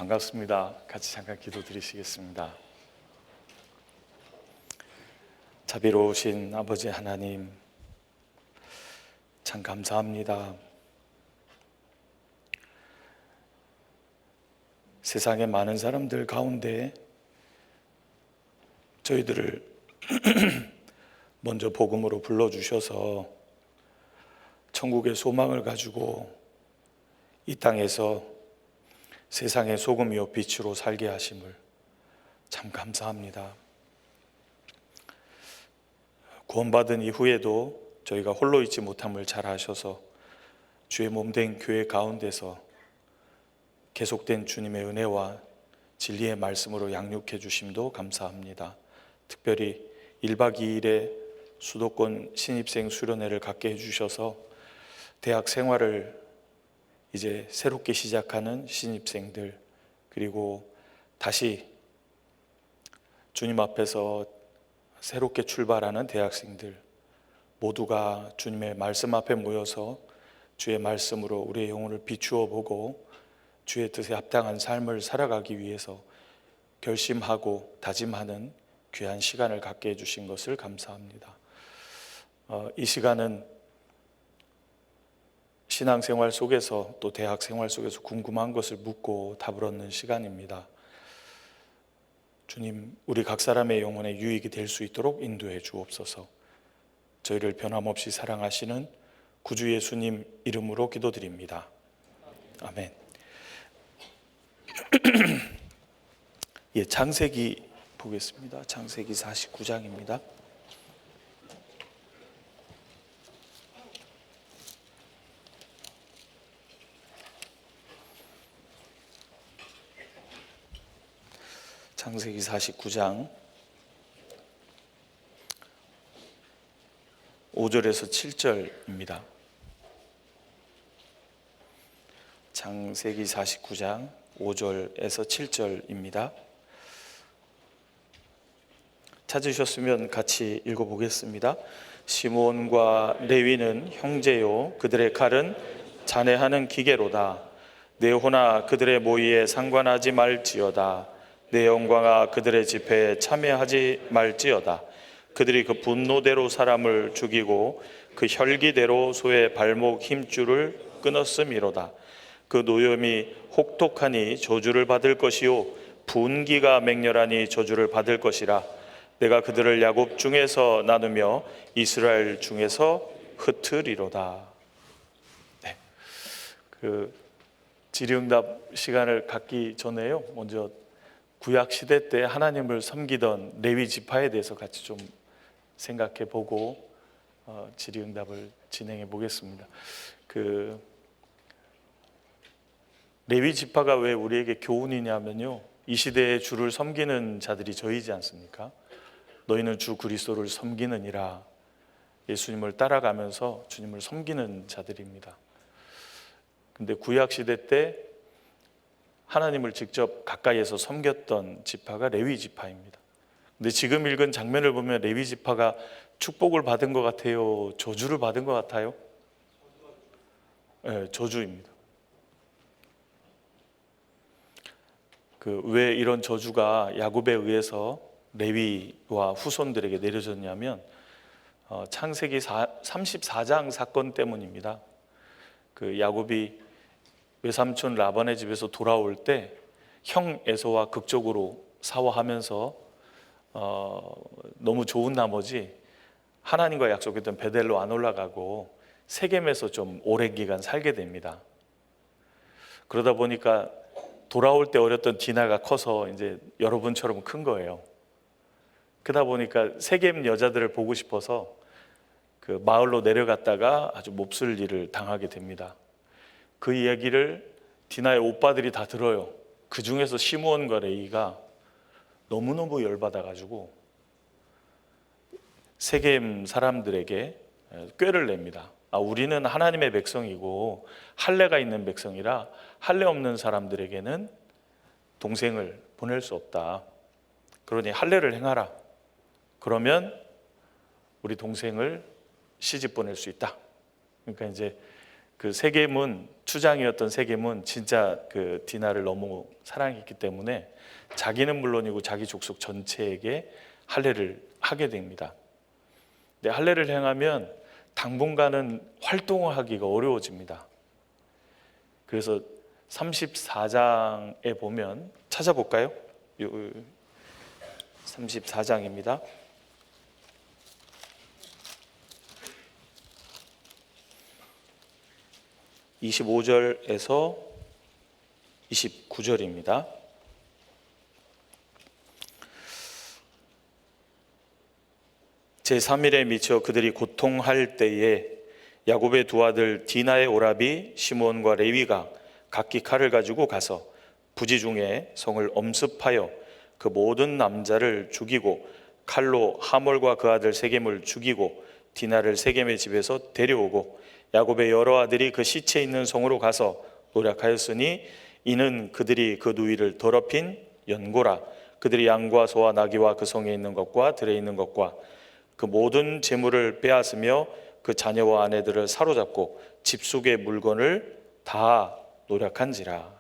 반갑습니다. 같이 잠깐 기도 드리시겠습니다. 자비로우신 아버지 하나님, 참 감사합니다. 세상의 많은 사람들 가운데 저희들을 먼저 복음으로 불러주셔서 천국의 소망을 가지고 이 땅에서 세상의 소금이요 빛으로 살게 하심을 참 감사합니다. 구원받은 이후에도 저희가 홀로 있지 못함을 잘 아셔서 주의 몸된 교회 가운데서 계속된 주님의 은혜와 진리의 말씀으로 양육해 주심도 감사합니다. 특별히 1박 2일의 수도권 신입생 수련회를 갖게 해주셔서 대학 생활을 이제 새롭게 시작하는 신입생들, 그리고 다시 주님 앞에서 새롭게 출발하는 대학생들 모두가 주님의 말씀 앞에 모여서 주의 말씀으로 우리의 영혼을 비추어 보고 주의 뜻에 합당한 삶을 살아가기 위해서 결심하고 다짐하는 귀한 시간을 갖게 해주신 것을 감사합니다. 이 시간은 신앙생활 속에서 또 대학생활 속에서 궁금한 것을 묻고 답을 얻는 시간입니다. 주님, 우리 각 사람의 영혼에 유익이 될 수 있도록 인도해 주옵소서. 저희를 변함없이 사랑하시는 구주 예수님 이름으로 기도드립니다. 아멘. 예, 창세기 보겠습니다. 창세기 49장입니다. 창세기 49장 5절에서 7절입니다. 창세기 49장 5절에서 7절입니다. 찾으셨으면 같이 읽어보겠습니다. 시므온과 레위는 형제요, 그들의 칼은 잔해하는 기계로다. 내 호나 그들의 모의에 상관하지 말지어다. 내 영광아 그들의 집회에 참여하지 말지어다. 그들이 그 분노대로 사람을 죽이고 그 혈기대로 소의 발목 힘줄을 끊었음이로다. 그 노염이 혹독하니 저주를 받을 것이요 분기가 맹렬하니 저주를 받을 것이라. 내가 그들을 야곱 중에서 나누며 이스라엘 중에서 흩으리로다. 네. 질의응답 시간을 갖기 전에요, 먼저 구약 시대 때 하나님을 섬기던 레위 지파에 대해서 같이 좀 생각해 보고 질의응답을 진행해 보겠습니다. 레위 지파가 왜 우리에게 교훈이냐면요, 이 시대에 주를 섬기는 자들이 저희지 않습니까? 너희는 주 그리스도를 섬기느니라. 예수님을 따라가면서 주님을 섬기는 자들입니다. 근데 구약 시대 때 하나님을 직접 가까이에서 섬겼던 지파가 레위 지파입니다. 근데 지금 읽은 장면을 보면 레위 지파가 축복을 받은 것 같아요? 저주를 받은 것 같아요? 네, 저주입니다. 왜 이런 저주가 야곱에 의해서 레위와 후손들에게 내려졌냐면 창세기 34장 사건 때문입니다. 야곱이 외삼촌 라반의 집에서 돌아올 때 형 에서와 극적으로 싸워하면서 너무 좋은 나머지 하나님과 약속했던 베델로 안 올라가고 세겜에서 좀 오랜 기간 살게 됩니다. 그러다 보니까 돌아올 때 어렸던 디나가 커서 이제 여러분처럼 큰 거예요. 그러다 보니까 세겜 여자들을 보고 싶어서 마을로 내려갔다가 아주 몹쓸 일을 당하게 됩니다. 그 이야기를 디나의 오빠들이 다 들어요. 그 중에서 시므온과 레위가 너무너무 열받아가지고 세겜 사람들에게 꾀를 냅니다. 우리는 하나님의 백성이고 할례가 있는 백성이라 할례 없는 사람들에게는 동생을 보낼 수 없다. 그러니 할례를 행하라. 그러면 우리 동생을 시집 보낼 수 있다. 그러니까 이제 세겜은 추장이었던 세겜은 진짜 그 디나를 너무 사랑했기 때문에 자기는 물론이고 자기 족속 전체에게 할례를 하게 됩니다. 근데 할례를 행하면 당분간은 활동을 하기가 어려워집니다. 그래서 34장에 보면 찾아볼까요? 34장입니다. 25절에서 29절입니다. 제3일에 미쳐 그들이 고통할 때에 야곱의 두 아들 디나의 오라비 시므온과 레위가 각기 칼을 가지고 가서 부지 중에 성을 엄습하여 그 모든 남자를 죽이고 칼로 하몰과 그 아들 세겜을 죽이고 디나를 세겜의 집에서 데려오고 야곱의 여러 아들이 그 시체 있는 성으로 가서 노략하였으니 이는 그들이 그 누이를 더럽힌 연고라. 그들이 양과 소와 나귀와 그 성에 있는 것과 들에 있는 것과 그 모든 재물을 빼앗으며 그 자녀와 아내들을 사로잡고 집 속의 물건을 다 노략한지라.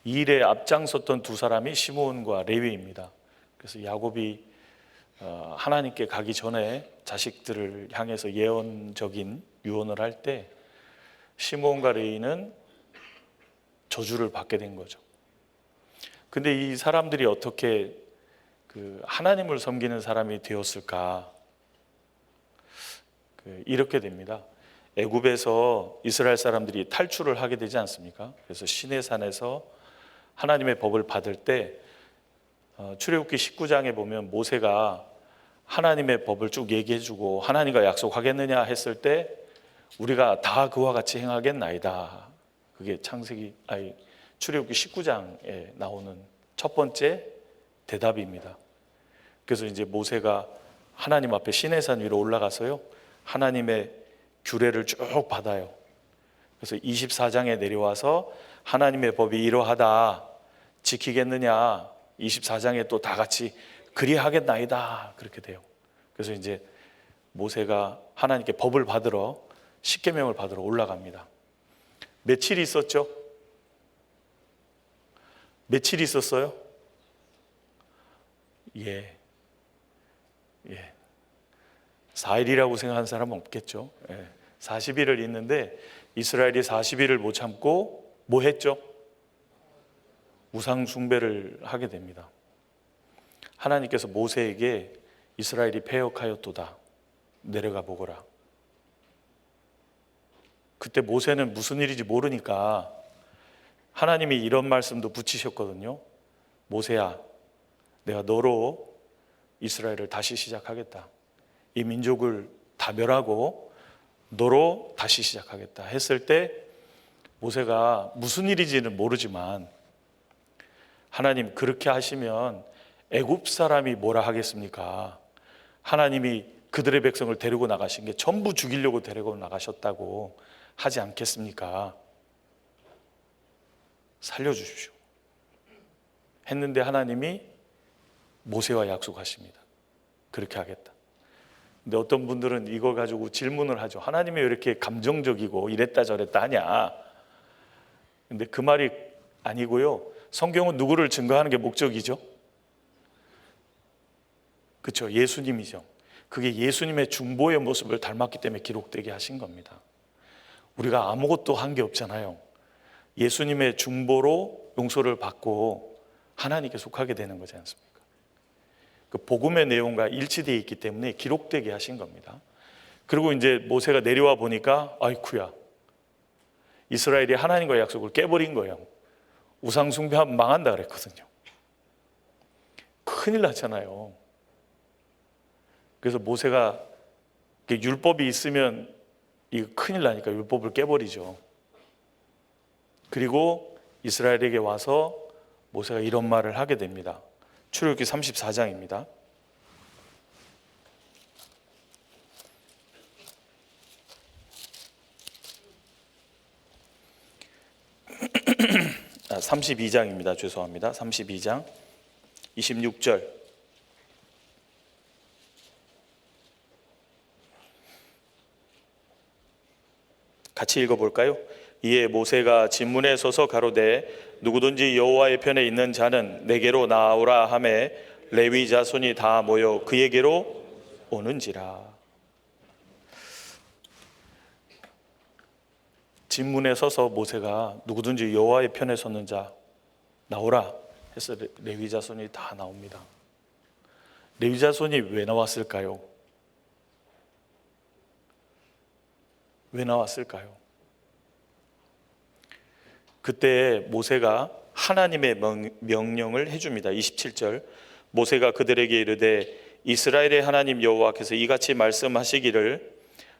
이 일에 앞장섰던 두 사람이 시므온과 레위입니다. 그래서 야곱이 하나님께 가기 전에 자식들을 향해서 예언적인 유언을 할 때 시므온과 레위는 저주를 받게 된 거죠. 근데 이 사람들이 어떻게 그 하나님을 섬기는 사람이 되었을까? 이렇게 됩니다. 애굽에서 이스라엘 사람들이 탈출을 하게 되지 않습니까? 그래서 시내산에서 하나님의 법을 받을 때 출애굽기 19장에 보면 모세가 하나님의 법을 쭉 얘기해주고 하나님과 약속하겠느냐 했을 때 우리가 다 그와 같이 행하겠나이다. 그게 출애굽기 19장에 나오는 첫 번째 대답입니다. 그래서 이제 모세가 하나님 앞에 시내산 위로 올라가서요, 하나님의 규례를 쭉 받아요. 그래서 24장에 내려와서 하나님의 법이 이러하다 지키겠느냐, 24장에 또 다 같이 그리하겠나이다 그렇게 돼요. 그래서 이제 모세가 하나님께 법을 받으러, 십계명을 받으러 올라갑니다. 며칠 있었죠? 며칠 있었어요? 예. 4일이라고 생각하는 사람은 없겠죠. 40일을 있는데 이스라엘이 40일을 못 참고 뭐 했죠? 우상 숭배를 하게 됩니다. 하나님께서 모세에게 이스라엘이 패역하였도다, 내려가 보거라. 그때 모세는 무슨 일인지 모르니까 하나님이 이런 말씀도 붙이셨거든요. 모세야, 내가 너로 이스라엘을 다시 시작하겠다. 이 민족을 다 멸하고 너로 다시 시작하겠다 했을 때 모세가 무슨 일인지는 모르지만 하나님 그렇게 하시면 애굽 사람이 뭐라 하겠습니까? 하나님이 그들의 백성을 데리고 나가신 게 전부 죽이려고 데리고 나가셨다고 하지 않겠습니까? 살려주십시오 했는데 하나님이 모세와 약속하십니다. 그렇게 하겠다. 근데 어떤 분들은 이거 가지고 질문을 하죠. 하나님이 왜 이렇게 감정적이고 이랬다 저랬다 하냐? 근데 그 말이 아니고요. 성경은 누구를 증거하는 게 목적이죠? 그렇죠. 예수님이죠. 그게 예수님의 중보의 모습을 닮았기 때문에 기록되게 하신 겁니다. 우리가 아무것도 한 게 없잖아요. 예수님의 중보로 용서를 받고 하나님께 속하게 되는 거지 않습니까? 그 복음의 내용과 일치되어 있기 때문에 기록되게 하신 겁니다. 그리고 이제 모세가 내려와 보니까 아이쿠야, 이스라엘이 하나님과 약속을 깨버린 거예요. 우상 숭배하면 망한다 그랬거든요. 큰일 났잖아요. 그래서 모세가 율법이 있으면 이거 큰일 나니까 율법을 깨버리죠. 그리고 이스라엘에게 와서 모세가 이런 말을 하게 됩니다. 출애굽기 34장입니다. 아, 32장입니다. 죄송합니다. 32장 26절. 같이 읽어볼까요? 이에 모세가 진문에 서서 가로되 누구든지 여호와의 편에 있는 자는 내게로 나오라 하매 레위 자손이 다 모여 그에게로 오는지라. 진문에 서서 모세가 누구든지 여호와의 편에 섰는 자 나오라 해서 레위 자손이 다 나옵니다. 레위 자손이 왜 나왔을까요? 왜 나왔을까요? 그때 모세가 하나님의 명령을 해줍니다. 27절 모세가 그들에게 이르되 이스라엘의 하나님 여호와께서 이같이 말씀하시기를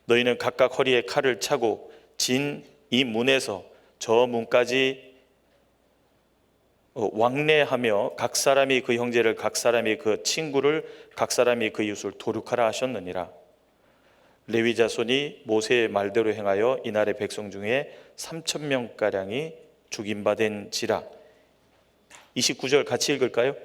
너희는 각각 허리에 칼을 차고 진 이 문에서 저 문까지 왕래하며 각 사람이 그 형제를 각 사람이 그 친구를 각 사람이 그 이웃을 도륙하라 하셨느니라. 레위 자손이 모세의 말대로 행하여 이날의 백성 중에 3,000명가량이 죽임받은지라. 29절 같이 읽을까요?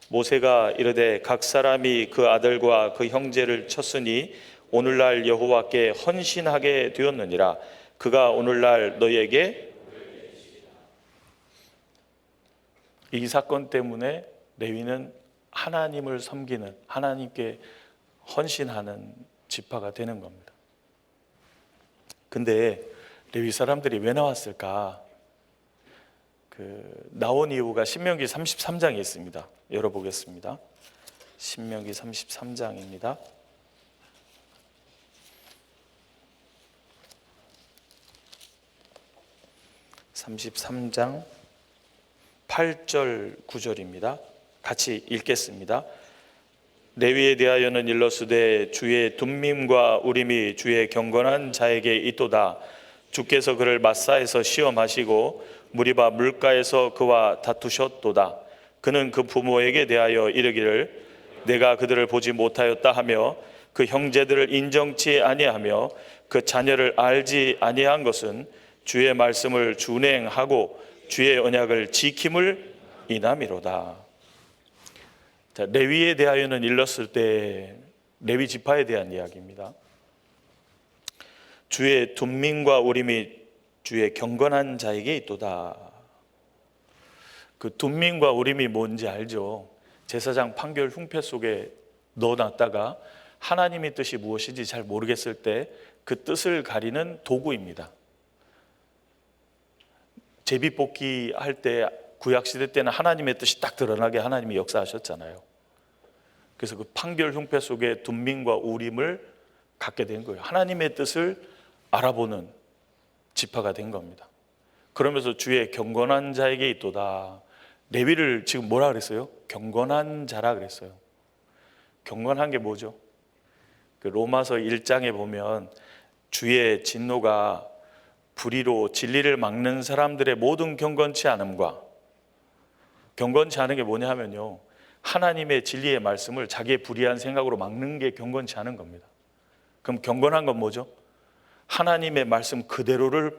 모세가 이르되 각 사람이 그 아들과 그 형제를 쳤으니 오늘날 여호와께 헌신하게 되었느니라. 그가 오늘날 너희에게 이 사건 때문에 레위는 하나님을 섬기는 하나님께 헌신하는 지파가 되는 겁니다. 근데 레위 사람들이 왜 나왔을까? 나온 이유가 신명기 33장에 있습니다. 열어보겠습니다. 신명기 33장입니다. 33장 8절 9절입니다. 같이 읽겠습니다. 레위에 대하여는 일러스되 주의 둠밈과 우림이 주의 경건한 자에게 있도다. 주께서 그를 마사에서 시험하시고 무리바 물가에서 그와 다투셨도다. 그는 그 부모에게 대하여 이르기를 내가 그들을 보지 못하였다 하며 그 형제들을 인정치 아니하며 그 자녀를 알지 아니한 것은 주의 말씀을 준행하고 주의 언약을 지킴을 인함이로다. 자, 레위에 대하여는 일렀을 때 레위 지파에 대한 이야기입니다. 주의 둠밈과 우림이 주의 경건한 자에게 있도다. 그 둠밈과 우림이 뭔지 알죠? 제사장 판결 흉패 속에 넣어놨다가 하나님의 뜻이 무엇인지 잘 모르겠을 때 그 뜻을 가리는 도구입니다. 제비뽑기 할 때 구약시대 때는 하나님의 뜻이 딱 드러나게 하나님이 역사하셨잖아요. 그래서 그 판결 흉패 속에 둠밈과 우림을 갖게 된 거예요. 하나님의 뜻을 알아보는 지파가 된 겁니다. 그러면서 주의 경건한 자에게 있도다. 레위를 지금 뭐라 그랬어요? 경건한 자라 그랬어요. 경건한 게 뭐죠? 그 로마서 1장에 보면 주의 진노가 불의로 진리를 막는 사람들의 모든 경건치 않음과, 경건치 않은 게 뭐냐 하면요, 하나님의 진리의 말씀을 자기의 불의한 생각으로 막는 게 경건치 않은 겁니다. 그럼 경건한 건 뭐죠? 하나님의 말씀 그대로를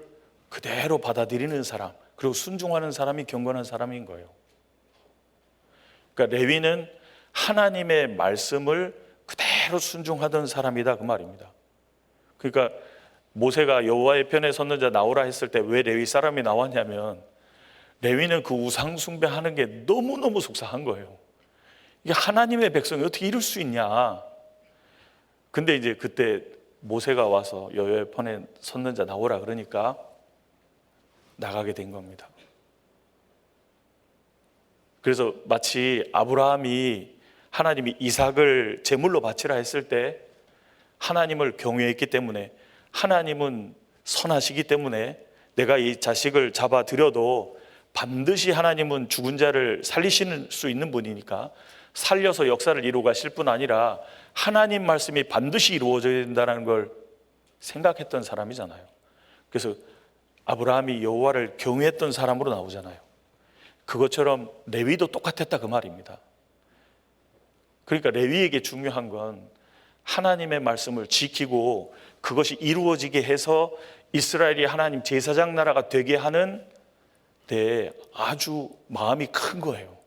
그대로 받아들이는 사람, 그리고 순종하는 사람이 경건한 사람인 거예요. 그러니까 레위는 하나님의 말씀을 그대로 순종하던 사람이다 그 말입니다. 그러니까 모세가 여호와의 편에 섰는 자 나오라 했을 때 왜 레위 사람이 나왔냐면 레위는 그 우상 숭배하는 게 너무너무 속상한 거예요. 이게 하나님의 백성이 어떻게 이럴 수 있냐. 근데 이제 그때 모세가 와서 여호와의 편에 섰는 자 나오라 그러니까 나가게 된 겁니다. 그래서 마치 아브라함이 하나님이 이삭을 제물로 바치라 했을 때 하나님을 경외했기 때문에, 하나님은 선하시기 때문에 내가 이 자식을 잡아들여도 반드시 하나님은 죽은 자를 살리실 수 있는 분이니까 살려서 역사를 이루어 가실 뿐 아니라 하나님 말씀이 반드시 이루어져야 된다는 걸 생각했던 사람이잖아요. 그래서 아브라함이 여호와를 경외했던 사람으로 나오잖아요. 그것처럼 레위도 똑같았다 그 말입니다. 그러니까 레위에게 중요한 건 하나님의 말씀을 지키고 그것이 이루어지게 해서 이스라엘이 하나님 제사장 나라가 되게 하는 데 아주 마음이 큰 거예요.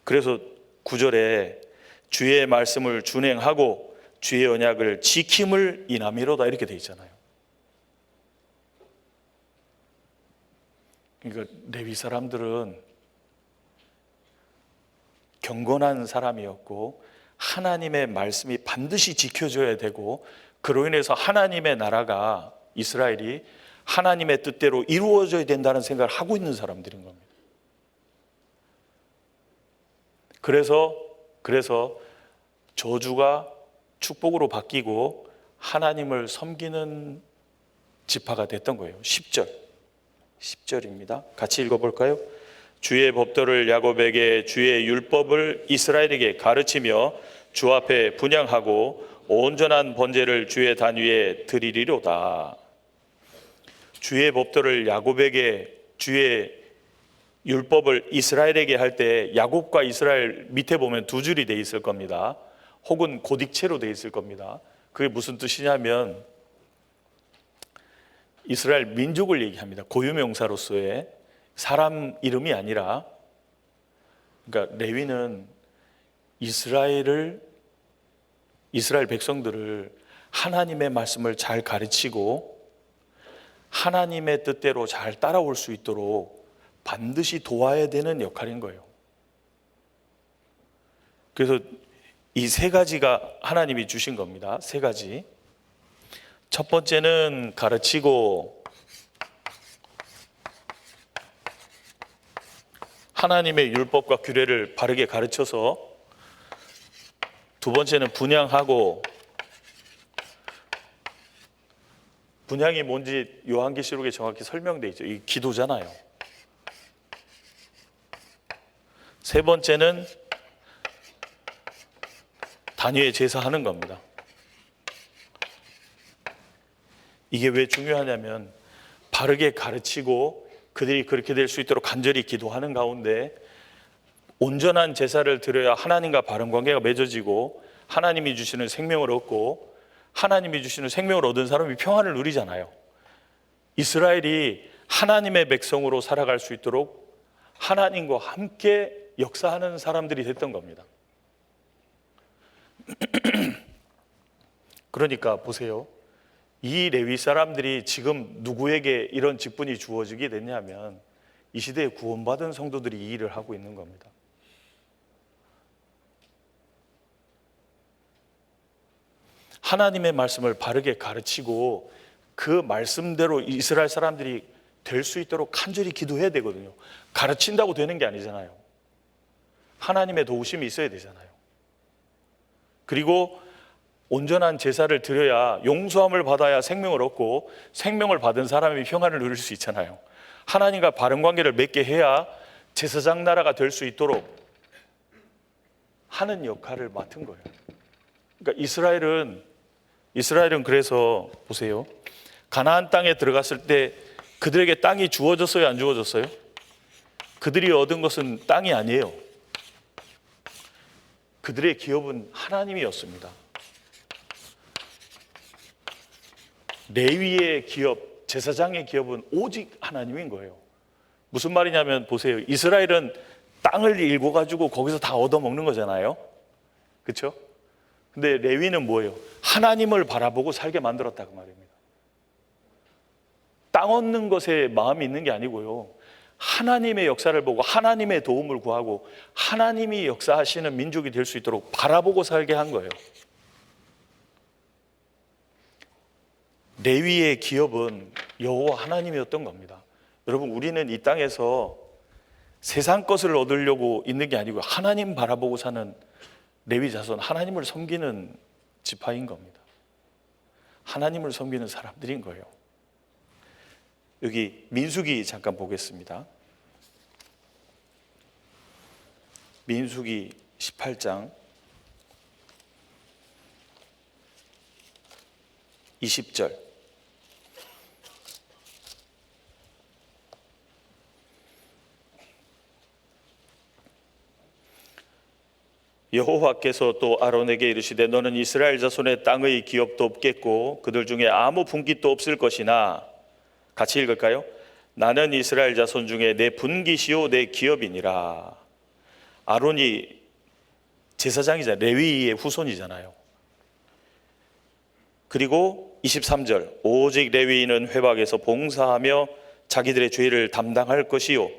그래서 9절에 주의 말씀을 준행하고 주의 언약을 지킴을 인함이로다 이렇게 돼 있잖아요. 그러니까 레위 사람들은 경건한 사람이었고 하나님의 말씀이 반드시 지켜져야 되고 그로 인해서 하나님의 나라가 이스라엘이 하나님의 뜻대로 이루어져야 된다는 생각을 하고 있는 사람들인 겁니다. 그래서 저주가 축복으로 바뀌고 하나님을 섬기는 지파가 됐던 거예요. 10절입니다. 같이 읽어볼까요? 주의 법도를 야곱에게 주의 율법을 이스라엘에게 가르치며 주 앞에 분향하고 온전한 번제를 주의 단 위에 드리리로다. 주의 법도를 야곱에게 주의 율법을 이스라엘에게 할 때 야곱과 이스라엘 밑에 보면 두 줄이 돼 있을 겁니다. 혹은 고딕체로 돼 있을 겁니다. 그게 무슨 뜻이냐면 이스라엘 민족을 얘기합니다. 고유명사로서의 사람 이름이 아니라, 그러니까 레위는 이스라엘 백성들을 하나님의 말씀을 잘 가르치고 하나님의 뜻대로 잘 따라올 수 있도록 반드시 도와야 되는 역할인 거예요. 그래서 이 세 가지가 하나님이 주신 겁니다. 세 가지. 첫 번째는 가르치고, 하나님의 율법과 규례를 바르게 가르쳐서, 두 번째는 분향하고, 분향이 뭔지 요한계시록에 정확히 설명되어 있죠. 이 기도잖아요. 세 번째는 단위의 제사하는 겁니다. 이게 왜 중요하냐면 바르게 가르치고 그들이 그렇게 될 수 있도록 간절히 기도하는 가운데 온전한 제사를 드려야 하나님과 바른 관계가 맺어지고 하나님이 주시는 생명을 얻고, 하나님이 주시는 생명을 얻은 사람이 평안을 누리잖아요. 이스라엘이 하나님의 백성으로 살아갈 수 있도록 하나님과 함께 역사하는 사람들이 됐던 겁니다. 그러니까 보세요. 이 레위 사람들이 지금 누구에게 이런 직분이 주어지게 됐냐면 이 시대에 구원받은 성도들이 이 일을 하고 있는 겁니다. 하나님의 말씀을 바르게 가르치고 그 말씀대로 이스라엘 사람들이 될 수 있도록 간절히 기도해야 되거든요. 가르친다고 되는 게 아니잖아요. 하나님의 도우심이 있어야 되잖아요. 그리고 온전한 제사를 드려야 용서함을 받아야 생명을 얻고, 생명을 받은 사람이 평안을 누릴 수 있잖아요. 하나님과 바른 관계를 맺게 해야 제사장 나라가 될 수 있도록 하는 역할을 맡은 거예요. 그러니까 이스라엘은 그래서 보세요. 가나안 땅에 들어갔을 때 그들에게 땅이 주어졌어요, 안 주어졌어요? 그들이 얻은 것은 땅이 아니에요. 그들의 기업은 하나님이었습니다. 레위의 기업, 제사장의 기업은 오직 하나님인 거예요. 무슨 말이냐면 보세요. 이스라엘은 땅을 일궈 가지고 거기서 다 얻어먹는 거잖아요. 그렇죠? 근데 레위는 뭐예요? 하나님을 바라보고 살게 만들었다 그 말입니다. 땅 얻는 것에 마음이 있는 게 아니고요. 하나님의 역사를 보고 하나님의 도움을 구하고 하나님이 역사하시는 민족이 될 수 있도록 바라보고 살게 한 거예요. 레위의 기업은 여호와 하나님이었던 겁니다. 여러분, 우리는 이 땅에서 세상 것을 얻으려고 있는 게 아니고 하나님 바라보고 사는 레위 자손, 하나님을 섬기는 지파인 겁니다. 하나님을 섬기는 사람들인 거예요. 여기 민수기 잠깐 보겠습니다. 민수기 18장 20절. 여호와께서 또 아론에게 이르시되 너는 이스라엘 자손의 땅의 기업도 없겠고 그들 중에 아무 분깃도 없을 것이나, 같이 읽을까요? 나는 이스라엘 자손 중에 내 분깃이요 내 기업이니라. 아론이 제사장이잖아요. 레위의 후손이잖아요. 그리고 23절, 오직 레위인은 회막에서 봉사하며 자기들의 죄를 담당할 것이요,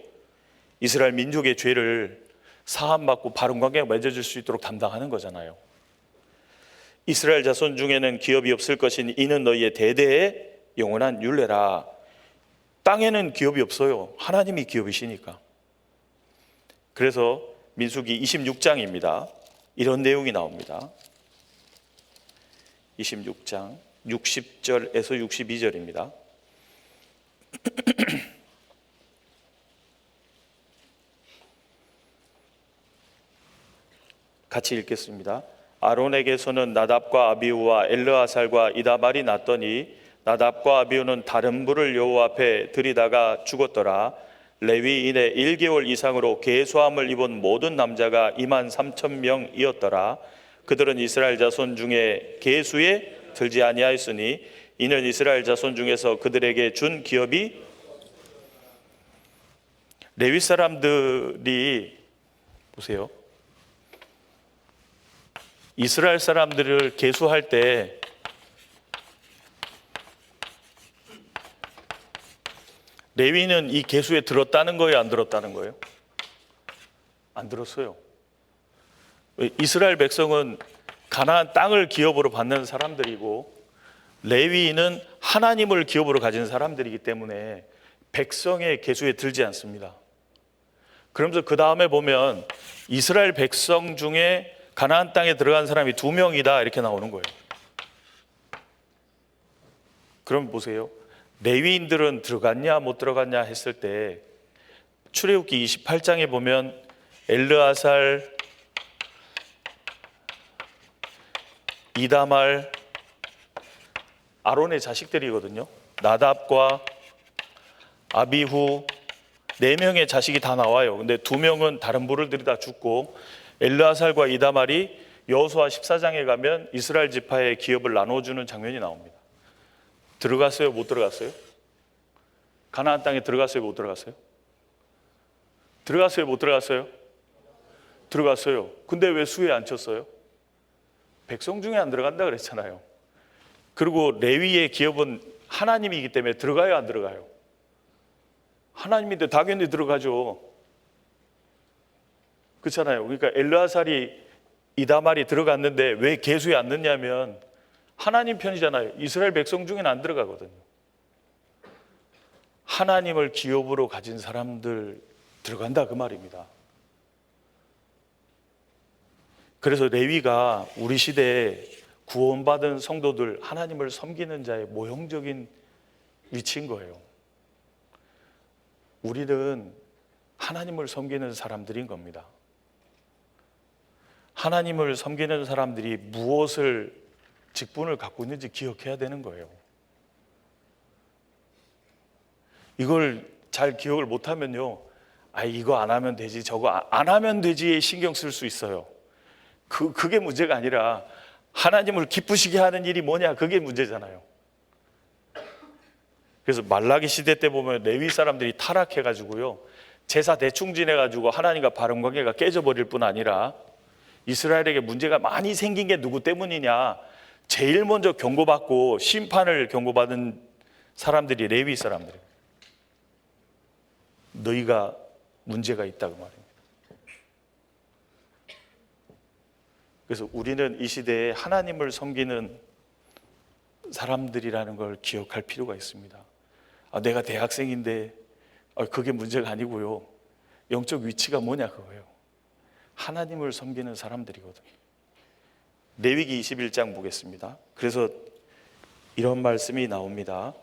이스라엘 민족의 죄를 사함받고 바른 관계가 맺어질 수 있도록 담당하는 거잖아요. 이스라엘 자손 중에는 기업이 없을 것이니 이는 너희의 대대의 영원한 율례라. 땅에는 기업이 없어요. 하나님이 기업이시니까. 그래서 민수기 26장입니다. 이런 내용이 나옵니다. 26장 60절에서 62절입니다. 같이 읽겠습니다. 아론에게서는 나답과 아비후와 엘르아살과 이다말이 났더니 나답과 아비후는 다른 불을 여호와 앞에 들이다가 죽었더라. 레위인의 1개월 이상으로 계수함을 입은 모든 남자가 23,000명이었더라. 그들은 이스라엘 자손 중에 계수에 들지 아니하였으니 이는 이스라엘 자손 중에서 그들에게 준 기업이, 레위 사람들이 보세요. 이스라엘 사람들을 계수할 때 레위는 이 계수에 들었다는 거예요, 안 들었다는 거예요? 안 들었어요. 이스라엘 백성은 가나안 땅을 기업으로 받는 사람들이고 레위인은 하나님을 기업으로 가진 사람들이기 때문에 백성의 계수에 들지 않습니다. 그러면서 그 다음에 보면 이스라엘 백성 중에 가나안 땅에 들어간 사람이 2명이다 이렇게 나오는 거예요. 그럼 보세요. 레위인들은 들어갔냐 못 들어갔냐 했을 때 출애굽기 28장에 보면 엘르아살, 이다말, 아론의 자식들이거든요. 나답과 아비후 4명의 자식이 다 나와요. 근데 2명은 다른 불을 들이다 죽고 엘르아살과 이다말이 여호수아 14장에 가면 이스라엘 지파의 기업을 나눠주는 장면이 나옵니다. 들어갔어요? 못 들어갔어요? 가나안 땅에 들어갔어요? 못 들어갔어요? 들어갔어요? 못 들어갔어요? 들어갔어요. 근데 왜 수에 안 쳤어요? 백성 중에 안 들어간다 그랬잖아요. 그리고 레위의 기업은 하나님이기 때문에 들어가요, 안 들어가요? 하나님인데 당연히 들어가죠. 그렇잖아요. 그러니까 엘르아살이 이다말이 들어갔는데 왜 계수에 안 넣냐면 하나님 편이잖아요. 이스라엘 백성 중에는 안 들어가거든요. 하나님을 기업으로 가진 사람들 들어간다 그 말입니다. 그래서 레위가 우리 시대에 구원받은 성도들, 하나님을 섬기는 자의 모형적인 위치인 거예요. 우리는 하나님을 섬기는 사람들인 겁니다. 하나님을 섬기는 사람들이 무엇을 직분을 갖고 있는지 기억해야 되는 거예요. 이걸 잘 기억을 못하면요, 이거 안 하면 되지, 저거 안 하면 되지에 신경 쓸 수 있어요. 그게 문제가 아니라 하나님을 기쁘시게 하는 일이 뭐냐, 그게 문제잖아요. 그래서 말라기 시대 때 보면 레위 사람들이 타락해가지고요, 제사 대충 지내가지고 하나님과 바른 관계가 깨져버릴 뿐 아니라 이스라엘에게 문제가 많이 생긴 게 누구 때문이냐, 제일 먼저 경고받고 심판을 경고받은 사람들이 레위 사람들이에요. 너희가 문제가 있다고 말입니다. 그래서 우리는 이 시대에 하나님을 섬기는 사람들이라는 걸 기억할 필요가 있습니다. 내가 대학생인데 그게 문제가 아니고요, 영적 위치가 뭐냐 그거예요. 하나님을 섬기는 사람들이거든요. 레위기 21장 보겠습니다. 그래서 이런 말씀이 나옵니다.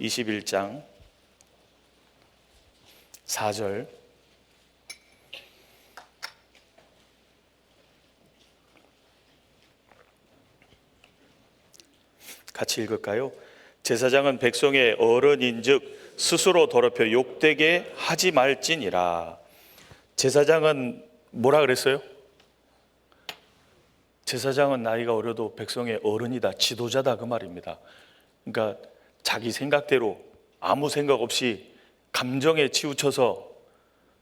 (21장) 4절 같이 읽을까요? 제사장은 백성의 어른인즉 스스로 더럽혀 욕되게 하지 말지니라. 제사장은 뭐라 그랬어요? 제사장은 나이가 어려도 백성의 어른이다, 지도자다 그 말입니다. 그러니까 자기 생각대로 아무 생각 없이 감정에 치우쳐서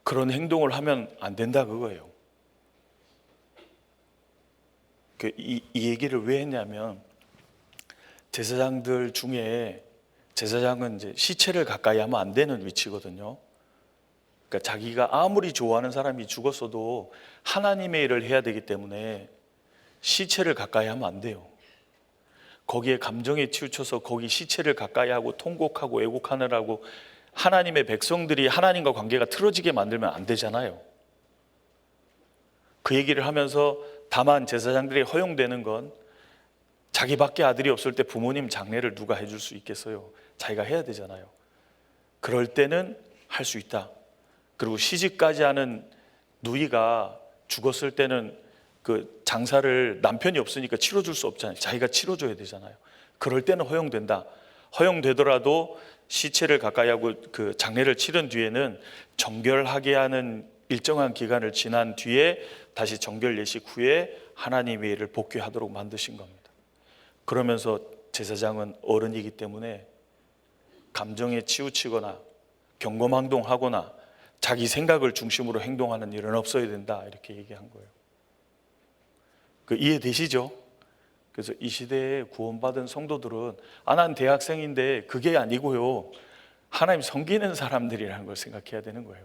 그런 행동을 하면 안 된다 그거예요. 이 얘기를 왜 했냐면, 제사장들 중에 제사장은 이제 시체를 가까이 하면 안 되는 위치거든요. 그러니까 자기가 아무리 좋아하는 사람이 죽었어도 하나님의 일을 해야 되기 때문에 시체를 가까이 하면 안 돼요. 거기에 감정에 치우쳐서 거기 시체를 가까이 하고 통곡하고 애곡하느라고 하나님의 백성들이 하나님과 관계가 틀어지게 만들면 안 되잖아요. 그 얘기를 하면서 다만 제사장들이 허용되는 건, 자기밖에 아들이 없을 때 부모님 장례를 누가 해줄 수 있겠어요? 자기가 해야 되잖아요. 그럴 때는 할 수 있다. 그리고 시집까지 하는 누이가 죽었을 때는 그 장사를 남편이 없으니까 치러줄 수 없잖아요. 자기가 치러줘야 되잖아요. 그럴 때는 허용된다. 허용되더라도 시체를 가까이 하고 그 장례를 치른 뒤에는 정결하게 하는 일정한 기간을 지난 뒤에 다시 정결 예식 후에 하나님의 일을 복귀하도록 만드신 겁니다. 그러면서 제사장은 어른이기 때문에 감정에 치우치거나 경거망동하거나 자기 생각을 중심으로 행동하는 일은 없어야 된다, 이렇게 얘기한 거예요. 이해되시죠? 그래서 이 시대에 구원받은 성도들은 난 대학생인데 그게 아니고요, 하나님 섬기는 사람들이라는 걸 생각해야 되는 거예요.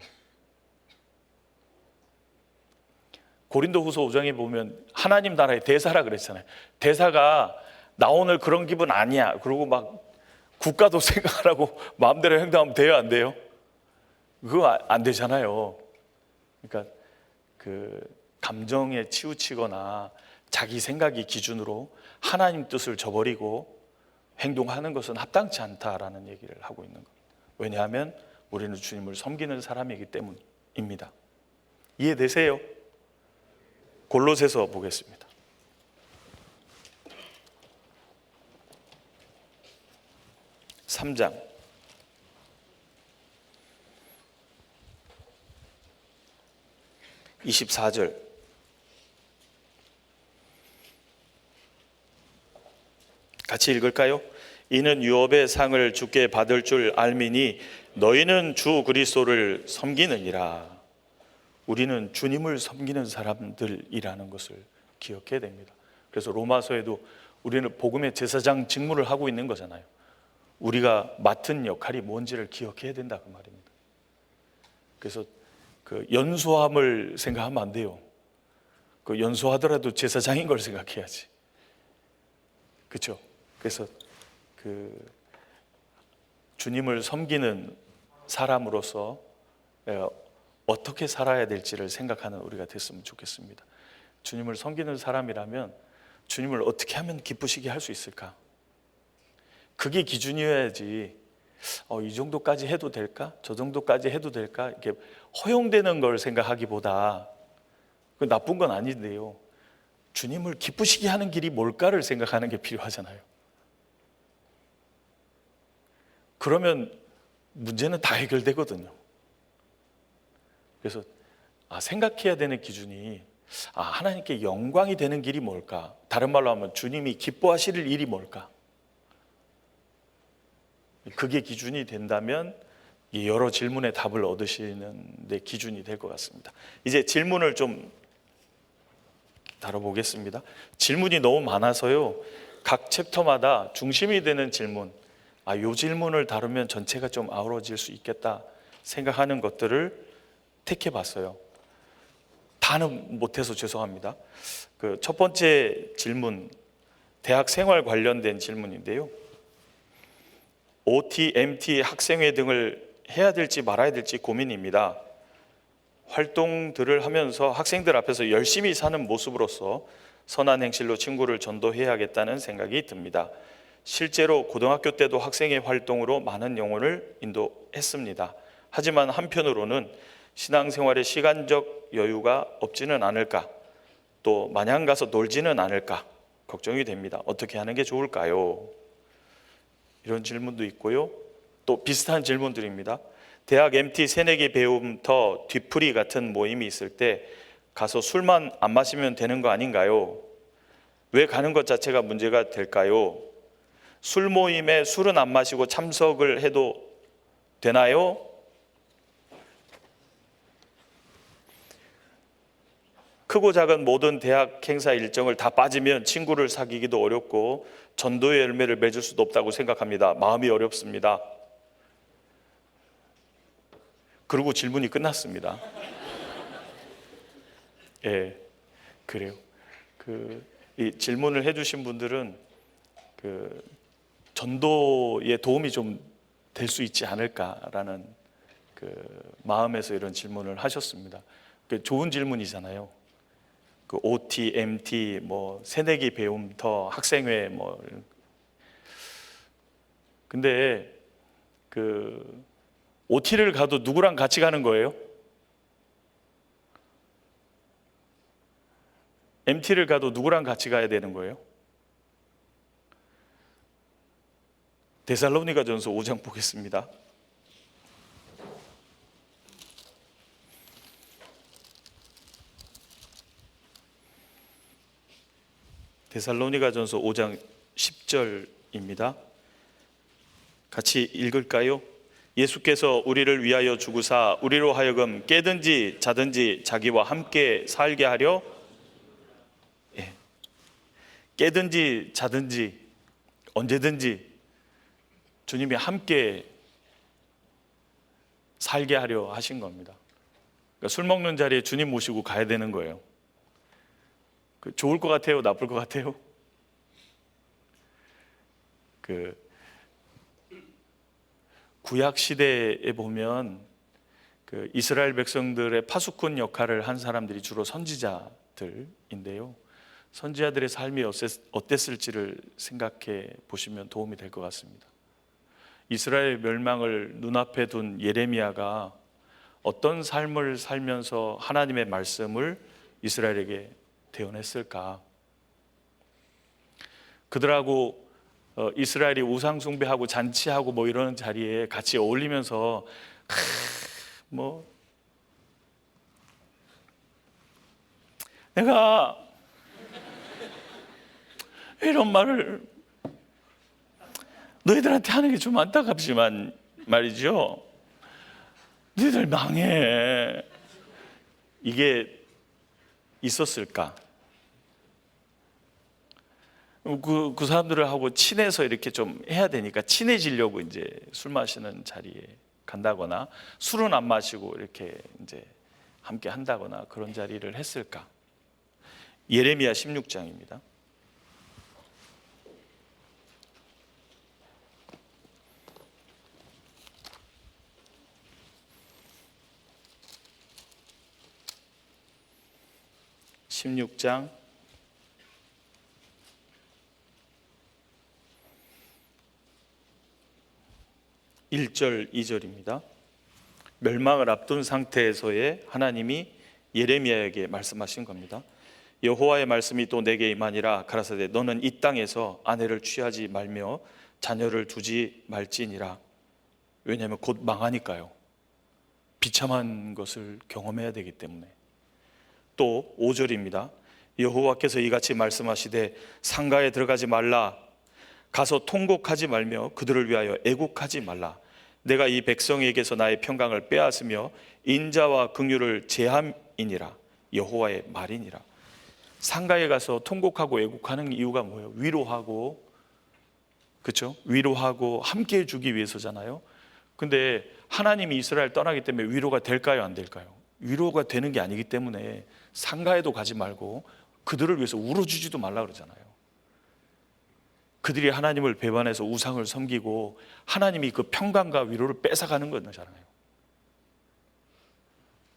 고린도후서 5장에 보면 하나님 나라의 대사라 그랬잖아요. 대사가 나 오늘 그런 기분 아니야, 그리고 막 국가도 생각하라고 마음대로 행동하면 돼요, 안 돼요? 그거 안 되잖아요. 그러니까 그 감정에 치우치거나 자기 생각이 기준으로 하나님 뜻을 저버리고 행동하는 것은 합당치 않다라는 얘기를 하고 있는 겁니다. 왜냐하면 우리는 주님을 섬기는 사람이기 때문입니다. 이해되세요? 골로새서 보겠습니다. (3장) 24절. 같이 읽을까요? 이는 유업의 상을 주께 받을 줄 알미니 너희는 주 그리스도를 섬기느니라. 우리는 주님을 섬기는 사람들이라는 것을 기억해야 됩니다. 그래서 로마서에도 우리는 복음의 제사장 직무를 하고 있는 거잖아요. 우리가 맡은 역할이 뭔지를 기억해야 된다, 그 말입니다. 그래서 그 연소함을 생각하면 안 돼요. 그 연소하더라도 제사장인 걸 생각해야지. 그렇죠? 그래서 그 주님을 섬기는 사람으로서 어떻게 살아야 될지를 생각하는 우리가 됐으면 좋겠습니다. 주님을 섬기는 사람이라면 주님을 어떻게 하면 기쁘시게 할 수 있을까? 그게 기준이어야지 이 정도까지 해도 될까? 저 정도까지 해도 될까? 이렇게 허용되는 걸 생각하기보다, 그 나쁜 건 아닌데요, 주님을 기쁘시게 하는 길이 뭘까를 생각하는 게 필요하잖아요. 그러면 문제는 다 해결되거든요. 그래서 생각해야 되는 기준이 하나님께 영광이 되는 길이 뭘까? 다른 말로 하면 주님이 기뻐하실 일이 뭘까? 그게 기준이 된다면 여러 질문의 답을 얻으시는 데 기준이 될 것 같습니다. 이제 질문을 좀 다뤄보겠습니다. 질문이 너무 많아서요, 각 챕터마다 중심이 되는 질문, 이 질문을 다루면 전체가 좀 아우러질 수 있겠다 생각하는 것들을 택해봤어요. 다는 못해서 죄송합니다. 그 첫 번째 질문, 대학 생활 관련된 질문인데요, OT, MT, 학생회 등을 해야 될지 말아야 될지 고민입니다. 활동들을 하면서 학생들 앞에서 열심히 사는 모습으로서 선한 행실로 친구를 전도해야겠다는 생각이 듭니다. 실제로 고등학교 때도 학생회 활동으로 많은 영혼을 인도했습니다. 하지만 한편으로는 신앙생활에 시간적 여유가 없지는 않을까, 또 마냥 가서 놀지는 않을까 걱정이 됩니다. 어떻게 하는 게 좋을까요? 이런 질문도 있고요, 또 비슷한 질문들입니다. 대학 MT 새내기 배움터 뒤풀이 같은 모임이 있을 때 가서 술만 안 마시면 되는 거 아닌가요? 왜 가는 것 자체가 문제가 될까요? 술 모임에 술은 안 마시고 참석을 해도 되나요? 크고 작은 모든 대학 행사 일정을 다 빠지면 친구를 사귀기도 어렵고 전도의 열매를 맺을 수도 없다고 생각합니다. 마음이 어렵습니다. 그리고 질문이 끝났습니다. 예, 그래요. 이 질문을 해주신 분들은 전도에 도움이 좀 될 수 있지 않을까라는 마음에서 이런 질문을 하셨습니다. 좋은 질문이잖아요. OT, MT, 새내기 배움터, 학생회 근데 OT를 가도 누구랑 같이 가는 거예요? MT를 가도 누구랑 같이 가야 되는 거예요? 데살로니가전서 5장 보겠습니다. 데살로니가전서 5장 10절입니다. 같이 읽을까요? 예수께서 우리를 위하여 죽으사 우리로 하여금 깨든지 자든지 자기와 함께 살게 하려, 깨든지 자든지 언제든지 주님이 함께 살게 하려 하신 겁니다. 그러니까 술 먹는 자리에 주님 모시고 가야 되는 거예요. 좋을 것 같아요? 나쁠 것 같아요? 구약 시대에 보면 이스라엘 백성들의 파수꾼 역할을 한 사람들이 주로 선지자들인데요. 선지자들의 삶이 어땠을지를 생각해 보시면 도움이 될 것 같습니다. 이스라엘 멸망을 눈앞에 둔 예레미야가 어떤 삶을 살면서 하나님의 말씀을 이스라엘에게 대언했을까? 그들하고 이스라엘이 우상 숭배하고 잔치하고 이러는 자리에 같이 어울리면서 내가 이런 말을 너희들한테 하는 게 좀 안타깝지만 말이죠, 너희들 망해, 이게 있었을까? 그 사람들하고 친해서 이렇게 좀 해야 되니까 친해지려고 이제 술 마시는 자리에 간다거나 술은 안 마시고 이렇게 이제 함께 한다거나 그런 자리를 했을까? 예레미야 16장입니다. (16장) 1절 2절입니다. 멸망을 앞둔 상태에서의 하나님이 예레미야에게 말씀하신 겁니다. 여호와의 말씀이 또 내게 임하니라. 가라사대 너는 이 땅에서 아내를 취하지 말며 자녀를 두지 말지니라. 왜냐하면 곧 망하니까요. 비참한 것을 경험해야 되기 때문에. 또 5절입니다. 여호와께서 이같이 말씀하시되 상가에 들어가지 말라. 가서 통곡하지 말며 그들을 위하여 애곡하지 말라. 내가 이 백성에게서 나의 평강을 빼앗으며 인자와 긍휼을 제함이니라. 여호와의 말이니라. 상가에 가서 통곡하고 애곡하는 이유가 뭐예요? 위로하고, 그렇죠? 위로하고 함께 해주기 위해서잖아요. 근데 하나님이 이스라엘 떠나기 때문에 위로가 될까요? 안 될까요? 위로가 되는 게 아니기 때문에 상가에도 가지 말고 그들을 위해서 울어주지도 말라 그러잖아요. 그들이 하나님을 배반해서 우상을 섬기고 하나님이 그 평강과 위로를 뺏어가는 거잖아요.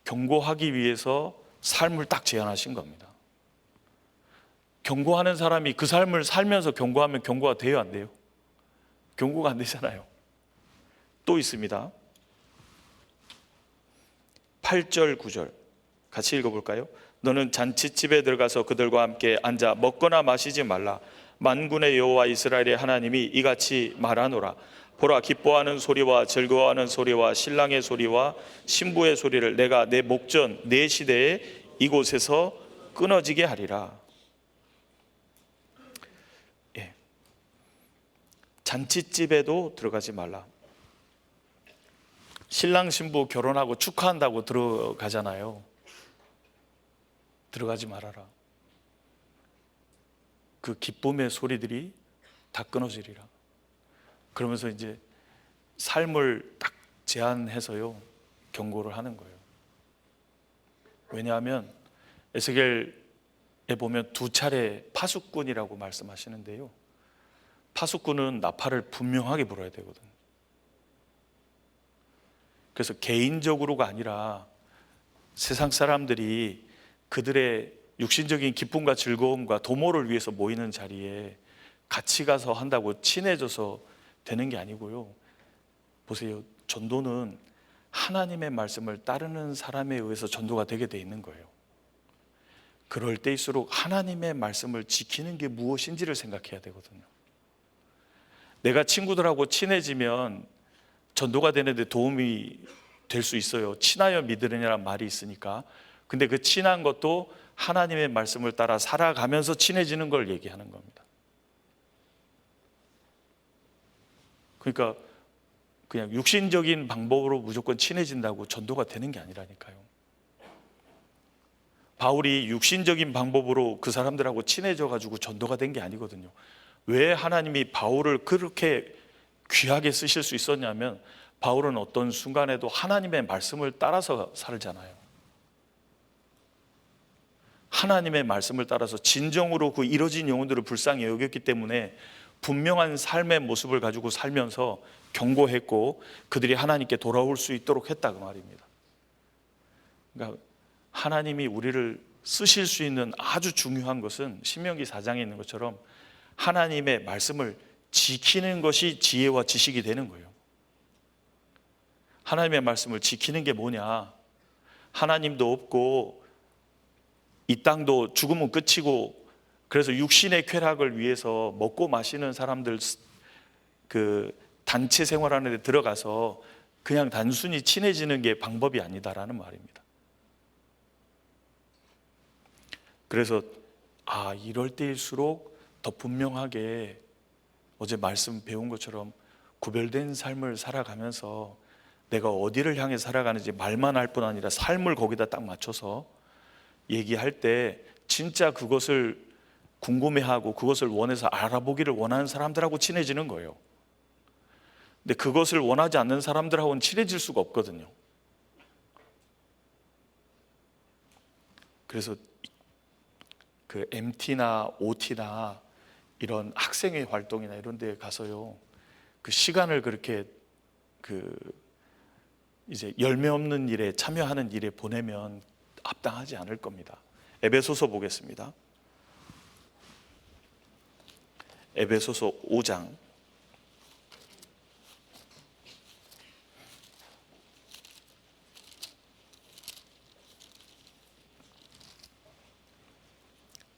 경고하기 위해서 삶을 딱 제안하신 겁니다. 경고하는 사람이 그 삶을 살면서 경고하면 경고가 돼요, 안 돼요? 경고가 안 되잖아요. 또 있습니다. 8절 9절 같이 읽어볼까요? 너는 잔치집에 들어가서 그들과 함께 앉아 먹거나 마시지 말라. 만군의 여호와 이스라엘의 하나님이 이같이 말하노라. 보라, 기뻐하는 소리와 즐거워하는 소리와 신랑의 소리와 신부의 소리를 내가 내 목전 내 시대에 이곳에서 끊어지게 하리라. 예. 잔치집에도 들어가지 말라. 신랑 신부 결혼하고 축하한다고 들어가잖아요. 들어가지 말아라. 그 기쁨의 소리들이 다 끊어지리라. 그러면서 이제 삶을 딱 제한해서요 경고를 하는 거예요. 왜냐하면 에스겔에 보면 두 차례 파수꾼이라고 말씀하시는데요, 파수꾼은 나팔을 분명하게 불어야 되거든요. 그래서 개인적으로가 아니라 세상 사람들이 그들의 육신적인 기쁨과 즐거움과 도모를 위해서 모이는 자리에 같이 가서 한다고 친해져서 되는 게 아니고요. 보세요, 전도는 하나님의 말씀을 따르는 사람에 의해서 전도가 되게 돼 있는 거예요. 그럴 때일수록 하나님의 말씀을 지키는 게 무엇인지를 생각해야 되거든요. 내가 친구들하고 친해지면 전도가 되는데 도움이 될 수 있어요. 친하여 믿으려니라는 말이 있으니까. 근데 그 친한 것도 하나님의 말씀을 따라 살아가면서 친해지는 걸 얘기하는 겁니다. 그러니까 그냥 육신적인 방법으로 무조건 친해진다고 전도가 되는 게 아니라니까요. 바울이 육신적인 방법으로 그 사람들하고 친해져 가지고 전도가 된 게 아니거든요. 왜 하나님이 바울을 그렇게 귀하게 쓰실 수 있었냐면, 바울은 어떤 순간에도 하나님의 말씀을 따라서 살잖아요. 하나님의 말씀을 따라서 진정으로 그 이뤄진 영혼들을 불쌍히 여겼기 때문에 분명한 삶의 모습을 가지고 살면서 경고했고 그들이 하나님께 돌아올 수 있도록 했다, 그 말입니다. 그러니까 하나님이 우리를 쓰실 수 있는 아주 중요한 것은 신명기 4장에 있는 것처럼 하나님의 말씀을 지키는 것이 지혜와 지식이 되는 거예요. 하나님의 말씀을 지키는 게 뭐냐? 하나님도 없고 이 땅도 죽으면 끝이고, 그래서 육신의 쾌락을 위해서 먹고 마시는 사람들 그 단체 생활하는 데 들어가서 그냥 단순히 친해지는 게 방법이 아니다라는 말입니다. 그래서 이럴 때일수록 더 분명하게 어제 말씀 배운 것처럼 구별된 삶을 살아가면서 내가 어디를 향해 살아가는지 말만 할 뿐 아니라 삶을 거기다 딱 맞춰서 얘기할 때 진짜 그것을 궁금해하고 그것을 원해서 알아보기를 원하는 사람들하고 친해지는 거예요. 근데 그것을 원하지 않는 사람들하고는 친해질 수가 없거든요. 그래서 그 MT나 OT나 이런 학생회 활동이나 이런 데 가서요, 그 시간을 그렇게 이제 열매 없는 일에 참여하는 일에 보내면 합당하지 않을 겁니다. 에베소서 보겠습니다. 에베소서 5장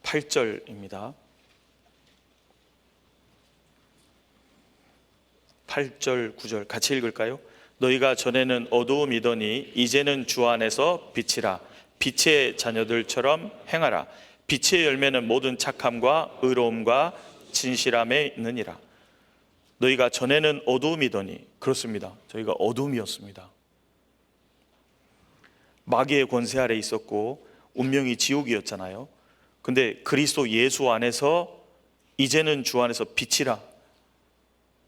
8절입니다. 8절 9절 같이 읽을까요? 너희가 전에는 어두움이더니 이제는 주 안에서 빛이라. 빛의 자녀들처럼 행하라. 빛의 열매는 모든 착함과 의로움과 진실함에 있느니라. 너희가 전에는 어두움이더니, 그렇습니다. 저희가 어두움이었습니다. 마귀의 권세 아래 있었고 운명이 지옥이었잖아요. 근데 그리스도 예수 안에서 이제는 주 안에서 빛이라.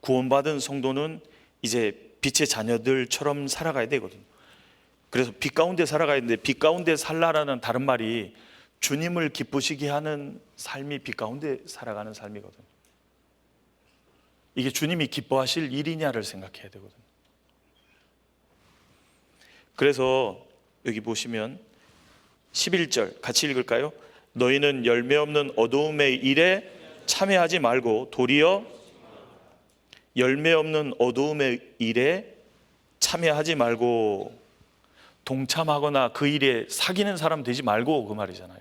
구원받은 성도는 이제 빛의 자녀들처럼 살아가야 되거든요. 그래서 빛 가운데 살아가야 되는데, 빛 가운데 살라라는 다른 말이 주님을 기쁘시게 하는 삶이 빛 가운데 살아가는 삶이거든요. 이게 주님이 기뻐하실 일이냐를 생각해야 되거든요. 그래서 여기 보시면 11절 같이 읽을까요? 너희는 열매 없는 어두움의 일에 참여하지 말고 도리어 열매 없는 어두움의 일에 참여하지 말고, 동참하거나 그 일에 사귀는 사람 되지 말고, 그 말이잖아요.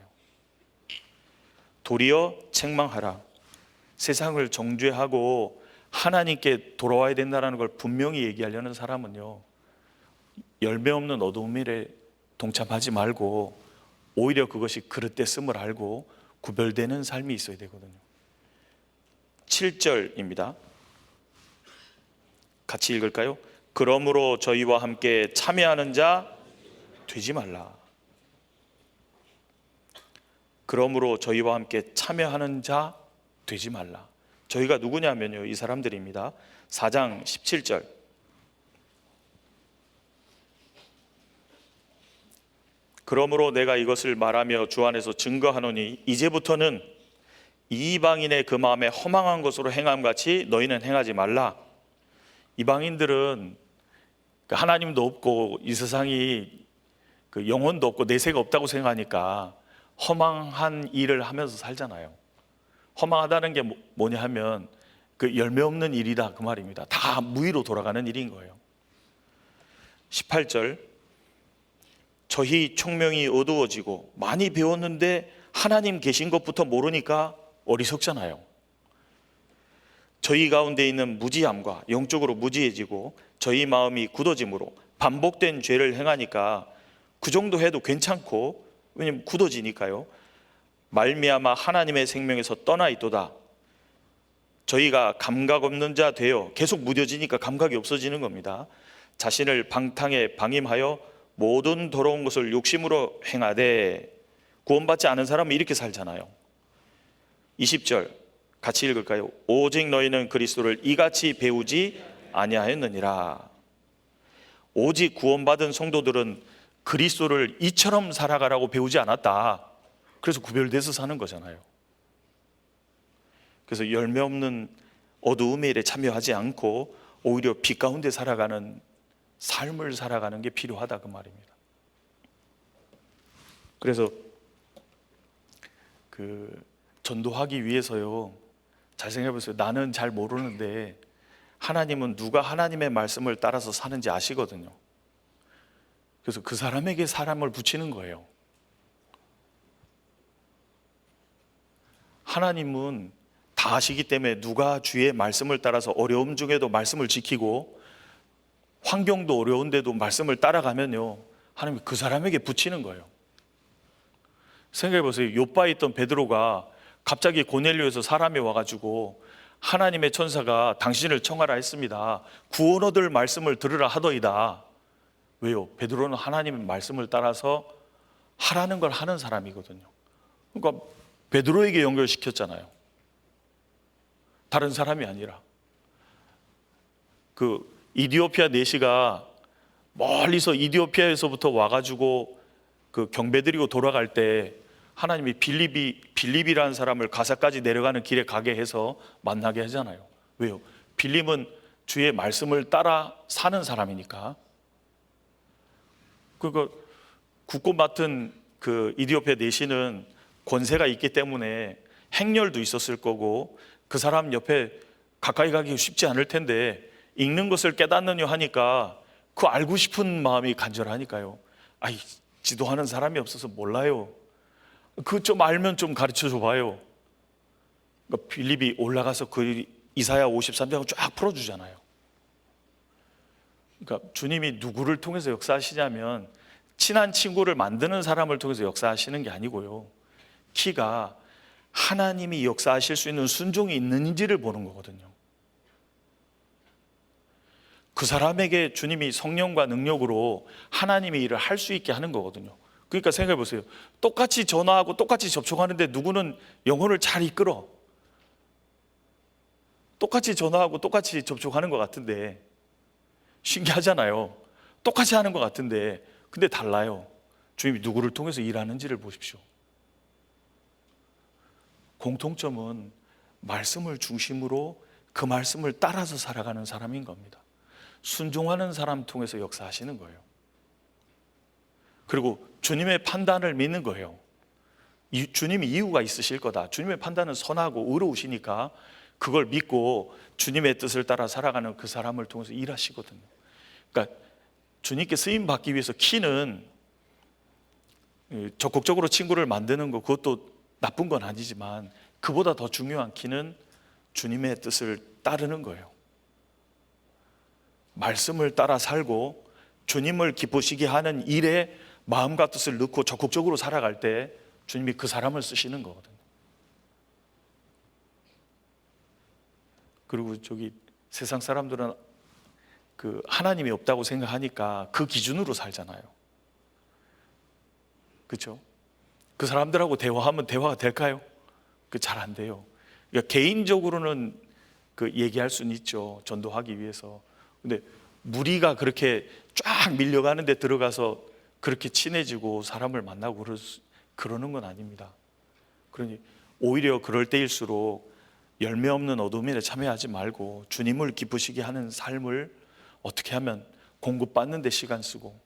도리어 책망하라. 세상을 정죄하고 하나님께 돌아와야 된다는 걸 분명히 얘기하려는 사람은요, 열매 없는 어두움 일에 동참하지 말고 오히려 그것이 그릇됐음을 알고 구별되는 삶이 있어야 되거든요. 7절입니다. 같이 읽을까요? 그러므로 저희와 함께 참여하는 자 되지 말라. 그러므로 저희와 함께 참여하는 자 되지 말라. 저희가 누구냐면요, 이 사람들입니다. 4장 17절. 그러므로 내가 이것을 말하며 주 안에서 증거하노니 이제부터는 이방인의 그 마음에 허망한 것으로 행함같이 너희는 행하지 말라. 이방인들은 하나님도 없고 이 세상이 영혼도 없고 내세가 없다고 생각하니까 허망한 일을 하면서 살잖아요. 허망하다는 게 뭐냐 하면 열매 없는 일이다, 그 말입니다. 다 무의로 돌아가는 일인 거예요. 18절. 저희 총명이 어두워지고 많이 배웠는데 하나님 계신 것부터 모르니까 어리석잖아요. 저희 가운데 있는 무지함과 영적으로 무지해지고 저희 마음이 굳어짐으로 반복된 죄를 행하니까 그 정도 해도 괜찮고, 왜냐면 굳어지니까요. 말미암아 하나님의 생명에서 떠나 있도다. 저희가 감각 없는 자 되어, 계속 무뎌지니까 감각이 없어지는 겁니다. 자신을 방탕에 방임하여 모든 더러운 것을 욕심으로 행하되, 구원받지 않은 사람은 이렇게 살잖아요. 20절 같이 읽을까요? 오직 너희는 그리스도를 이같이 배우지 아니하였느니라. 오직 구원받은 성도들은 그리스도를 이처럼 살아가라고 배우지 않았다. 그래서 구별돼서 사는 거잖아요. 그래서 열매 없는 어두움의 일에 참여하지 않고 오히려 빛 가운데 살아가는 삶을 살아가는 게 필요하다, 그 말입니다. 그래서 전도하기 위해서요, 잘 생각해 보세요. 나는 잘 모르는데 하나님은 누가 하나님의 말씀을 따라서 사는지 아시거든요. 그래서 그 사람에게 사람을 붙이는 거예요. 하나님은 다 아시기 때문에 누가 주의 말씀을 따라서 어려움 중에도 말씀을 지키고 환경도 어려운데도 말씀을 따라가면요, 하나님이 그 사람에게 붙이는 거예요. 생각해 보세요. 요바에 있던 베드로가 갑자기 고넬료에서 사람이 와가지고 하나님의 천사가 당신을 청하라 했습니다. 구원 얻을 말씀을 들으라 하더이다. 왜요? 베드로는 하나님의 말씀을 따라서 하라는 걸 하는 사람이거든요. 그러니까 베드로에게 연결시켰잖아요. 다른 사람이 아니라. 이디오피아 내시가 멀리서 이디오피아에서부터 와가지고 경배 드리고 돌아갈 때 하나님이 빌립이라는 사람을 가사까지 내려가는 길에 가게 해서 만나게 하잖아요. 왜요? 빌립은 주의 말씀을 따라 사는 사람이니까. 굳고 맡은 이디오피아 내시는 권세가 있기 때문에 행렬도 있었을 거고 그 사람 옆에 가까이 가기 쉽지 않을 텐데 읽는 것을 깨닫느냐 하니까 그 알고 싶은 마음이 간절하니까요. 지도하는 사람이 없어서 몰라요. 좀 알면 좀 가르쳐 줘봐요. 빌립이 올라가서 이사야 53장을 쫙 풀어주잖아요. 그러니까 주님이 누구를 통해서 역사하시냐면 친한 친구를 만드는 사람을 통해서 역사하시는 게 아니고요, 키가 하나님이 역사하실 수 있는 순종이 있는지를 보는 거거든요. 그 사람에게 주님이 성령과 능력으로 하나님의 일을 할 수 있게 하는 거거든요. 그러니까 생각해 보세요. 똑같이 전화하고 똑같이 접촉하는데 누구는 영혼을 잘 이끌어. 똑같이 전화하고 똑같이 접촉하는 것 같은데, 신기하잖아요. 똑같이 하는 것 같은데 근데 달라요. 주님이 누구를 통해서 일하는지를 보십시오. 공통점은 말씀을 중심으로 그 말씀을 따라서 살아가는 사람인 겁니다. 순종하는 사람 통해서 역사하시는 거예요. 그리고 주님의 판단을 믿는 거예요. 주님이 이유가 있으실 거다. 주님의 판단은 선하고 의로우시니까 그걸 믿고 주님의 뜻을 따라 살아가는 그 사람을 통해서 일하시거든요. 그러니까 주님께 쓰임 받기 위해서 키는 적극적으로 친구를 만드는 거, 그것도 나쁜 건 아니지만 그보다 더 중요한 키는 주님의 뜻을 따르는 거예요. 말씀을 따라 살고 주님을 기쁘시게 하는 일에 마음과 뜻을 넣고 적극적으로 살아갈 때 주님이 그 사람을 쓰시는 거거든요. 그리고 세상 사람들은 하나님이 없다고 생각하니까 그 기준으로 살잖아요. 그렇죠? 그 사람들하고 대화하면 대화가 될까요? 그 잘 안 돼요. 그러니까 개인적으로는 그 얘기할 수는 있죠. 전도하기 위해서. 근데 무리가 그렇게 쫙 밀려가는 데 들어가서 그렇게 친해지고 사람을 만나고 그러는 건 아닙니다. 그러니 오히려 그럴 때일수록 열매 없는 어둠에 참여하지 말고 주님을 기쁘시게 하는 삶을 어떻게 하면 공급받는 데 시간 쓰고,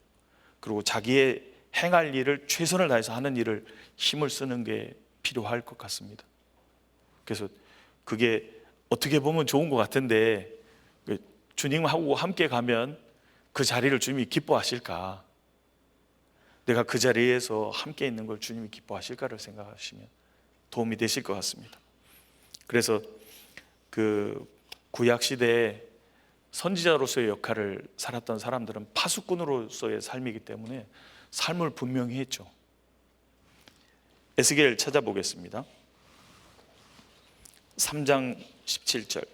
그리고 자기의 행할 일을 최선을 다해서 하는 일을 힘을 쓰는 게 필요할 것 같습니다. 그래서 그게 어떻게 보면 좋은 것 같은데, 주님하고 함께 가면 그 자리를 주님이 기뻐하실까? 내가 그 자리에서 함께 있는 걸 주님이 기뻐하실까를 생각하시면 도움이 되실 것 같습니다. 그래서 그 구약 시대에 선지자로서의 역할을 살았던 사람들은 파수꾼으로서의 삶이기 때문에 삶을 분명히 했죠. 에스겔 찾아보겠습니다. 3장 17절.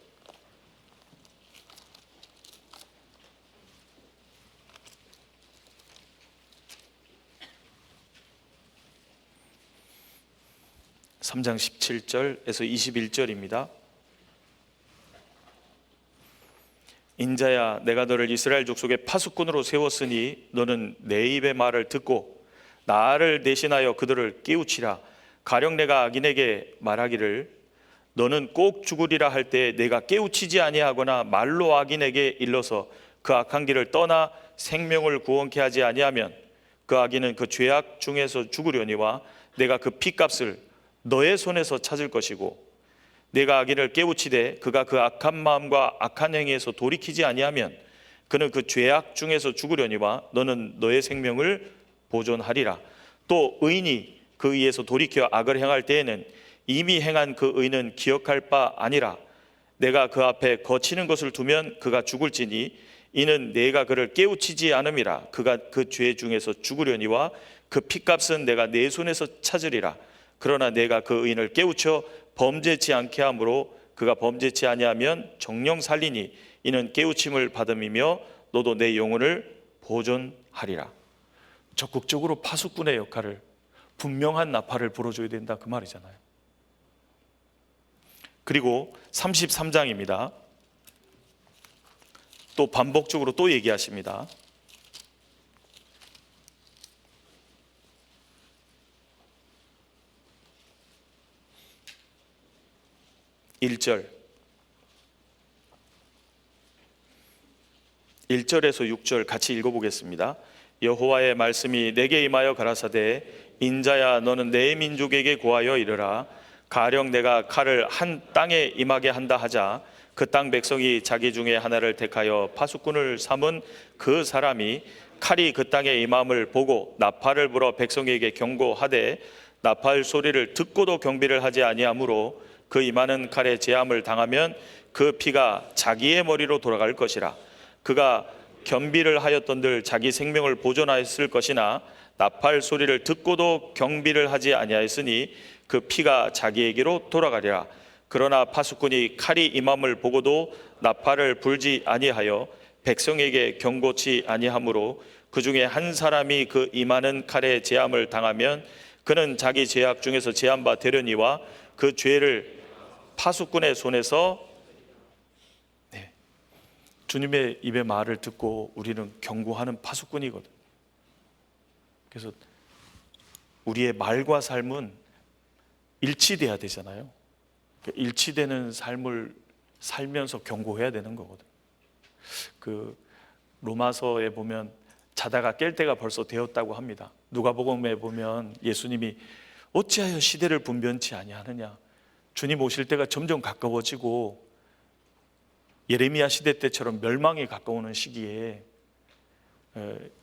(3장 17절에서 21절입니다) 인자야, 내가 너를 이스라엘 족속의 파수꾼으로 세웠으니 너는 내 입의 말을 듣고 나를 대신하여 그들을 깨우치라. 가령 내가 악인에게 말하기를 너는 꼭 죽으리라 할 때 내가 깨우치지 아니하거나 말로 악인에게 일러서 그 악한 길을 떠나 생명을 구원케 하지 아니하면 그 악인은 그 죄악 중에서 죽으려니와 내가 그 피값을 너의 손에서 찾을 것이고, 내가 악인을 깨우치되 그가 그 악한 마음과 악한 행위에서 돌이키지 아니하면 그는 그 죄악 중에서 죽으려니와 너는 너의 생명을 보존하리라. 또 의인이 그 의에서 돌이켜 악을 행할 때에는 이미 행한 그 의는 기억할 바 아니라 내가 그 앞에 거치는 것을 두면 그가 죽을지니 이는 내가 그를 깨우치지 않음이라. 그가 그 죄 중에서 죽으려니와 그 피값은 내가 내 손에서 찾으리라. 그러나 내가 그 의인을 깨우쳐 범죄치 않게 함으로 그가 범죄치 아니하면 정령 살리니 이는 깨우침을 받음이며 너도 내 영혼을 보존하리라. 적극적으로 파수꾼의 역할을, 분명한 나팔을 불어줘야 된다, 그 말이잖아요. 그리고 33장입니다. 또 반복적으로 또 얘기하십니다. 1절에서 6절 같이 읽어보겠습니다. 여호와의 말씀이 내게 임하여 가라사대 인자야, 너는 내 민족에게 고하여 이르라. 가령 내가 칼을 한 땅에 임하게 한다 하자 그 땅 백성이 자기 중에 하나를 택하여 파수꾼을 삼은 그 사람이 칼이 그 땅에 임함을 보고 나팔을 불어 백성에게 경고하되 나팔 소리를 듣고도 경비를 하지 아니하므로 그 임하는 칼에 제함을 당하면 그 피가 자기의 머리로 돌아갈 것이라. 그가 경비를 하였던들 자기 생명을 보존하였을 것이나 나팔 소리를 듣고도 경비를 하지 아니하였으니 그 피가 자기에게로 돌아가리라. 그러나 파수꾼이 칼이 임함을 보고도 나팔을 불지 아니하여 백성에게 경고치 아니하므로 그 중에 한 사람이 그 임하는 칼에 제함을 당하면 그는 자기 죄악 중에서 제한 바 되려니와 그 죄를 파수꾼의 손에서 주님의 입의 말을 듣고 우리는 경고하는 파수꾼이거든. 그래서 우리의 말과 삶은 일치돼야 되잖아요. 일치되는 삶을 살면서 경고해야 되는 거거든. 그 로마서에 보면 자다가 깰 때가 벌써 되었다고 합니다. 누가복음에 보면 예수님이 어찌하여 시대를 분변치 아니하느냐, 주님 오실 때가 점점 가까워지고 예레미야 시대 때처럼 멸망에 가까우는 시기에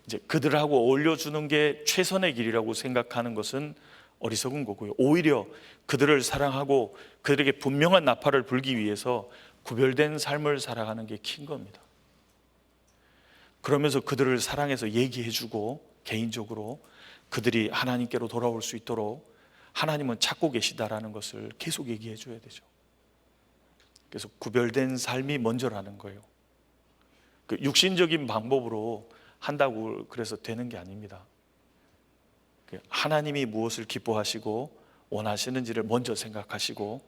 이제 그들하고 어울려주는 게 최선의 길이라고 생각하는 것은 어리석은 거고요. 오히려 그들을 사랑하고 그들에게 분명한 나팔을 불기 위해서 구별된 삶을 살아가는 게 큰 겁니다. 그러면서 그들을 사랑해서 얘기해주고 개인적으로 그들이 하나님께로 돌아올 수 있도록 하나님은 찾고 계시다라는 것을 계속 얘기해 줘야 되죠. 그래서 구별된 삶이 먼저라는 거예요. 그 육신적인 방법으로 한다고 그래서 되는 게 아닙니다. 하나님이 무엇을 기뻐하시고 원하시는지를 먼저 생각하시고,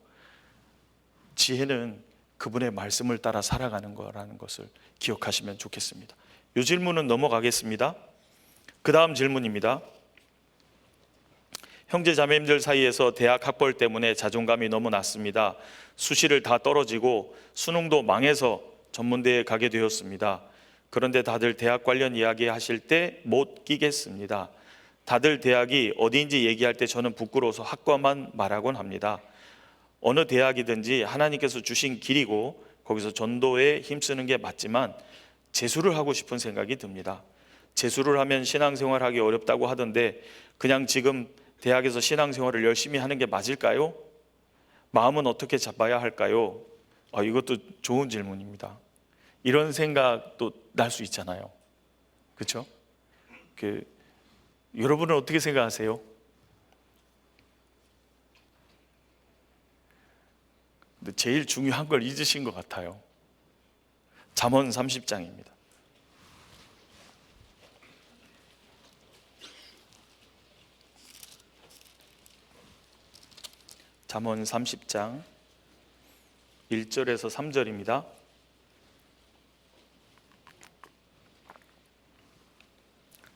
지혜는 그분의 말씀을 따라 살아가는 거라는 것을 기억하시면 좋겠습니다. 이 질문은 넘어가겠습니다. 그 다음 질문입니다. 형제 자매님들 사이에서 대학 학벌 때문에 자존감이 너무 낮습니다. 수시를 다 떨어지고 수능도 망해서 전문대에 가게 되었습니다. 그런데 다들 대학 관련 이야기 하실 때 못 끼겠습니다. 다들 대학이 어디인지 얘기할 때 저는 부끄러워서 학과만 말하곤 합니다. 어느 대학이든지 하나님께서 주신 길이고 거기서 전도에 힘쓰는 게 맞지만 재수를 하고 싶은 생각이 듭니다. 재수를 하면 신앙생활하기 어렵다고 하던데 그냥 지금 대학에서 신앙생활을 열심히 하는 게 맞을까요? 마음은 어떻게 잡아야 할까요? 이것도 좋은 질문입니다. 이런 생각도 날 수 있잖아요. 그렇죠? 여러분은 어떻게 생각하세요? 근데 제일 중요한 걸 잊으신 것 같아요. 잠언 30장입니다. 잠언 30장 1절에서 3절입니다.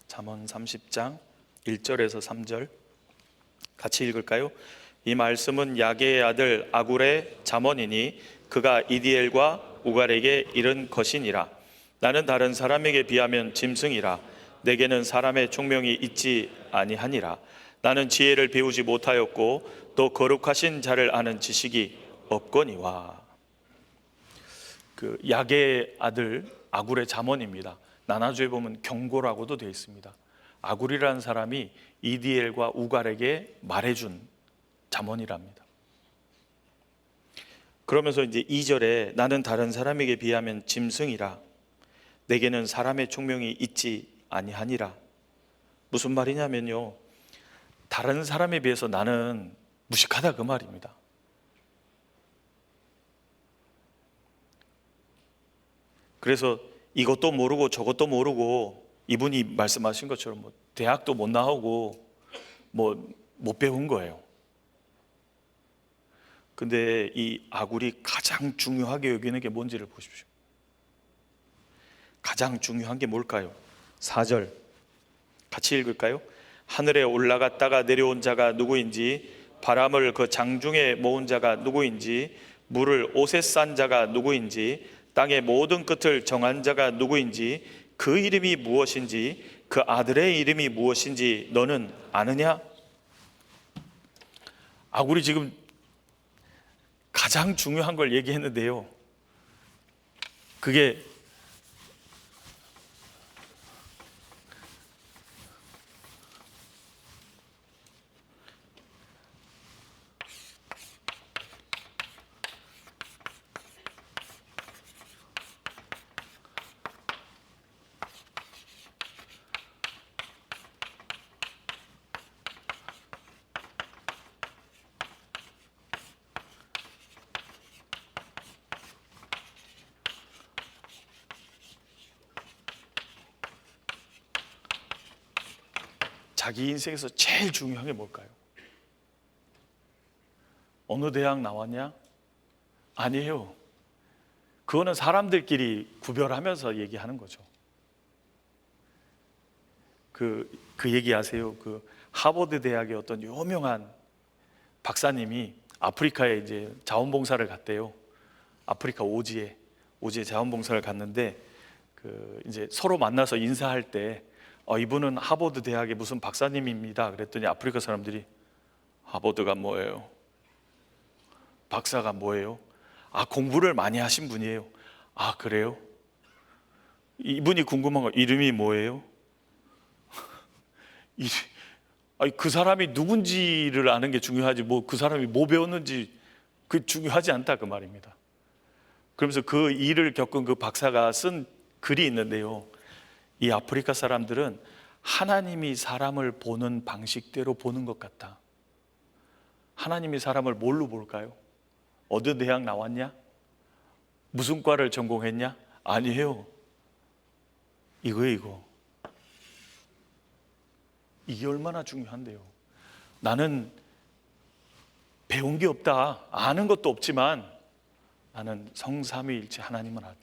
잠언 30장 1절에서 3절 같이 읽을까요? 이 말씀은 야게의 아들 아굴의 잠언이니 그가 이디엘과 우갈에게 이른 것이니라. 나는 다른 사람에게 비하면 짐승이라. 내게는 사람의 총명이 있지 아니하니라. 나는 지혜를 배우지 못하였고 또 거룩하신 자를 아는 지식이 없거니와. 야게의 아들 아굴의 잠언입니다. 나나주에 보면 경고라고도 되어 있습니다. 아굴이라는 사람이 이디엘과 우갈에게 말해준 잠언이랍니다. 그러면서 이제 2절에 나는 다른 사람에게 비하면 짐승이라. 내게는 사람의 총명이 있지 아니하니라. 무슨 말이냐면요, 다른 사람에 비해서 나는 무식하다 그 말입니다. 그래서 이것도 모르고 저것도 모르고, 이분이 말씀하신 것처럼 대학도 못 나오고 못 배운 거예요. 근데 이 아굴이 가장 중요하게 여기는 게 뭔지를 보십시오. 가장 중요한 게 뭘까요? 4절 같이 읽을까요? 하늘에 올라갔다가 내려온 자가 누구인지, 바람을 그 장중에 모은 자가 누구인지, 물을 옷에 싼 자가 누구인지, 땅의 모든 끝을 정한 자가 누구인지, 그 이름이 무엇인지, 그 아들의 이름이 무엇인지 너는 아느냐? 아굴이 지금 가장 중요한 걸 얘기했는데요, 그게 자기 인생에서 제일 중요한 게 뭘까요? 어느 대학 나왔냐? 아니에요. 그거는 사람들끼리 구별하면서 얘기하는 거죠. 그 얘기 아세요? 하버드 대학의 어떤 유명한 박사님이 아프리카에 이제 자원봉사를 갔대요. 아프리카 오지에 자원봉사를 갔는데 이제 서로 만나서 인사할 때 이분은 하버드 대학의 무슨 박사님입니다. 그랬더니 아프리카 사람들이 하버드가 뭐예요? 박사가 뭐예요? 공부를 많이 하신 분이에요. 그래요? 이분이 궁금한 거, 이름이 뭐예요? 그 사람이 누군지를 아는 게 중요하지 그 사람이 뭐 배웠는지 그 중요하지 않다 그 말입니다. 그러면서 그 일을 겪은 그 박사가 쓴 글이 있는데요, 이 아프리카 사람들은 하나님이 사람을 보는 방식대로 보는 것 같다. 하나님이 사람을 뭘로 볼까요? 어느 대학 나왔냐? 무슨 과를 전공했냐? 아니에요. 이거 이게 얼마나 중요한데요. 나는 배운 게 없다, 아는 것도 없지만 나는 성삼위일체 하나님을 안다.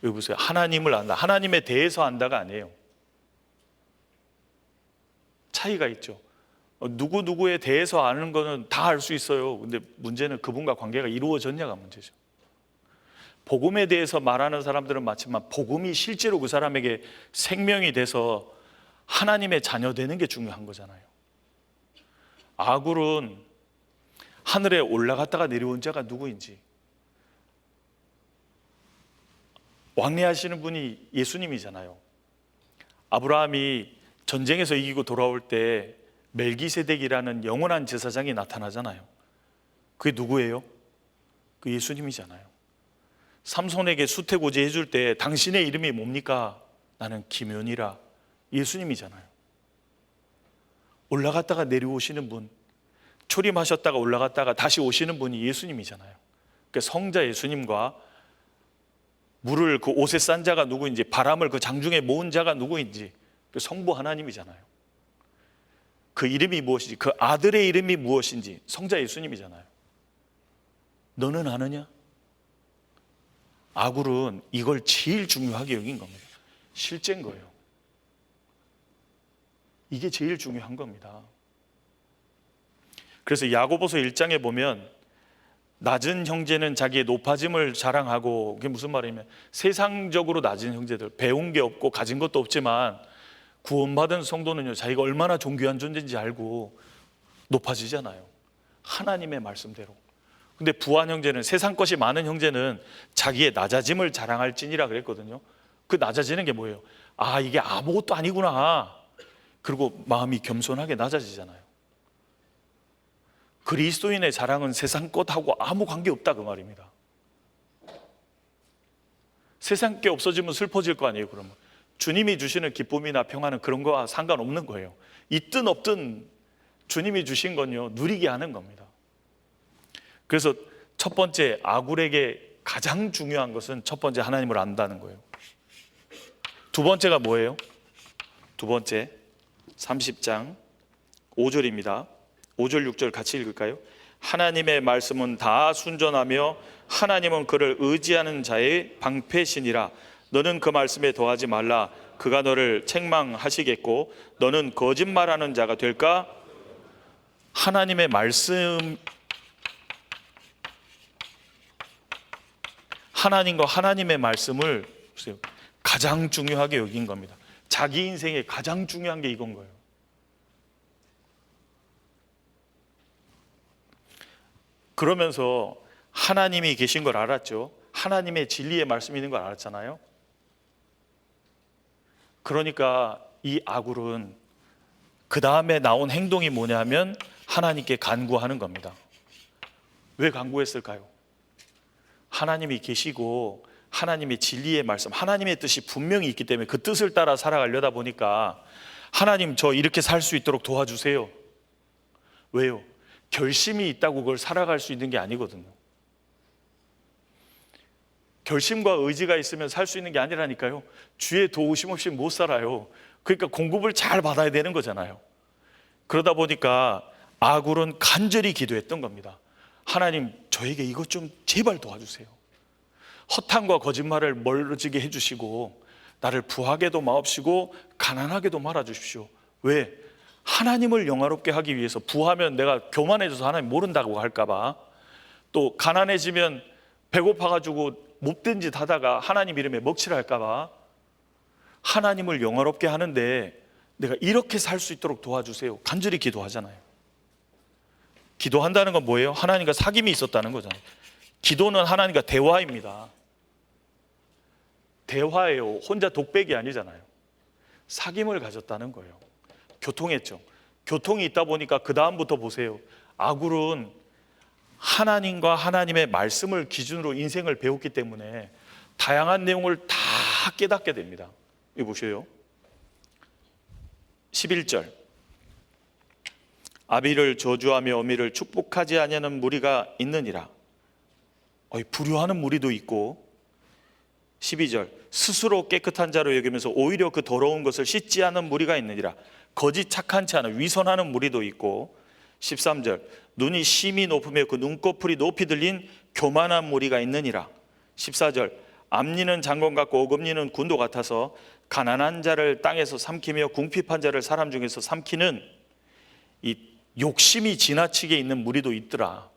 여기 보세요. 하나님을 안다. 하나님에 대해서 안다가 아니에요. 차이가 있죠. 누구누구에 대해서 아는 거는 다 알 수 있어요. 근데 문제는 그분과 관계가 이루어졌냐가 문제죠. 복음에 대해서 말하는 사람들은 맞지만 복음이 실제로 그 사람에게 생명이 돼서 하나님의 자녀 되는 게 중요한 거잖아요. 아굴은 하늘에 올라갔다가 내려온 자가 누구인지, 왕래하시는 분이 예수님이잖아요. 아브라함이 전쟁에서 이기고 돌아올 때 멜기세덱이라는 영원한 제사장이 나타나잖아요. 그게 누구예요? 그 예수님이잖아요. 삼손에게 수태고지 해줄 때 당신의 이름이 뭡니까? 나는 기면이라. 예수님이잖아요. 올라갔다가 내려오시는 분, 초림하셨다가 올라갔다가 다시 오시는 분이 예수님이잖아요. 그러니까 성자 예수님과 물을 그 옷에 싼 자가 누구인지, 바람을 그 장중에 모은 자가 누구인지, 그 성부 하나님이잖아요. 그 이름이 무엇인지, 그 아들의 이름이 무엇인지 성자 예수님이잖아요. 너는 아느냐? 아굴은 이걸 제일 중요하게 여긴 겁니다. 실제인 거예요. 이게 제일 중요한 겁니다. 그래서 야고보서 1장에 보면 낮은 형제는 자기의 높아짐을 자랑하고, 그게 무슨 말이냐면 세상적으로 낮은 형제들, 배운 게 없고 가진 것도 없지만 구원받은 성도는요, 자기가 얼마나 존귀한 존재인지 알고 높아지잖아요. 하나님의 말씀대로. 근데 부한 형제는, 세상 것이 많은 형제는 자기의 낮아짐을 자랑할지니라 그랬거든요. 그 낮아지는 게 뭐예요? 아, 이게 아무것도 아니구나. 그리고 마음이 겸손하게 낮아지잖아요. 그리스도인의 자랑은 세상 것하고 아무 관계없다 그 말입니다. 세상 게 없어지면 슬퍼질 거 아니에요. 그러면 주님이 주시는 기쁨이나 평안은 그런 거와 상관없는 거예요. 있든 없든 주님이 주신 건요, 누리게 하는 겁니다. 그래서 첫 번째, 아굴에게 가장 중요한 것은 첫 번째 하나님을 안다는 거예요. 두 번째가 뭐예요? 두 번째 30장 5절입니다. 5절 6절 같이 읽을까요? 하나님의 말씀은 다 순전하며 하나님은 그를 의지하는 자의 방패시니라. 너는 그 말씀에 더하지 말라. 그가 너를 책망하시겠고 너는 거짓말하는 자가 될까? 하나님의 말씀, 하나님과 하나님의 말씀을 가장 중요하게 여긴 겁니다. 자기 인생에 가장 중요한 게 이건 거예요. 그러면서 하나님이 계신 걸 알았죠. 하나님의 진리의 말씀이 있는 걸 알았잖아요. 그러니까 이 아굴은 그 다음에 나온 행동이 뭐냐면 하나님께 간구하는 겁니다. 왜 간구했을까요? 하나님이 계시고 하나님의 진리의 말씀, 하나님의 뜻이 분명히 있기 때문에 그 뜻을 따라 살아가려다 보니까 하나님, 저 이렇게 살 수 있도록 도와주세요. 왜요? 결심이 있다고 그걸 살아갈 수 있는 게 아니거든요. 결심과 의지가 있으면 살 수 있는 게 아니라니까요. 주의 도우심 없이 못 살아요. 그러니까 공급을 잘 받아야 되는 거잖아요. 그러다 보니까 아굴은 간절히 기도했던 겁니다. 하나님, 저에게 이것 좀 제발 도와주세요. 허탄과 거짓말을 멀어지게 해주시고 나를 부하게도 마옵시고 가난하게도 말아주십시오. 왜? 하나님을 영화롭게 하기 위해서. 부하면 내가 교만해져서 하나님 모른다고 할까봐, 또 가난해지면 배고파가지고 못된 짓 하다가 하나님 이름에 먹칠할까봐 하나님을 영화롭게 하는데 내가 이렇게 살 수 있도록 도와주세요. 간절히 기도하잖아요. 기도한다는 건 뭐예요? 하나님과 사귐이 있었다는 거잖아요. 기도는 하나님과 대화입니다. 대화예요. 혼자 독백이 아니잖아요. 사귐을 가졌다는 거예요. 교통했죠. 교통이 있다 보니까 그 다음부터 보세요. 아굴은 하나님과 하나님의 말씀을 기준으로 인생을 배웠기 때문에 다양한 내용을 다 깨닫게 됩니다. 이거 보세요. 11절. 아비를 저주하며 어미를 축복하지 아니하는 무리가 있느니라. 불효하는 무리도 있고. 12절. 스스로 깨끗한 자로 여기면서 오히려 그 더러운 것을 씻지 않은 무리가 있느니라. 거짓 착한치 않은 위선하는 무리도 있고, 13절 눈이 심히 높으며 그 눈꺼풀이 높이 들린 교만한 무리가 있느니라. 14절 암리는 장군 같고 어금니는 군도 같아서 가난한 자를 땅에서 삼키며 궁핍한 자를 사람 중에서 삼키는 이 욕심이 지나치게 있는 무리도 있더라.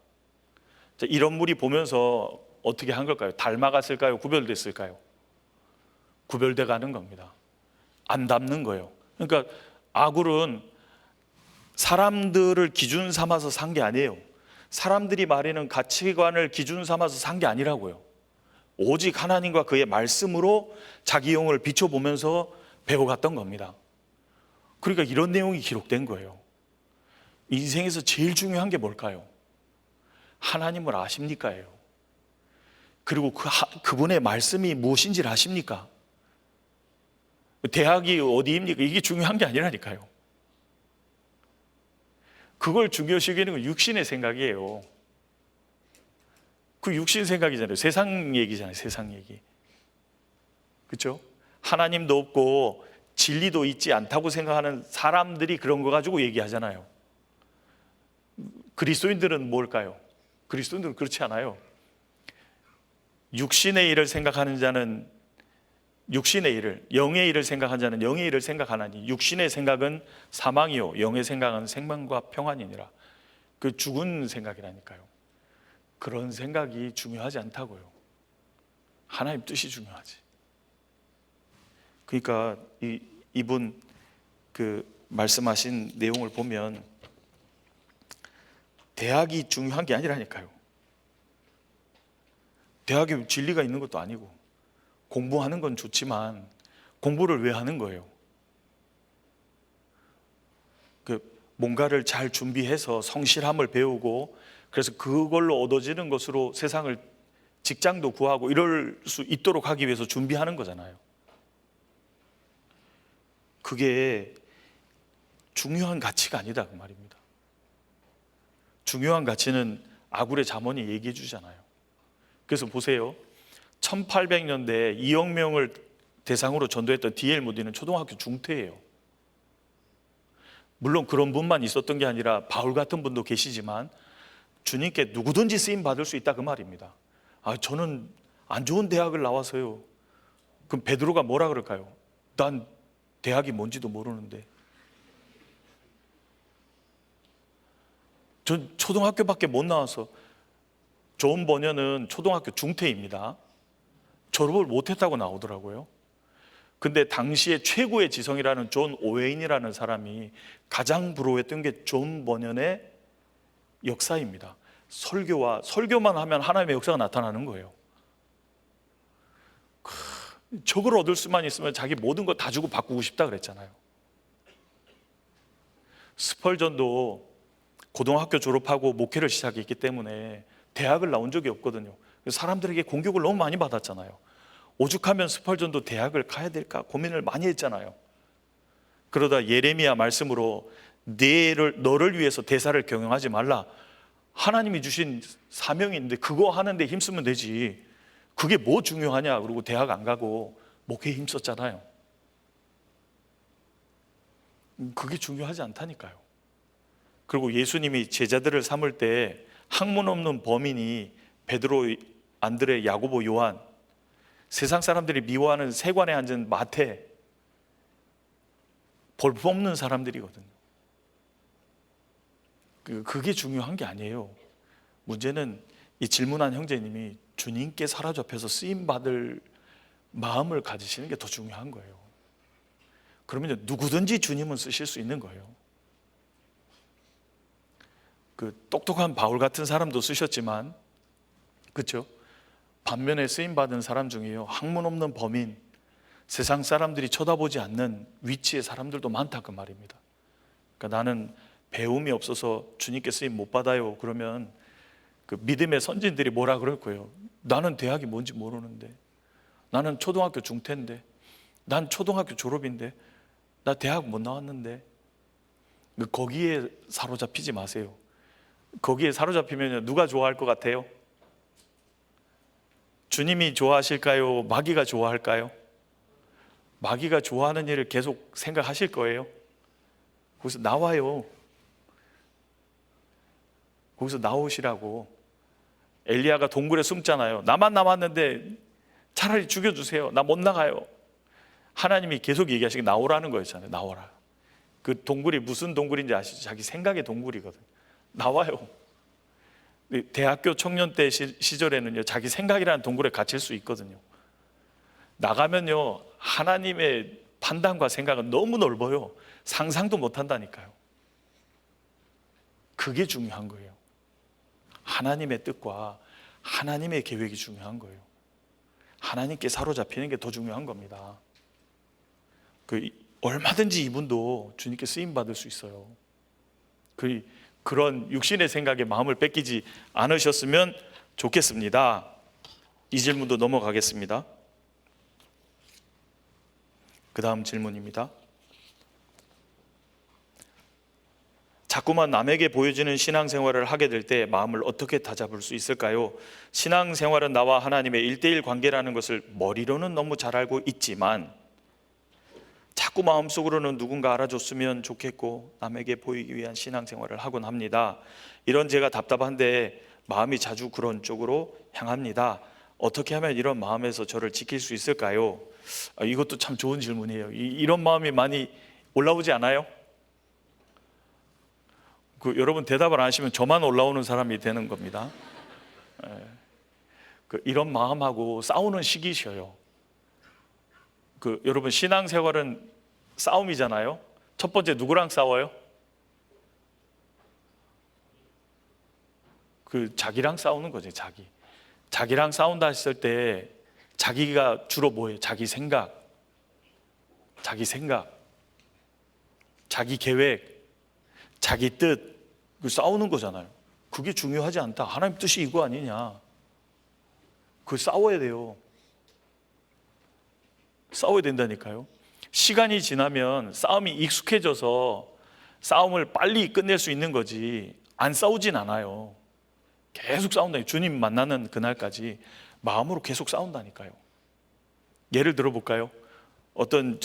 자, 이런 무리 보면서 어떻게 한 걸까요? 닮아갔을까요? 구별됐을까요? 구별돼 가는 겁니다. 안 닮는 거예요. 그러니까 아굴은 사람들을 기준 삼아서 산 게 아니에요. 사람들이 말하는 가치관을 기준 삼아서 산 게 아니라고요. 오직 하나님과 그의 말씀으로 자기 영을 비춰보면서 배워갔던 겁니다. 그러니까 이런 내용이 기록된 거예요. 인생에서 제일 중요한 게 뭘까요? 하나님을 아십니까예요. 그리고 그분의 말씀이 무엇인지를 아십니까? 대학이 어디입니까? 이게 중요한 게 아니라니까요. 그걸 중요시 여기는 건 육신의 생각이에요. 그 육신 생각이잖아요. 세상 얘기잖아요. 세상 얘기. 그렇죠? 하나님도 없고 진리도 있지 않다고 생각하는 사람들이 그런 거 가지고 얘기하잖아요. 그리스도인들은 뭘까요? 그리스도인들은 그렇지 않아요. 육신의 일을 생각하는 자는 육신의 일을, 영의 일을 생각하는 자는 영의 일을 생각하나니 육신의 생각은 사망이요 영의 생각은 생명과 평안이니라. 그 죽은 생각이라니까요. 그런 생각이 중요하지 않다고요. 하나님 뜻이 중요하지. 그러니까 이분 그 말씀하신 내용을 보면 대학이 중요한 게 아니라니까요. 대학에 진리가 있는 것도 아니고, 공부하는 건 좋지만 공부를 왜 하는 거예요? 뭔가를 잘 준비해서 성실함을 배우고, 그래서 그걸로 얻어지는 것으로 세상을, 직장도 구하고 이럴 수 있도록 하기 위해서 준비하는 거잖아요. 그게 중요한 가치가 아니다 그 말입니다. 중요한 가치는 아굴의 잠언이 얘기해 주잖아요. 그래서 보세요. 1800년대에 2억 명을 대상으로 전도했던 D.L. 무디는 초등학교 중퇴예요. 물론 그런 분만 있었던 게 아니라 바울 같은 분도 계시지만 주님께 누구든지 쓰임 받을 수 있다 그 말입니다. 저는 안 좋은 대학을 나와서요. 그럼 베드로가 뭐라 그럴까요? 난 대학이 뭔지도 모르는데. 전 초등학교밖에 못 나와서. 존 버녀는 초등학교 중퇴입니다. 졸업을 못했다고 나오더라고요. 근데 당시에 최고의 지성이라는 존 오웨인이라는 사람이 가장 부러워했던 게 존 버녀의 역사입니다. 설교만 하면 하나님의 역사가 나타나는 거예요. 저걸 얻을 수만 있으면 자기 모든 거 다 주고 바꾸고 싶다 그랬잖아요. 스펄전도 고등학교 졸업하고 목회를 시작했기 때문에 대학을 나온 적이 없거든요. 사람들에게 공격을 너무 많이 받았잖아요. 오죽하면 스펄전도 대학을 가야 될까 고민을 많이 했잖아요. 그러다 예레미야 말씀으로 너를 위해서 대사를 경영하지 말라. 하나님이 주신 사명이 있는데 그거 하는데 힘쓰면 되지. 그게 뭐 중요하냐. 그리고 대학 안 가고 목회에 힘썼잖아요. 그게 중요하지 않다니까요. 그리고 예수님이 제자들을 삼을 때 학문 없는 범인이 베드로, 안드레, 야고보, 요한, 세상 사람들이 미워하는 세관에 앉은 마태, 볼품없는 사람들이거든요. 그게 중요한 게 아니에요. 문제는 이 질문한 형제님이 주님께 사로잡혀서 쓰임받을 마음을 가지시는 게 더 중요한 거예요. 그러면 누구든지 주님은 쓰실 수 있는 거예요. 똑똑한 바울 같은 사람도 쓰셨지만, 그렇죠? 반면에 쓰임받은 사람 중에요, 학문 없는 범인, 세상 사람들이 쳐다보지 않는 위치의 사람들도 많다 그 말입니다. 그러니까 나는 배움이 없어서 주님께 쓰임 못 받아요. 그러면 그 믿음의 선진들이 뭐라 그럴 거예요? 나는 대학이 뭔지 모르는데, 나는 초등학교 중퇴인데, 난 초등학교 졸업인데, 나 대학 못 나왔는데. 거기에 사로잡히지 마세요. 거기에 사로잡히면 누가 좋아할 것 같아요? 주님이 좋아하실까요? 마귀가 좋아할까요? 마귀가 좋아하는 일을 계속 생각하실 거예요. 거기서 나와요. 거기서 나오시라고. 엘리야가 동굴에 숨잖아요. 나만 남았는데 차라리 죽여주세요. 나 못 나가요. 하나님이 계속 얘기하시고 나오라는 거였잖아요. 나오라. 그 동굴이 무슨 동굴인지 아시죠? 자기 생각의 동굴이거든요. 나와요. 대학교 청년 때 시절에는요, 자기 생각이라는 동굴에 갇힐 수 있거든요. 나가면요, 하나님의 판단과 생각은 너무 넓어요. 상상도 못 한다니까요. 그게 중요한 거예요. 하나님의 뜻과 하나님의 계획이 중요한 거예요. 하나님께 사로잡히는 게 더 중요한 겁니다. 얼마든지 이분도 주님께 쓰임 받을 수 있어요. 그런 육신의 생각에 마음을 뺏기지 않으셨으면 좋겠습니다. 이 질문도 넘어가겠습니다. 그 다음 질문입니다. 자꾸만 남에게 보여지는 신앙생활을 하게 될 때 마음을 어떻게 다잡을 수 있을까요? 신앙생활은 나와 하나님의 1:1 관계라는 것을 머리로는 너무 잘 알고 있지만 자꾸 마음속으로는 누군가 알아줬으면 좋겠고 남에게 보이기 위한 신앙생활을 하곤 합니다. 이런 제가 답답한데 마음이 자주 그런 쪽으로 향합니다. 어떻게 하면 이런 마음에서 저를 지킬 수 있을까요? 이것도 참 좋은 질문이에요. 이런 마음이 많이 올라오지 않아요? 여러분 대답을 안 하시면 저만 올라오는 사람이 되는 겁니다. 이런 마음하고 싸우는 시기셔요. 여러분 신앙생활은 싸움이잖아요. 첫 번째 누구랑 싸워요? 자기랑 싸우는 거죠. 자기랑 싸운다 했을 때 자기가 주로 뭐예요? 자기 생각, 자기 계획, 자기 뜻, 싸우는 거잖아요. 그게 중요하지 않다. 하나님 뜻이 이거 아니냐. 싸워야 돼요. 싸워야 된다니까요. 시간이 지나면 싸움이 익숙해져서 싸움을 빨리 끝낼 수 있는 거지 안 싸우진 않아요. 계속 싸운다니까요. 주님 만나는 그날까지 마음으로 계속 싸운다니까요. 예를 들어볼까요? 어떤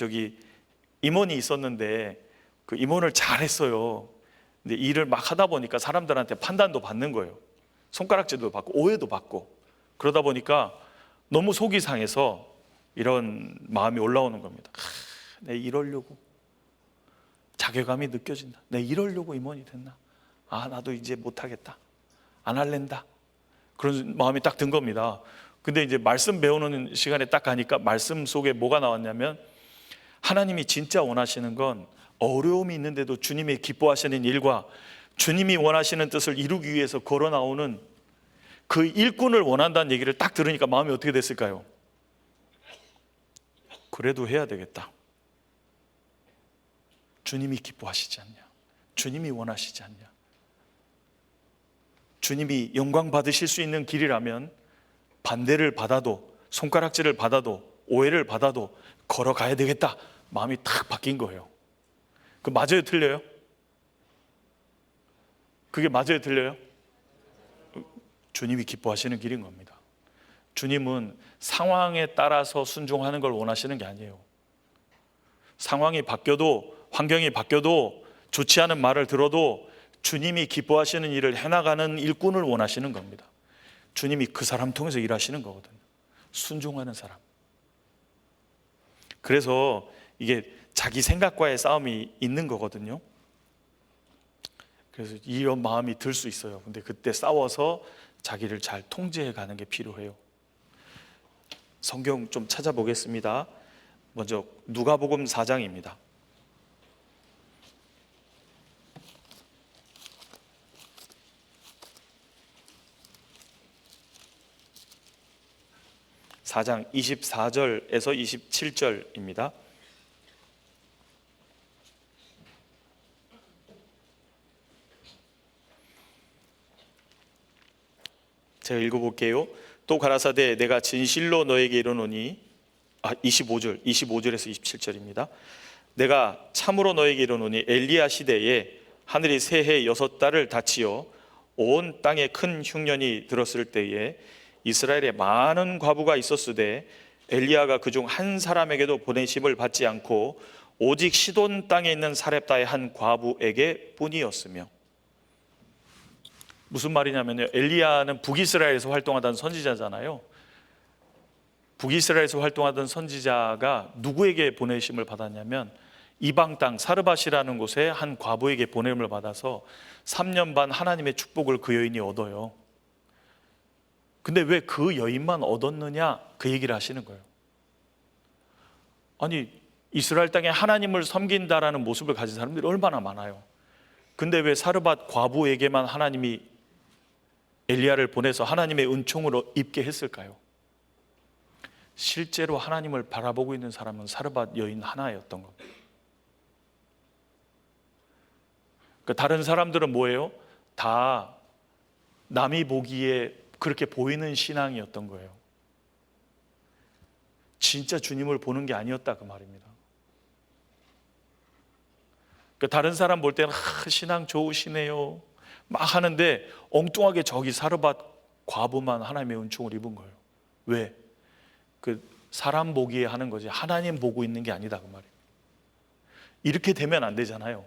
임원이 있었는데 그 임원을 잘했어요. 근데 일을 막 하다 보니까 사람들한테 판단도 받는 거예요. 손가락질도 받고 오해도 받고. 그러다 보니까 너무 속이 상해서 이런 마음이 올라오는 겁니다. 내 이러려고 자괴감이 느껴진다. 내 이러려고 임원이 됐나? 나도 이제 못하겠다. 안 할랜다. 그런 마음이 딱 든 겁니다. 근데 이제 말씀 배우는 시간에 딱 가니까 말씀 속에 뭐가 나왔냐면 하나님이 진짜 원하시는 건 어려움이 있는데도 주님이 기뻐하시는 일과 주님이 원하시는 뜻을 이루기 위해서 걸어 나오는 그 일꾼을 원한다는 얘기를 딱 들으니까 마음이 어떻게 됐을까요? 그래도 해야 되겠다. 주님이 기뻐하시지 않냐? 주님이 원하시지 않냐? 주님이 영광 받으실 수 있는 길이라면 반대를 받아도 손가락질을 받아도 오해를 받아도 걸어가야 되겠다. 마음이 탁 바뀐 거예요. 맞아요, 틀려요? 그게 맞아요, 틀려요? 주님이 기뻐하시는 길인 겁니다. 주님은 상황에 따라서 순종하는 걸 원하시는 게 아니에요. 상황이 바뀌어도 환경이 바뀌어도 좋지 않은 말을 들어도 주님이 기뻐하시는 일을 해나가는 일꾼을 원하시는 겁니다. 주님이 그 사람 통해서 일하시는 거거든요. 순종하는 사람. 그래서 이게 자기 생각과의 싸움이 있는 거거든요. 그래서 이런 마음이 들 수 있어요. 근데 그때 싸워서 자기를 잘 통제해 가는 게 필요해요. 성경 좀 찾아보겠습니다. 먼저 누가복음 4장입니다. (4장) 24절에서 27절입니다. 제가 읽어볼게요. 또 가라사대 내가 진실로 너에게 이르노니 25절에서 27절입니다. 내가 참으로 너에게 이르노니 엘리야 시대에 하늘이 새해 6달을 닫히어 온 땅에 큰 흉년이 들었을 때에 이스라엘에 많은 과부가 있었으되 엘리야가 그중 한 사람에게도 보내심을 받지 않고 오직 시돈 땅에 있는 사렙다의 한 과부에게 뿐이었으며. 무슨 말이냐면요, 엘리야는 북이스라엘에서 활동하던 선지자잖아요. 북이스라엘에서 활동하던 선지자가 누구에게 보내심을 받았냐면 이방 땅 사르밧이라는 곳에 한 과부에게 보냄을 받아서 3년 반 하나님의 축복을 그 여인이 얻어요. 근데 왜 그 여인만 얻었느냐, 그 얘기를 하시는 거예요. 아니, 이스라엘 땅에 하나님을 섬긴다라는 모습을 가진 사람들이 얼마나 많아요. 근데 왜 사르밧 과부에게만 하나님이 엘리야를 보내서 하나님의 은총으로 입게 했을까요? 실제로 하나님을 바라보고 있는 사람은 사르밧 여인 하나였던 겁니다. 그러니까 다른 사람들은 뭐예요? 다 남이 보기에 그렇게 보이는 신앙이었던 거예요. 진짜 주님을 보는 게 아니었다, 그 말입니다. 그러니까 다른 사람 볼 때는 신앙 좋으시네요 막 하는데 엉뚱하게 저기 사르밧 과부만 하나님의 은총을 입은 거예요. 왜? 그 사람 보기에 하는 거지 하나님 보고 있는 게 아니다, 그 말이에요. 이렇게 되면 안 되잖아요.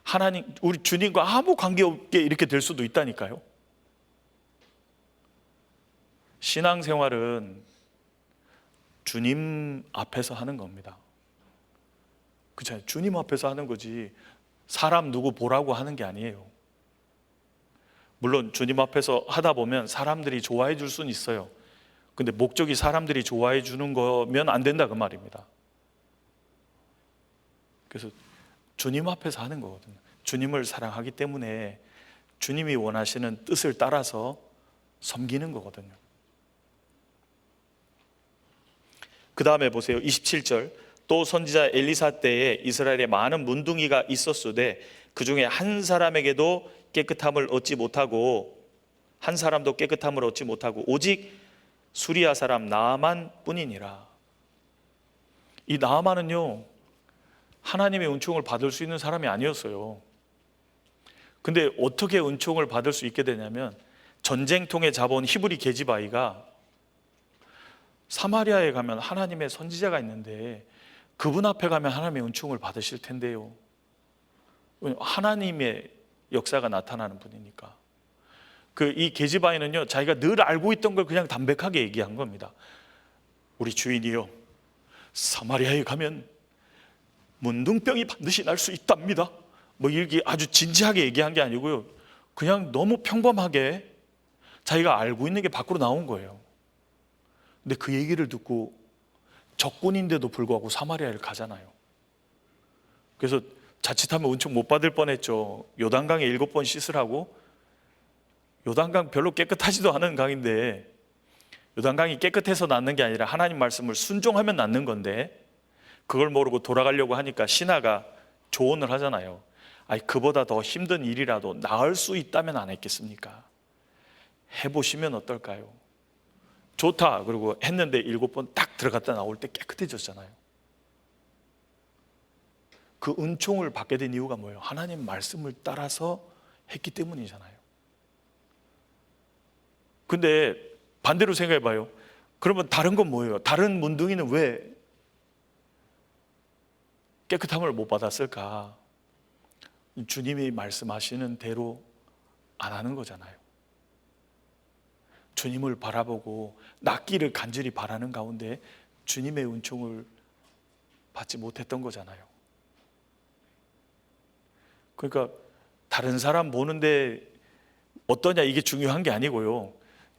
하나님, 우리 주님과 아무 관계없게 이렇게 될 수도 있다니까요. 신앙생활은 주님 앞에서 하는 겁니다. 그렇잖아요. 주님 앞에서 하는 거지 사람 누구 보라고 하는 게 아니에요. 물론 주님 앞에서 하다 보면 사람들이 좋아해 줄 수는 있어요. 근데 목적이 사람들이 좋아해 주는 거면 안 된다, 그 말입니다. 그래서 주님 앞에서 하는 거거든요. 주님을 사랑하기 때문에 주님이 원하시는 뜻을 따라서 섬기는 거거든요. 그 다음에 보세요. 27절. 또 선지자 엘리사 때에 이스라엘에 많은 문둥이가 있었으되 그 중에 한 사람에게도 깨끗함을 얻지 못하고 한 사람도 깨끗함을 얻지 못하고 오직 수리아 사람 나아만 뿐이니라. 이 나아만은요, 하나님의 은총을 받을 수 있는 사람이 아니었어요. 근데 어떻게 은총을 받을 수 있게 되냐면 전쟁통에 잡아온 히브리 계집아이가 사마리아에 가면 하나님의 선지자가 있는데 그분 앞에 가면 하나님의 은총을 받으실 텐데요. 하나님의 역사가 나타나는 분이니까. 이 계집아이는요, 자기가 늘 알고 있던 걸 그냥 담백하게 얘기한 겁니다. 우리 주인이요, 사마리아에 가면 문둥병이 반드시 날 수 있답니다. 뭐 이렇게 아주 진지하게 얘기한 게 아니고요, 그냥 너무 평범하게 자기가 알고 있는 게 밖으로 나온 거예요. 근데 그 얘기를 듣고 적군인데도 불구하고 사마리아를 가잖아요. 그래서 자칫하면 은총 못 받을 뻔했죠. 요단강에 7번 씻으라고. 요단강 별로 깨끗하지도 않은 강인데, 요단강이 깨끗해서 낫는 게 아니라 하나님 말씀을 순종하면 낫는 건데, 그걸 모르고 돌아가려고 하니까 신하가 조언을 하잖아요. 아니, 그보다 더 힘든 일이라도 나을 수 있다면 안 했겠습니까? 해보시면 어떨까요? 좋다 그리고 했는데 7번 딱 들어갔다 나올 때 깨끗해졌잖아요. 그 은총을 받게 된 이유가 뭐예요? 하나님 말씀을 따라서 했기 때문이잖아요. 근데 반대로 생각해 봐요. 그러면 다른 건 뭐예요? 다른 문둥이는 왜 깨끗함을 못 받았을까? 주님이 말씀하시는 대로 안 하는 거잖아요. 주님을 바라보고 낫기를 간절히 바라는 가운데 주님의 은총을 받지 못했던 거잖아요. 그러니까 다른 사람 보는데 어떠냐 이게 중요한 게 아니고요,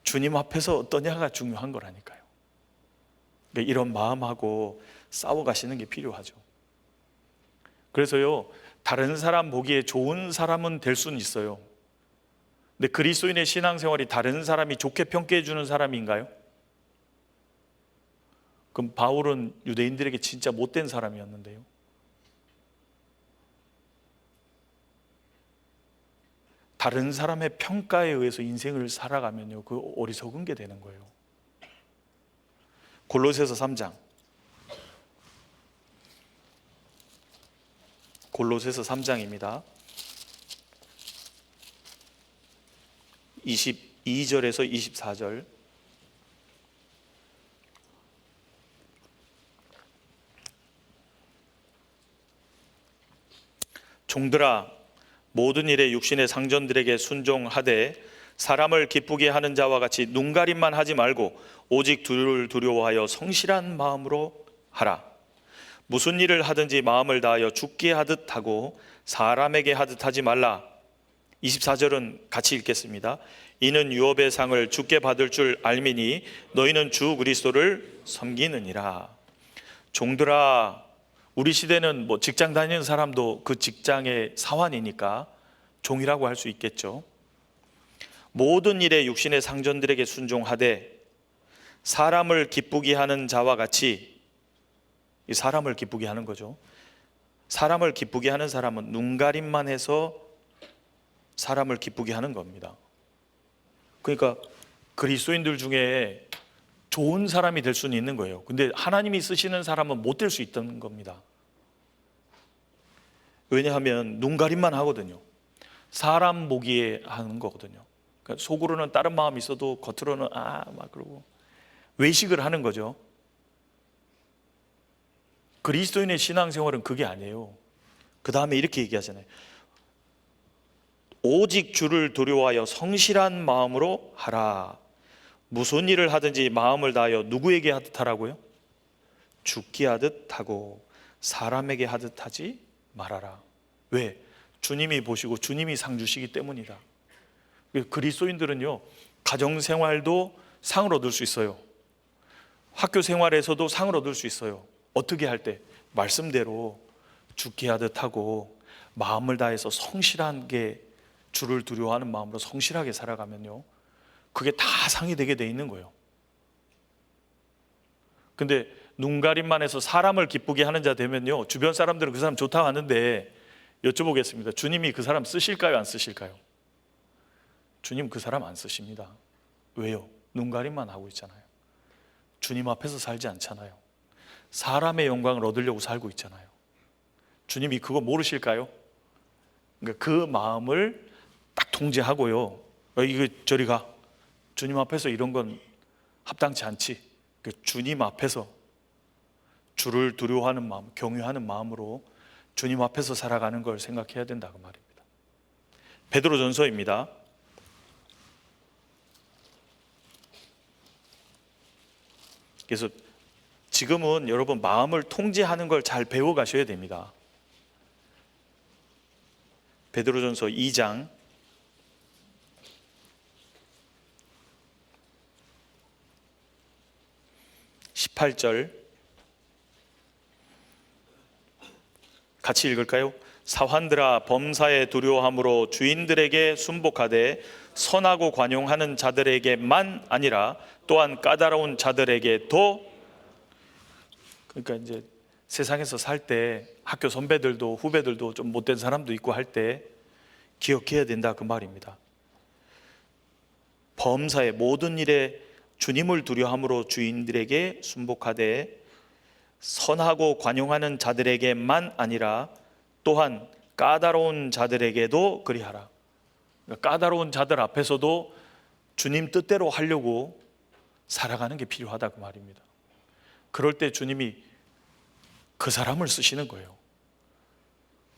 주님 앞에서 어떠냐가 중요한 거라니까요. 그러니까 이런 마음하고 싸워 가시는 게 필요하죠. 그래서요, 다른 사람 보기에 좋은 사람은 될 수는 있어요. 근데 그리스도인의 신앙생활이 다른 사람이 좋게 평가해 주는 사람인가요? 그럼 바울은 유대인들에게 진짜 못된 사람이었는데요. 다른 사람의 평가에 의해서 인생을 살아가면요, 그 어리석은 게 되는 거예요. 골로새서 3장. 골로새서 3장입니다. 22절에서 24절. 종들아 모든 일에 육신의 상전들에게 순종하되 사람을 기쁘게 하는 자와 같이 눈가림만 하지 말고 오직 주를 두려워하여 성실한 마음으로 하라. 무슨 일을 하든지 마음을 다하여 주께 하듯 하고 사람에게 하듯 하지 말라. 24절은 같이 읽겠습니다. 이는 유업의 상을 주께 받을 줄 알미니 너희는 주 그리스도를 섬기느니라. 종들아, 우리 시대는 뭐 직장 다니는 사람도 그 직장의 사환이니까 종이라고 할 수 있겠죠. 모든 일에 육신의 상전들에게 순종하되 사람을 기쁘게 하는 자와 같이, 이 사람을 기쁘게 하는 거죠. 사람을 기쁘게 하는 사람은 눈가림만 해서 사람을 기쁘게 하는 겁니다. 그러니까 그리스도인들 중에 좋은 사람이 될 수는 있는 거예요. 근데 하나님이 쓰시는 사람은 못 될 수 있다는 겁니다. 왜냐하면 눈가림만 하거든요. 사람 보기에 하는 거거든요. 그러니까 속으로는 다른 마음이 있어도 겉으로는 막 그러고 외식을 하는 거죠. 그리스도인의 신앙생활은 그게 아니에요. 그 다음에 이렇게 얘기하잖아요. 오직 주를 두려워하여 성실한 마음으로 하라. 무슨 일을 하든지 마음을 다하여 누구에게 하듯 하라고요? 주께 하듯 하고 사람에게 하듯 하지 말아라. 왜? 주님이 보시고 주님이 상 주시기 때문이다. 그리스도인들은요, 가정생활도 상을 얻을 수 있어요. 학교 생활에서도 상을 얻을 수 있어요. 어떻게 할 때? 말씀대로 주께 하듯 하고 마음을 다해서 성실하게, 주를 두려워하는 마음으로 성실하게 살아가면요, 그게 다 상이 되게 돼 있는 거예요. 근데 눈가림만 해서 사람을 기쁘게 하는 자 되면요, 주변 사람들은 그 사람 좋다고 하는데 여쭤보겠습니다. 주님이 그 사람 쓰실까요? 안 쓰실까요? 주님 그 사람 안 쓰십니다. 왜요? 눈가림만 하고 있잖아요. 주님 앞에서 살지 않잖아요. 사람의 영광을 얻으려고 살고 있잖아요. 주님이 그거 모르실까요? 그러니까 그 마음을 딱 통제하고요, 이거 저리 가, 주님 앞에서 이런 건 합당치 않지. 주님 앞에서 주를 두려워하는 마음, 경외하는 마음으로 주님 앞에서 살아가는 걸 생각해야 된다고 말입니다. 베드로전서입니다. 그래서 지금은 여러분 마음을 통제하는 걸 잘 배워 가셔야 됩니다. 베드로전서 2장 18절 같이 읽을까요? 사환들아 범사에 두려워함으로 주인들에게 순복하되 선하고 관용하는 자들에게만 아니라 또한 까다로운 자들에게도. 그러니까 이제 세상에서 살 때 학교 선배들도 후배들도 좀 못된 사람도 있고 할 때 기억해야 된다, 그 말입니다. 범사에 모든 일에 주님을 두려워함으로 주인들에게 순복하되 선하고 관용하는 자들에게만 아니라 또한 까다로운 자들에게도 그리하라. 그러니까 까다로운 자들 앞에서도 주님 뜻대로 하려고 살아가는 게 필요하다, 그 말입니다. 그럴 때 주님이 그 사람을 쓰시는 거예요.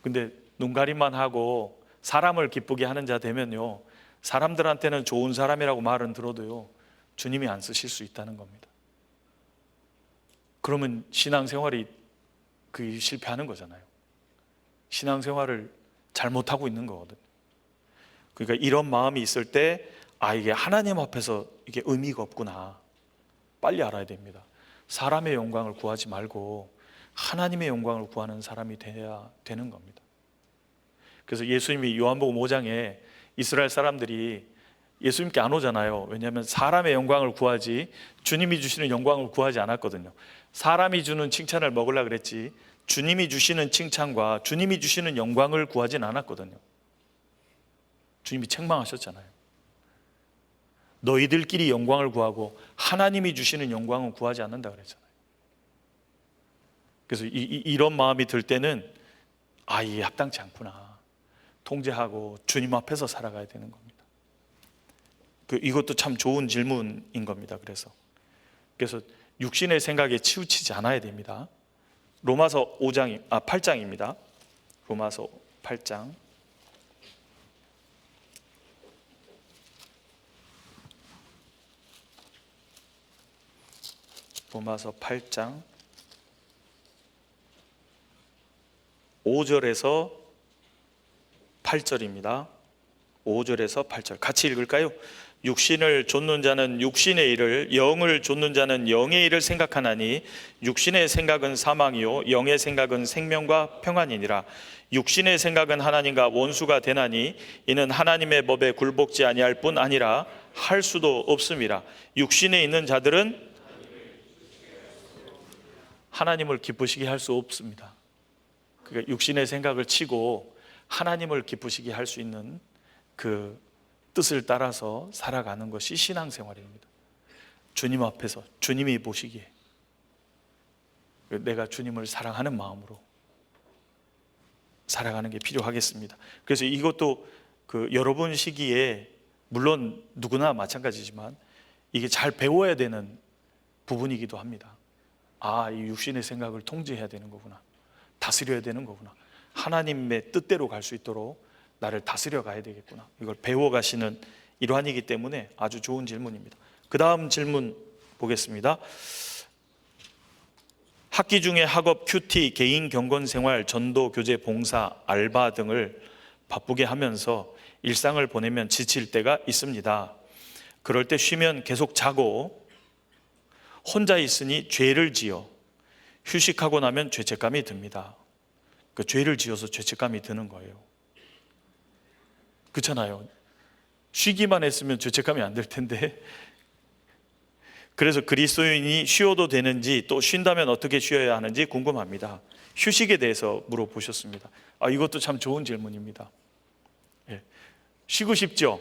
근데 눈가림만 하고 사람을 기쁘게 하는 자 되면요, 사람들한테는 좋은 사람이라고 말은 들어도요, 주님이 안 쓰실 수 있다는 겁니다. 그러면 신앙생활이 실패하는 거잖아요. 신앙생활을 잘못하고 있는 거거든요. 그러니까 이런 마음이 있을 때 이게 하나님 앞에서 이게 의미가 없구나, 빨리 알아야 됩니다. 사람의 영광을 구하지 말고 하나님의 영광을 구하는 사람이 돼야 되는 겁니다. 그래서 예수님이 요한복음 5장에 이스라엘 사람들이 예수님께 안 오잖아요. 왜냐하면 사람의 영광을 구하지 주님이 주시는 영광을 구하지 않았거든요. 사람이 주는 칭찬을 먹으려고 그랬지 주님이 주시는 칭찬과 주님이 주시는 영광을 구하진 않았거든요. 주님이 책망하셨잖아요. 너희들끼리 영광을 구하고 하나님이 주시는 영광은 구하지 않는다 그랬잖아요. 그래서 이런 마음이 들 때는 이게 합당치 않구나, 통제하고 주님 앞에서 살아가야 되는 겁니다. 이것도 참 좋은 질문인 겁니다. 그래서 육신의 생각에 치우치지 않아야 됩니다. 로마서 8장입니다. 로마서 8장. 로마서 8장 5절에서 8절입니다. 5절에서 8절 같이 읽을까요? 육신을 좇는 자는 육신의 일을, 영을 좇는 자는 영의 일을 생각하나니 육신의 생각은 사망이요 영의 생각은 생명과 평안이니라. 육신의 생각은 하나님과 원수가 되나니 이는 하나님의 법에 굴복지 아니할 뿐 아니라 할 수도 없음이라. 육신에 있는 자들은 하나님을 기쁘시게 할 수 없습니다. 그러니까 육신의 생각을 치고 하나님을 기쁘시게 할 수 있는 그 뜻을 따라서 살아가는 것이 신앙생활입니다. 주님 앞에서 주님이 보시기에 내가 주님을 사랑하는 마음으로 살아가는 게 필요하겠습니다. 그래서 이것도 여러분 시기에 물론 누구나 마찬가지지만 이게 잘 배워야 되는 부분이기도 합니다. 이 육신의 생각을 통제해야 되는 거구나, 다스려야 되는 거구나, 하나님의 뜻대로 갈 수 있도록 나를 다스려 가야 되겠구나, 이걸 배워가시는 일환이기 때문에 아주 좋은 질문입니다. 그 다음 질문 보겠습니다. 학기 중에 학업, 큐티, 개인 경건생활, 전도, 교제, 봉사, 알바 등을 바쁘게 하면서 일상을 보내면 지칠 때가 있습니다. 그럴 때 쉬면 계속 자고 혼자 있으니 죄를 지어 휴식하고 나면 죄책감이 듭니다. 그 죄를 지어서 죄책감이 드는 거예요. 그렇잖아요. 쉬기만 했으면 죄책감이 안 들 텐데. 그래서 그리스도인이 쉬어도 되는지, 또 쉰다면 어떻게 쉬어야 하는지 궁금합니다. 휴식에 대해서 물어보셨습니다. 이것도 참 좋은 질문입니다. 쉬고 싶죠?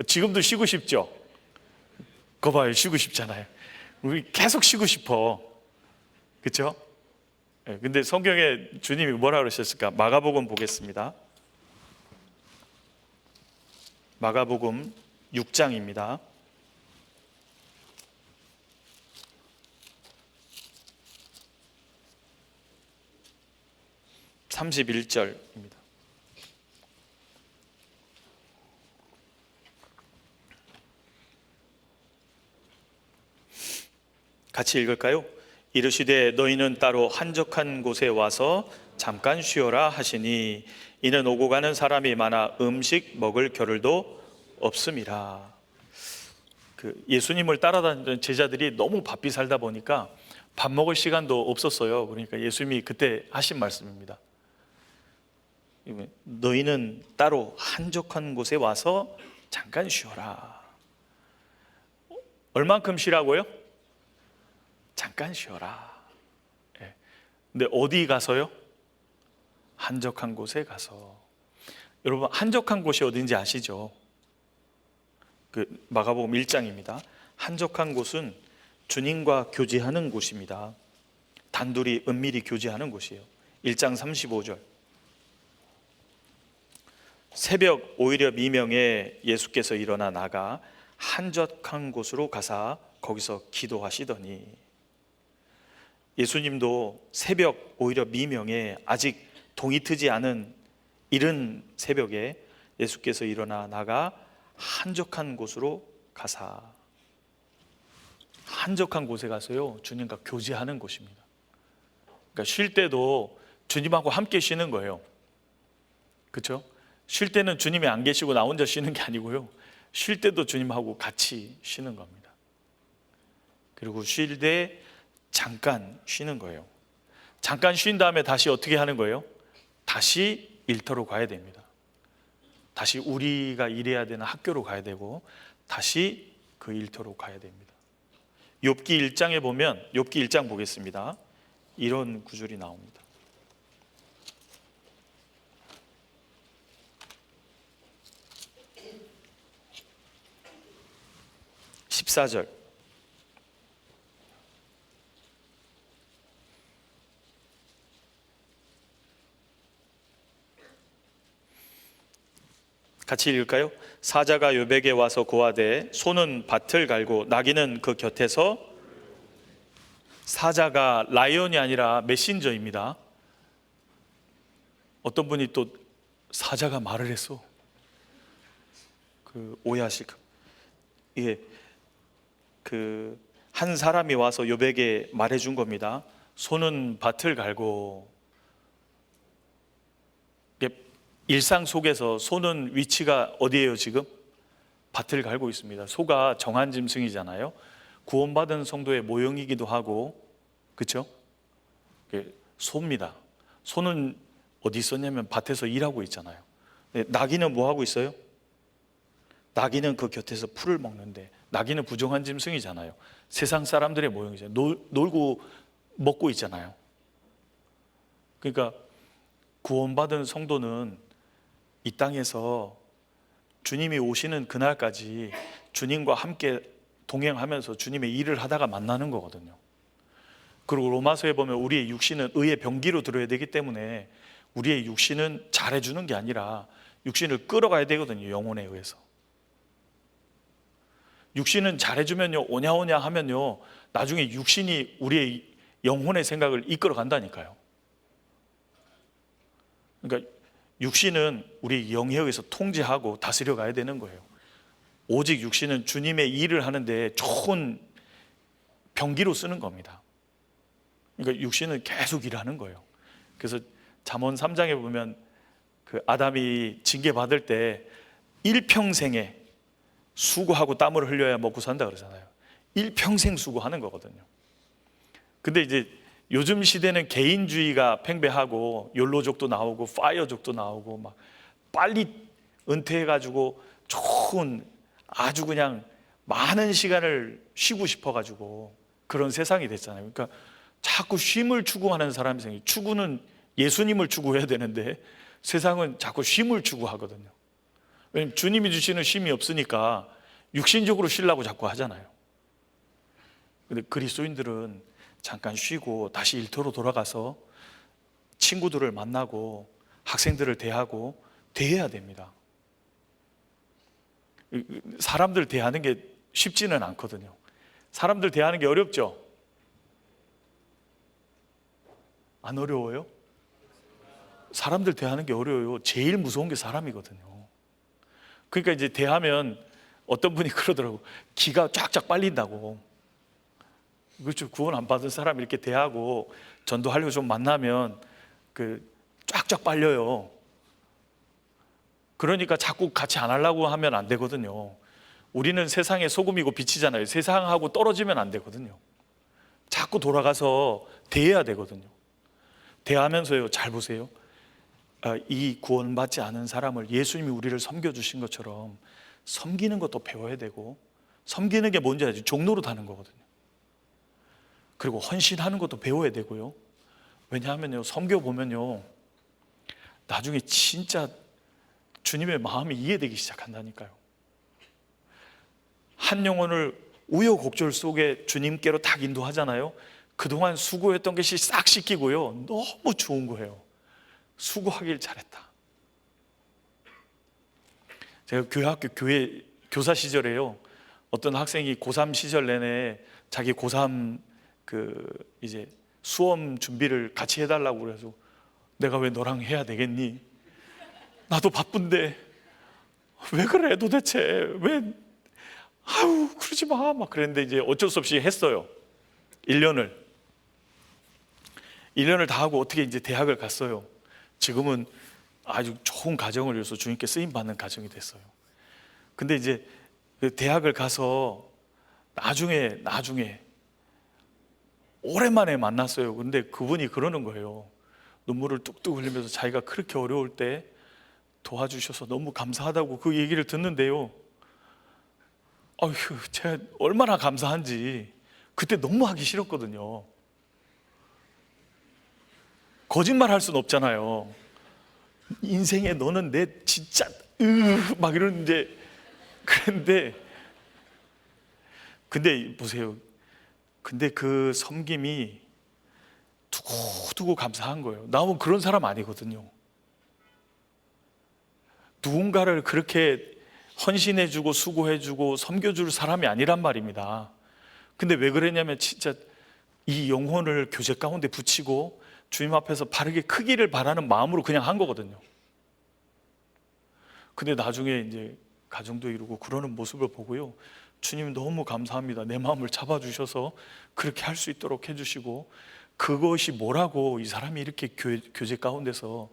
지금도 쉬고 싶죠? 거 봐요, 쉬고 싶잖아요. 우리 계속 쉬고 싶어. 그렇죠? 근데 성경에 주님이 뭐라 그러셨을까? 마가복음 보겠습니다. 마가복음 6장입니다. 31절입니다. 같이 읽을까요? 이르시되 너희는 따로 한적한 곳에 와서 잠깐 쉬어라 하시니 이는 오고 가는 사람이 많아 음식 먹을 겨를도 없음이라. 예수님을 따라다니던 제자들이 너무 바삐 살다 보니까 밥 먹을 시간도 없었어요. 그러니까 예수님이 그때 하신 말씀입니다. 너희는 따로 한적한 곳에 와서 잠깐 쉬어라. 얼만큼 쉬라고요? 잠깐 쉬어라. 근데 어디 가서요? 한적한 곳에 가서. 여러분, 한적한 곳이 어딘지 아시죠? 마가복음 1장입니다. 한적한 곳은 주님과 교제하는 곳입니다. 단둘이 은밀히 교제하는 곳이에요. 1장 35절. 새벽 오히려 미명에 예수께서 일어나 나가 한적한 곳으로 가사 거기서 기도하시더니. 예수님도 새벽 오히려 미명에 아직 동이 트지 않은 이른 새벽에 예수께서 일어나 나가 한적한 곳으로 가사. 한적한 곳에 가서요, 주님과 교제하는 곳입니다. 그러니까 쉴 때도 주님하고 함께 쉬는 거예요. 그렇죠? 쉴 때는 주님이 안 계시고 나 혼자 쉬는 게 아니고요, 쉴 때도 주님하고 같이 쉬는 겁니다. 그리고 쉴 때 잠깐 쉬는 거예요. 잠깐 쉰 다음에 다시 어떻게 하는 거예요? 다시 일터로 가야 됩니다. 다시 우리가 일해야 되는 학교로 가야 되고 다시 그 일터로 가야 됩니다. 욥기 1장에 보면, 욥기 1장 보겠습니다. 이런 구절이 나옵니다. 14절. 같이 읽을까요? 사자가 욥에게 와서 고하되 소는 밭을 갈고 나귀는 그 곁에서. 사자가 라이온이 아니라 메신저입니다. 어떤 분이 또 사자가 말을 했어. 오야식. 이게 한 사람이 와서 욥에게 말해준 겁니다. 소는 밭을 갈고, 일상 속에서 소는 위치가 어디예요 지금? 밭을 갈고 있습니다. 소가 정한 짐승이잖아요. 구원받은 성도의 모형이기도 하고, 그렇죠? 소입니다. 소는 어디 있었냐면 밭에서 일하고 있잖아요. 나귀는 뭐 하고 있어요? 나귀는 그 곁에서 풀을 먹는데, 나귀는 부정한 짐승이잖아요. 세상 사람들의 모형이잖아요. 놀고 먹고 있잖아요. 그러니까 구원받은 성도는 이 땅에서 주님이 오시는 그날까지 주님과 함께 동행하면서 주님의 일을 하다가 만나는 거거든요. 그리고 로마서에 보면 우리의 육신은 의의 병기로 들어야 되기 때문에 우리의 육신은 잘해주는 게 아니라 육신을 끌어가야 되거든요. 영혼에 의해서. 육신은 잘해주면요, 오냐오냐 하면요, 나중에 육신이 우리의 영혼의 생각을 이끌어 간다니까요. 그러니까 육신은 우리 영에 의해서 통제하고 다스려 가야 되는 거예요. 오직 육신은 주님의 일을 하는데 좋은 병기로 쓰는 겁니다. 그러니까 육신은 계속 일하는 거예요. 그래서 잠언 3장에 보면 아담이 징계받을 때 일평생에 수고하고 땀을 흘려야 먹고 산다 그러잖아요. 일평생 수고하는 거거든요. 근데 이제 요즘 시대는 개인주의가 팽배하고 욜로족도 나오고 파이어족도 나오고 막 빨리 은퇴해가지고 좋은 아주 그냥 많은 시간을 쉬고 싶어가지고 그런 세상이 됐잖아요. 그러니까 자꾸 쉼을 추구하는 사람이 생겨요. 추구는 예수님을 추구해야 되는데 세상은 자꾸 쉼을 추구하거든요. 왜냐하면 주님이 주시는 쉼이 없으니까 육신적으로 쉬려고 자꾸 하잖아요. 근데 그리스도인들은 잠깐 쉬고 다시 일터로 돌아가서 친구들을 만나고 학생들을 대하고 대해야 됩니다. 사람들 대하는 게 쉽지는 않거든요. 사람들 대하는 게 어렵죠? 안 어려워요? 사람들 대하는 게 어려워요. 제일 무서운 게 사람이거든요. 그러니까 이제 대하면 어떤 분이 그러더라고. 기가 쫙쫙 빨린다고. 그렇죠. 구원 안 받은 사람 이렇게 대하고 전도하려고 좀 만나면 쫙쫙 빨려요. 그러니까 자꾸 같이 안 하려고 하면 안 되거든요. 우리는 세상의 소금이고 빛이잖아요. 세상하고 떨어지면 안 되거든요. 자꾸 돌아가서 대해야 되거든요. 대하면서요, 잘 보세요. 이 구원받지 않은 사람을 예수님이 우리를 섬겨주신 것처럼 섬기는 것도 배워야 되고, 섬기는 게 뭔지 알죠? 종로로 다는 거거든요. 그리고 헌신하는 것도 배워야 되고요. 왜냐하면요, 섬겨보면요, 나중에 진짜 주님의 마음이 이해되기 시작한다니까요. 한 영혼을 우여곡절 속에 주님께로 딱 인도하잖아요. 그동안 수고했던 것이 싹 씻기고요, 너무 좋은 거예요. 수고하길 잘했다. 제가 교회 교사 시절에요, 어떤 학생이 고3 시절 내내 자기 고3 이제 수험 준비를 같이 해달라고 그래서 내가 왜 너랑 해야 되겠니? 나도 바쁜데 왜 그래 도대체? 왜? 아유 그러지 마. 막 그랬는데 이제 어쩔 수 없이 했어요. 1년을 다 하고 어떻게 이제 대학을 갔어요. 지금은 아주 좋은 가정을 이뤄서 주님께 쓰임 받는 가정이 됐어요. 근데 이제 대학을 가서 나중에 오랜만에 만났어요. 근데 그분이 그러는 거예요. 눈물을 뚝뚝 흘리면서 자기가 그렇게 어려울 때 도와주셔서 너무 감사하다고 그 얘기를 듣는데요, 아휴, 제가 얼마나 감사한지 그때 너무 하기 싫었거든요. 거짓말 할 수는 없잖아요. 인생에 너는 내 진짜 막 이러는데, 근데 보세요. 근데 그 섬김이 두고두고 감사한 거예요. 나는 그런 사람 아니거든요. 누군가를 그렇게 헌신해주고 수고해주고 섬겨줄 사람이 아니란 말입니다. 근데 왜 그랬냐면 진짜 이 영혼을 교제 가운데 붙이고 주님 앞에서 바르게 크기를 바라는 마음으로 그냥 한 거거든요. 근데 나중에 이제 가정도 이루고 그러는 모습을 보고요, 주님 너무 감사합니다. 내 마음을 잡아주셔서 그렇게 할 수 있도록 해주시고, 그것이 뭐라고 이 사람이 이렇게 교제 가운데서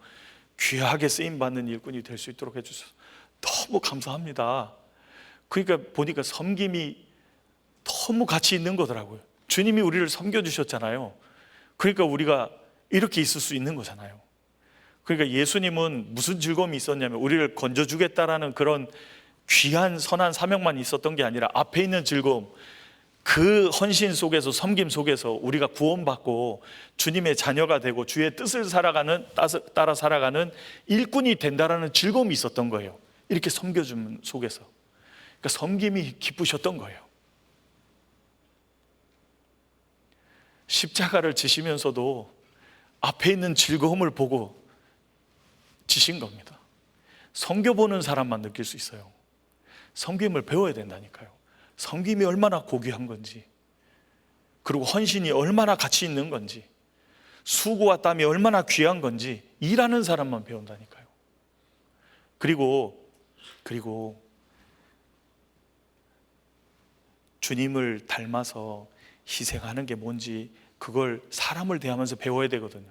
귀하게 쓰임받는 일꾼이 될 수 있도록 해주셔서 너무 감사합니다. 그러니까 보니까 섬김이 너무 가치 있는 거더라고요. 주님이 우리를 섬겨주셨잖아요. 그러니까 우리가 이렇게 있을 수 있는 거잖아요. 그러니까 예수님은 무슨 즐거움이 있었냐면, 우리를 건져주겠다라는 그런 귀한 선한 사명만 있었던 게 아니라 앞에 있는 즐거움, 그 헌신 속에서, 섬김 속에서 우리가 구원받고 주님의 자녀가 되고 주의 뜻을 따라 살아가는 일꾼이 된다라는 즐거움이 있었던 거예요. 이렇게 섬겨주는 속에서. 그러니까 섬김이 기쁘셨던 거예요. 십자가를 지시면서도 앞에 있는 즐거움을 보고 지신 겁니다. 섬겨보는 사람만 느낄 수 있어요. 섬김을 배워야 된다니까요. 섬김이 얼마나 고귀한 건지, 그리고 헌신이 얼마나 가치 있는 건지, 수고와 땀이 얼마나 귀한 건지 일하는 사람만 배운다니까요. 그리고 주님을 닮아서 희생하는 게 뭔지, 그걸 사람을 대하면서 배워야 되거든요.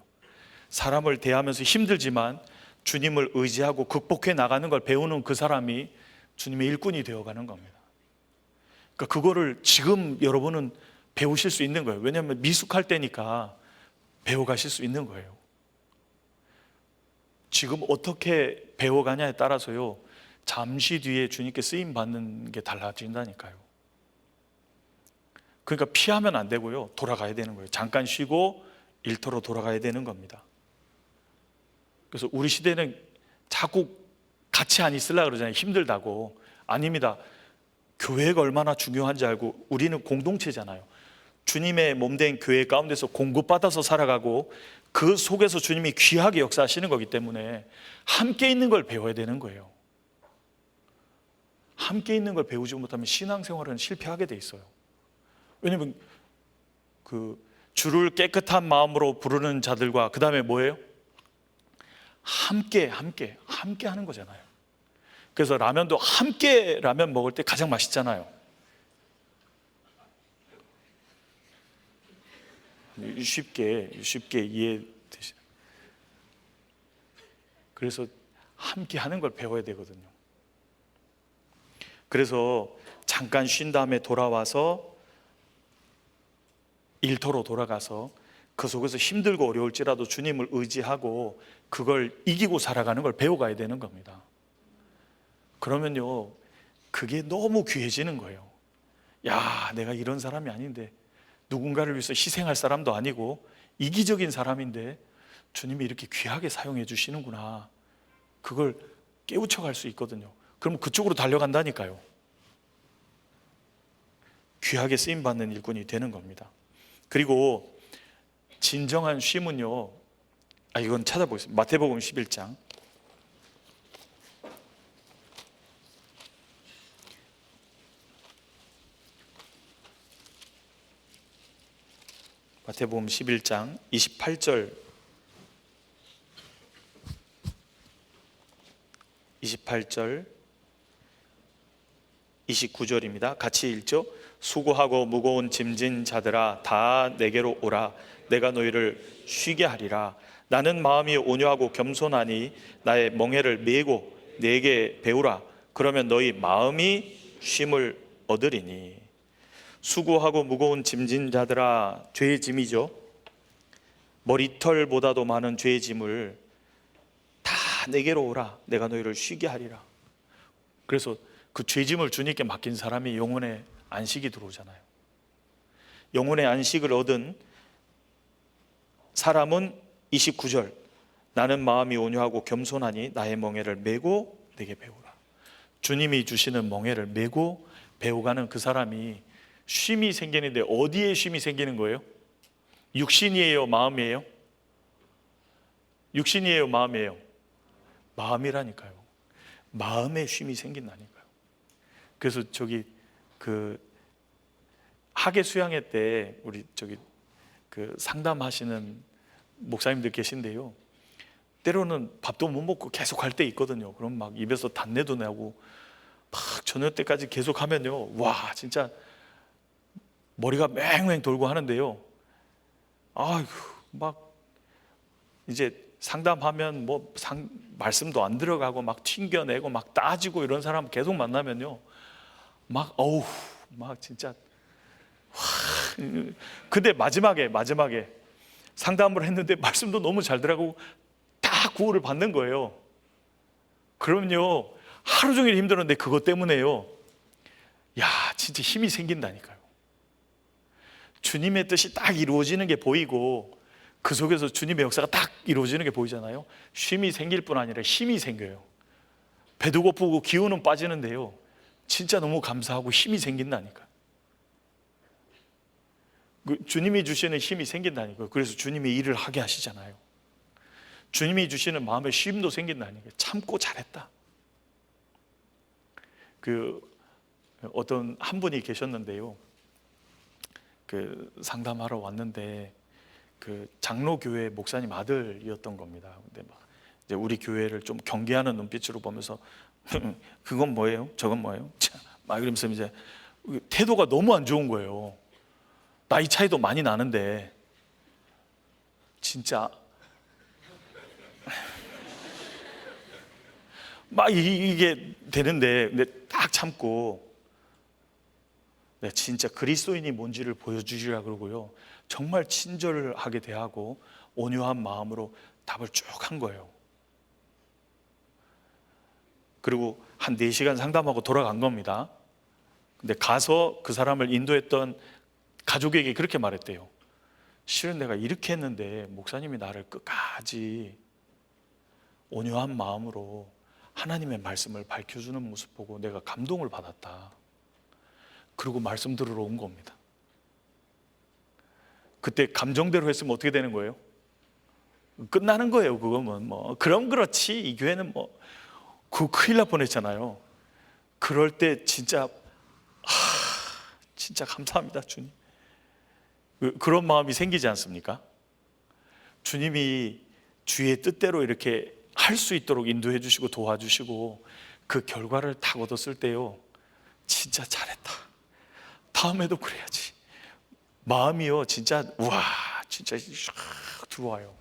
사람을 대하면서 힘들지만 주님을 의지하고 극복해 나가는 걸 배우는 그 사람이 주님의 일꾼이 되어가는 겁니다. 그러니까 그거를 지금 여러분은 배우실 수 있는 거예요. 왜냐하면 미숙할 때니까 배워가실 수 있는 거예요. 지금 어떻게 배워가냐에 따라서요, 잠시 뒤에 주님께 쓰임 받는 게 달라진다니까요. 그러니까 피하면 안 되고요, 돌아가야 되는 거예요. 잠깐 쉬고 일터로 돌아가야 되는 겁니다. 그래서 우리 시대는 자꾸 같이 안 있으려고 그러잖아요. 힘들다고. 아닙니다. 교회가 얼마나 중요한지 알고, 우리는 공동체잖아요. 주님의 몸된 교회 가운데서 공급받아서 살아가고, 그 속에서 주님이 귀하게 역사하시는 거기 때문에 함께 있는 걸 배워야 되는 거예요. 함께 있는 걸 배우지 못하면 신앙생활은 실패하게 돼 있어요. 왜냐하면 주를 깨끗한 마음으로 부르는 자들과, 그 다음에 뭐예요? 함께 하는 거잖아요. 그래서 라면도 함께 라면 먹을 때 가장 맛있잖아요. 쉽게 이해되시나요? 그래서 함께 하는 걸 배워야 되거든요. 그래서 잠깐 쉰 다음에 돌아와서 일터로 돌아가서 그 속에서 힘들고 어려울지라도 주님을 의지하고 그걸 이기고 살아가는 걸 배워가야 되는 겁니다. 그러면요, 그게 너무 귀해지는 거예요. 야, 내가 이런 사람이 아닌데, 누군가를 위해서 희생할 사람도 아니고 이기적인 사람인데 주님이 이렇게 귀하게 사용해 주시는구나, 그걸 깨우쳐 갈 수 있거든요. 그럼 그쪽으로 달려간다니까요. 귀하게 쓰임받는 일꾼이 되는 겁니다. 그리고 진정한 쉼은요, 이건 찾아보겠습니다. 마태복음 11장 마태복음 11장 28절 29절입니다. 같이 읽죠. 수고하고 무거운 짐진 자들아, 다 내게로 오라. 내가 너희를 쉬게 하리라. 나는 마음이 온유하고 겸손하니 나의 멍에를 메고 내게 배우라. 그러면 너희 마음이 쉼을 얻으리니. 수고하고 무거운 짐진 자들아, 죄의 짐이죠. 머리털보다도 많은 죄의 짐을 다 내게로 오라. 내가 너희를 쉬게 하리라. 그래서 그 죄짐을 주님께 맡긴 사람이 영혼의 안식이 들어오잖아요. 영혼의 안식을 얻은 사람은 29절, 나는 마음이 온유하고 겸손하니 나의 멍에를 메고 내게 배우라. 주님이 주시는 멍에를 메고 배워가는 그 사람이 쉼이 생기는데, 어디에 쉼이 생기는 거예요? 육신이에요, 마음이에요? 육신이에요, 마음이에요? 마음이라니까요. 마음에 쉼이 생긴다니까요. 그래서 학예 수양회 때 우리 상담하시는 목사님들 계신데요, 때로는 밥도 못 먹고 계속 할 때 있거든요. 그럼 막 입에서 단내도 나고 막 저녁 때까지 계속 하면요, 와 진짜 머리가 맹맹 돌고 하는데요, 아휴 막 이제 상담하면 뭐 말씀도 안 들어가고 막 튕겨내고 막 따지고 이런 사람 계속 만나면요, 막 어우 막 진짜 와. 근데 마지막에 상담을 했는데 말씀도 너무 잘 들어가고 다 구호를 받는 거예요. 그럼요, 하루 종일 힘들었는데 그것 때문에요, 야 진짜 힘이 생긴다니까요. 주님의 뜻이 딱 이루어지는 게 보이고 그 속에서 주님의 역사가 딱 이루어지는 게 보이잖아요. 쉼이 생길 뿐 아니라 힘이 생겨요. 배도 고프고 기운은 빠지는데요, 진짜 너무 감사하고 힘이 생긴다니까요. 주님이 주시는 힘이 생긴다니까요. 그래서 주님이 일을 하게 하시잖아요. 주님이 주시는 마음의 쉼도 생긴다니까요. 참고 잘했다. 어떤 한 분이 계셨는데요, 상담하러 왔는데 장로교회 목사님 아들이었던 겁니다. 근데 막 이제 우리 교회를 좀 경계하는 눈빛으로 보면서 그건 뭐예요? 저건 뭐예요? 막 이러면서 이제 태도가 너무 안 좋은 거예요. 나이 차이도 많이 나는데 진짜 막 이게 되는데, 근데 딱 참고 진짜 그리스도인이 뭔지를 보여주시라 그러고요, 정말 친절하게 대하고 온유한 마음으로 답을 쭉 한 거예요. 그리고 한 4시간 상담하고 돌아간 겁니다. 근데 가서 그 사람을 인도했던 가족에게 그렇게 말했대요. 실은 내가 이렇게 했는데 목사님이 나를 끝까지 온유한 마음으로 하나님의 말씀을 밝혀주는 모습 보고 내가 감동을 받았다. 그리고 말씀 들으러 온 겁니다. 그때 감정대로 했으면 어떻게 되는 거예요? 끝나는 거예요. 그거면 뭐 그럼 그렇지, 이 교회는 뭐 그거 큰일 날 뻔했잖아요. 그럴 때 진짜 진짜 감사합니다, 주님. 그런 마음이 생기지 않습니까? 주님이 주의 뜻대로 이렇게 할 수 있도록 인도해 주시고 도와주시고 그 결과를 딱 얻었을 때요, 진짜 잘했다, 다음에도 그래야지, 마음이요 진짜 우와 진짜 샥 들어와요.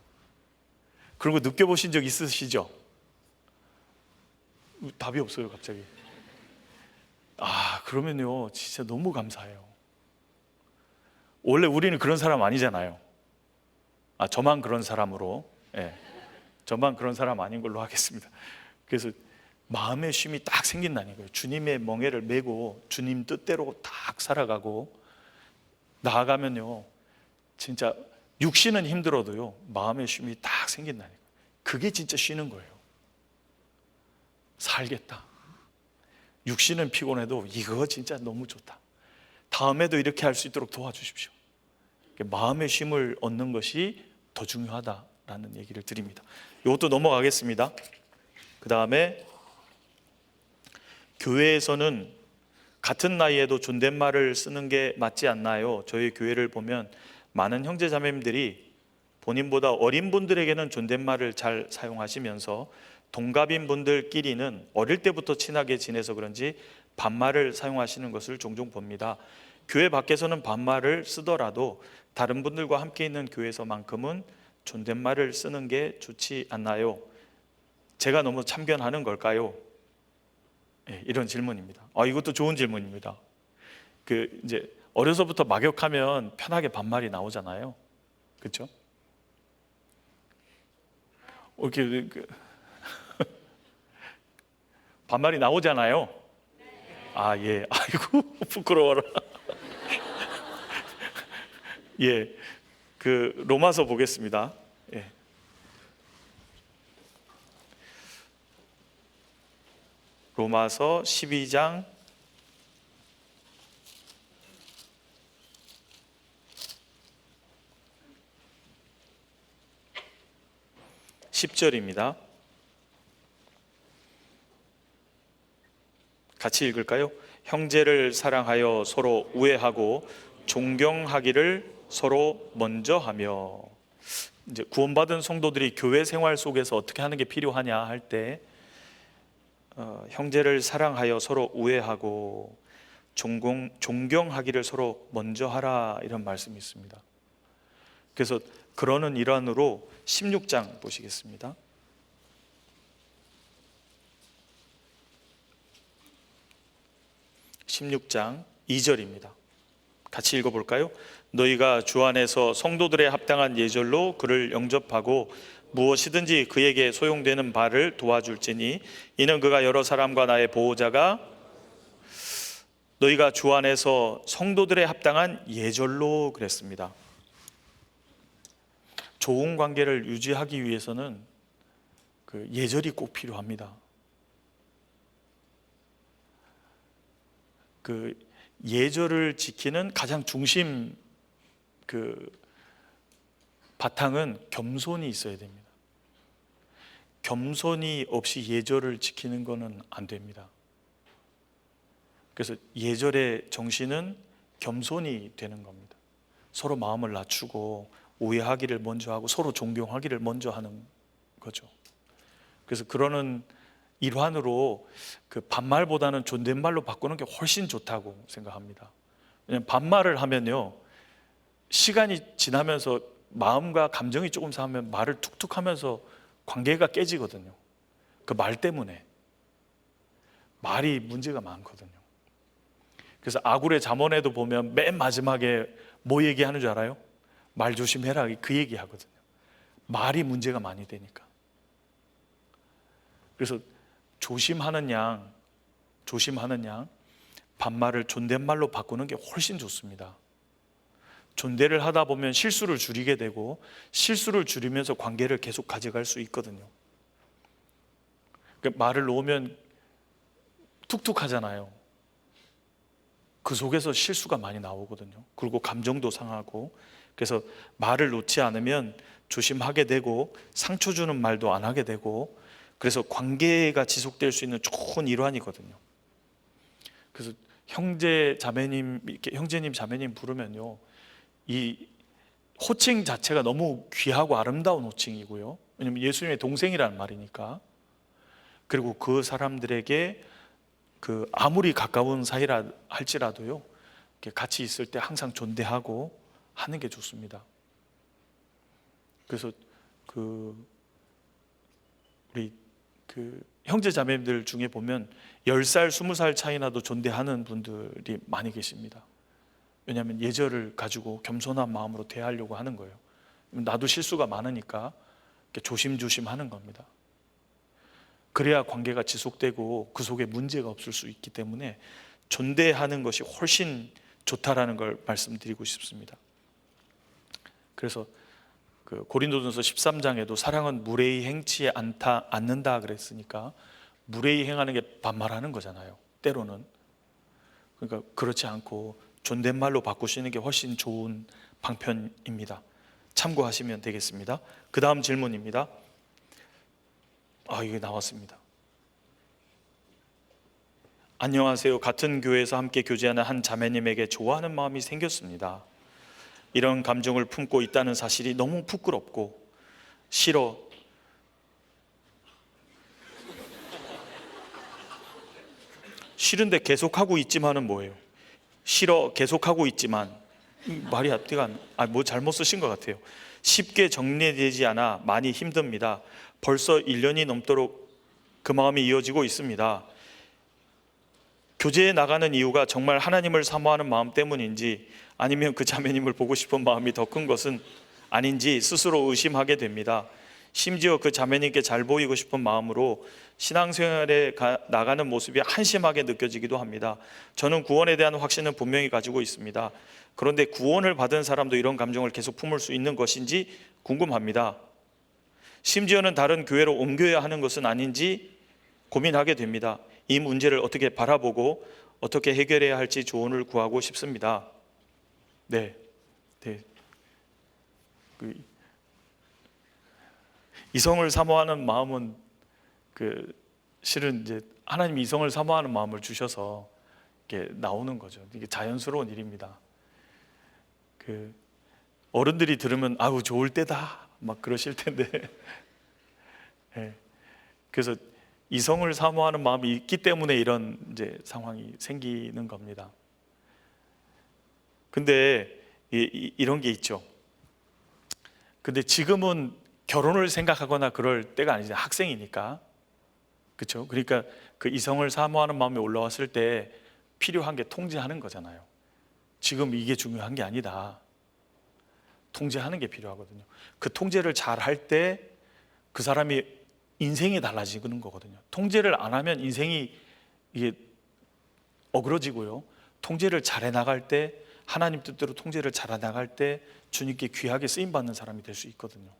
그리고 느껴보신 적 있으시죠? 답이 없어요 갑자기. 그러면요 진짜 너무 감사해요. 원래 우리는 그런 사람 아니잖아요. 저만 그런 사람으로, 저만 그런 사람 아닌 걸로 하겠습니다. 그래서 마음의 쉼이 딱 생긴다니까요. 주님의 멍에를 메고 주님 뜻대로 딱 살아가고 나아가면요, 진짜 육신은 힘들어도요 마음의 쉼이 딱 생긴다니까요. 그게 진짜 쉬는 거예요. 살겠다, 육신은 피곤해도 이거 진짜 너무 좋다, 다음에도 이렇게 할 수 있도록 도와주십시오. 마음의 쉼을 얻는 것이 더 중요하다라는 얘기를 드립니다. 이것도 넘어가겠습니다. 그 다음에 교회에서는 같은 나이에도 존댓말을 쓰는 게 맞지 않나요? 저희 교회를 보면 많은 형제 자매님들이 본인보다 어린 분들에게는 존댓말을 잘 사용하시면서 동갑인 분들끼리는 어릴 때부터 친하게 지내서 그런지 반말을 사용하시는 것을 종종 봅니다. 교회 밖에서는 반말을 쓰더라도 다른 분들과 함께 있는 교회에서만큼은 존댓말을 쓰는 게 좋지 않나요? 제가 너무 참견하는 걸까요? 이런 질문입니다. 이것도 좋은 질문입니다. 이제 어려서부터 막역하면 편하게 반말이 나오잖아요. 그렇죠? 이렇게 반말이 나오잖아요. 예. 아이고 부끄러워라. 예. 로마서 보겠습니다. 예. 로마서 12장 10절입니다. 같이 읽을까요? 형제를 사랑하여 서로 우애하고 존경하기를 서로 먼저 하며. 이제 구원받은 성도들이 교회 생활 속에서 어떻게 하는 게 필요하냐 할 때 형제를 사랑하여 서로 우애하고 존경하기를 서로 먼저 하라, 이런 말씀이 있습니다. 그래서 그러는 일환으로 16장 보시겠습니다. 16장 2절입니다. 같이 읽어볼까요? 너희가 주 안에서 성도들의 합당한 예절로 그를 영접하고 무엇이든지 그에게 소용되는 바를 도와줄지니 이는 그가 여러 사람과 나의 보호자가. 너희가 주 안에서 성도들의 합당한 예절로 그랬습니다. 좋은 관계를 유지하기 위해서는 그 예절이 꼭 필요합니다. 그 예절을 지키는 가장 중심 바탕은 겸손이 있어야 됩니다. 겸손이 없이 예절을 지키는 것은 안 됩니다. 그래서 예절의 정신은 겸손이 되는 겁니다. 서로 마음을 낮추고 오해하기를 먼저 하고 서로 존경하기를 먼저 하는 거죠. 그래서 그러는 일환으로 그 반말보다는 존댓말로 바꾸는 게 훨씬 좋다고 생각합니다. 왜냐하면 반말을 하면요, 시간이 지나면서 마음과 감정이 조금 상하면 말을 툭툭 하면서 관계가 깨지거든요. 그 말 때문에. 말이 문제가 많거든요. 그래서 아굴의 잠언에도 보면 맨 마지막에 뭐 얘기하는 줄 알아요? 말 조심해라, 그 얘기 하거든요. 말이 문제가 많이 되니까. 그래서 조심하는 양 반말을 존댓말로 바꾸는 게 훨씬 좋습니다. 존대를 하다 보면 실수를 줄이게 되고 실수를 줄이면서 관계를 계속 가져갈 수 있거든요. 그러니까 말을 놓으면 툭툭 하잖아요. 그 속에서 실수가 많이 나오거든요. 그리고 감정도 상하고. 그래서 말을 놓지 않으면 조심하게 되고 상처 주는 말도 안 하게 되고, 그래서 관계가 지속될 수 있는 좋은 일환이거든요. 그래서 형제님 자매님 부르면요, 이 호칭 자체가 너무 귀하고 아름다운 호칭이고요. 왜냐하면 예수님의 동생이라는 말이니까. 그리고 그 사람들에게 그 아무리 가까운 사이라 할지라도요, 같이 있을 때 항상 존대하고 하는 게 좋습니다. 그래서 우리 형제 자매들 중에 보면 10살, 20살 차이 나도 존대하는 분들이 많이 계십니다. 왜냐하면 예절을 가지고 겸손한 마음으로 대하려고 하는 거예요. 나도 실수가 많으니까 조심조심 하는 겁니다. 그래야 관계가 지속되고 그 속에 문제가 없을 수 있기 때문에 존대하는 것이 훨씬 좋다라는 걸 말씀드리고 싶습니다. 그래서 고린도전서 13장에도 사랑은 무례히 행치 않는다 그랬으니까 무례히 행하는 게 반말하는 거잖아요, 때로는. 그러니까 그렇지 않고 존댓말로 바꾸시는 게 훨씬 좋은 방편입니다. 참고하시면 되겠습니다. 그 다음 질문입니다. 이게 나왔습니다. 안녕하세요. 같은 교회에서 함께 교제하는 한 자매님에게 좋아하는 마음이 생겼습니다. 이런 감정을 품고 있다는 사실이 너무 부끄럽고 싫은데 계속하고 있지만은 뭐예요? 싫어 계속하고 있지만, 말이 앞뒤가 뭐 잘못 쓰신 것 같아요. 쉽게 정리되지 않아 많이 힘듭니다. 벌써 1년이 넘도록 그 마음이 이어지고 있습니다. 교제에 나가는 이유가 정말 하나님을 사모하는 마음 때문인지 아니면 그 자매님을 보고 싶은 마음이 더 큰 것은 아닌지 스스로 의심하게 됩니다. 심지어 그 자매님께 잘 보이고 싶은 마음으로 신앙생활에 나가는 모습이 한심하게 느껴지기도 합니다. 저는 구원에 대한 확신은 분명히 가지고 있습니다. 그런데 구원을 받은 사람도 이런 감정을 계속 품을 수 있는 것인지 궁금합니다. 심지어는 다른 교회로 옮겨야 하는 것은 아닌지 고민하게 됩니다. 이 문제를 어떻게 바라보고 어떻게 해결해야 할지 조언을 구하고 싶습니다. 네. 이성을 사모하는 마음은 실은 이제 하나님이 이성을 사모하는 마음을 주셔서 이게 나오는 거죠. 이게 자연스러운 일입니다. 어른들이 들으면 아우 좋을 때다 막 그러실 텐데 예. 그래서 이성을 사모하는 마음이 있기 때문에 이런 이제 상황이 생기는 겁니다. 근데 이런 게 있죠. 근데 지금은 결혼을 생각하거나 그럴 때가 아니죠. 학생이니까. 그렇죠? 그러니까 그 이성을 사모하는 마음이 올라왔을 때 필요한 게 통제하는 거잖아요. 지금 이게 중요한 게 아니다. 통제하는 게 필요하거든요. 그 통제를 잘 할 때 그 사람이 인생이 달라지는 거거든요. 통제를 안 하면 인생이 이게 어그러지고요. 통제를 잘해 나갈 때, 하나님 뜻대로 통제를 잘해 나갈 때 주님께 귀하게 쓰임 받는 사람이 될 수 있거든요.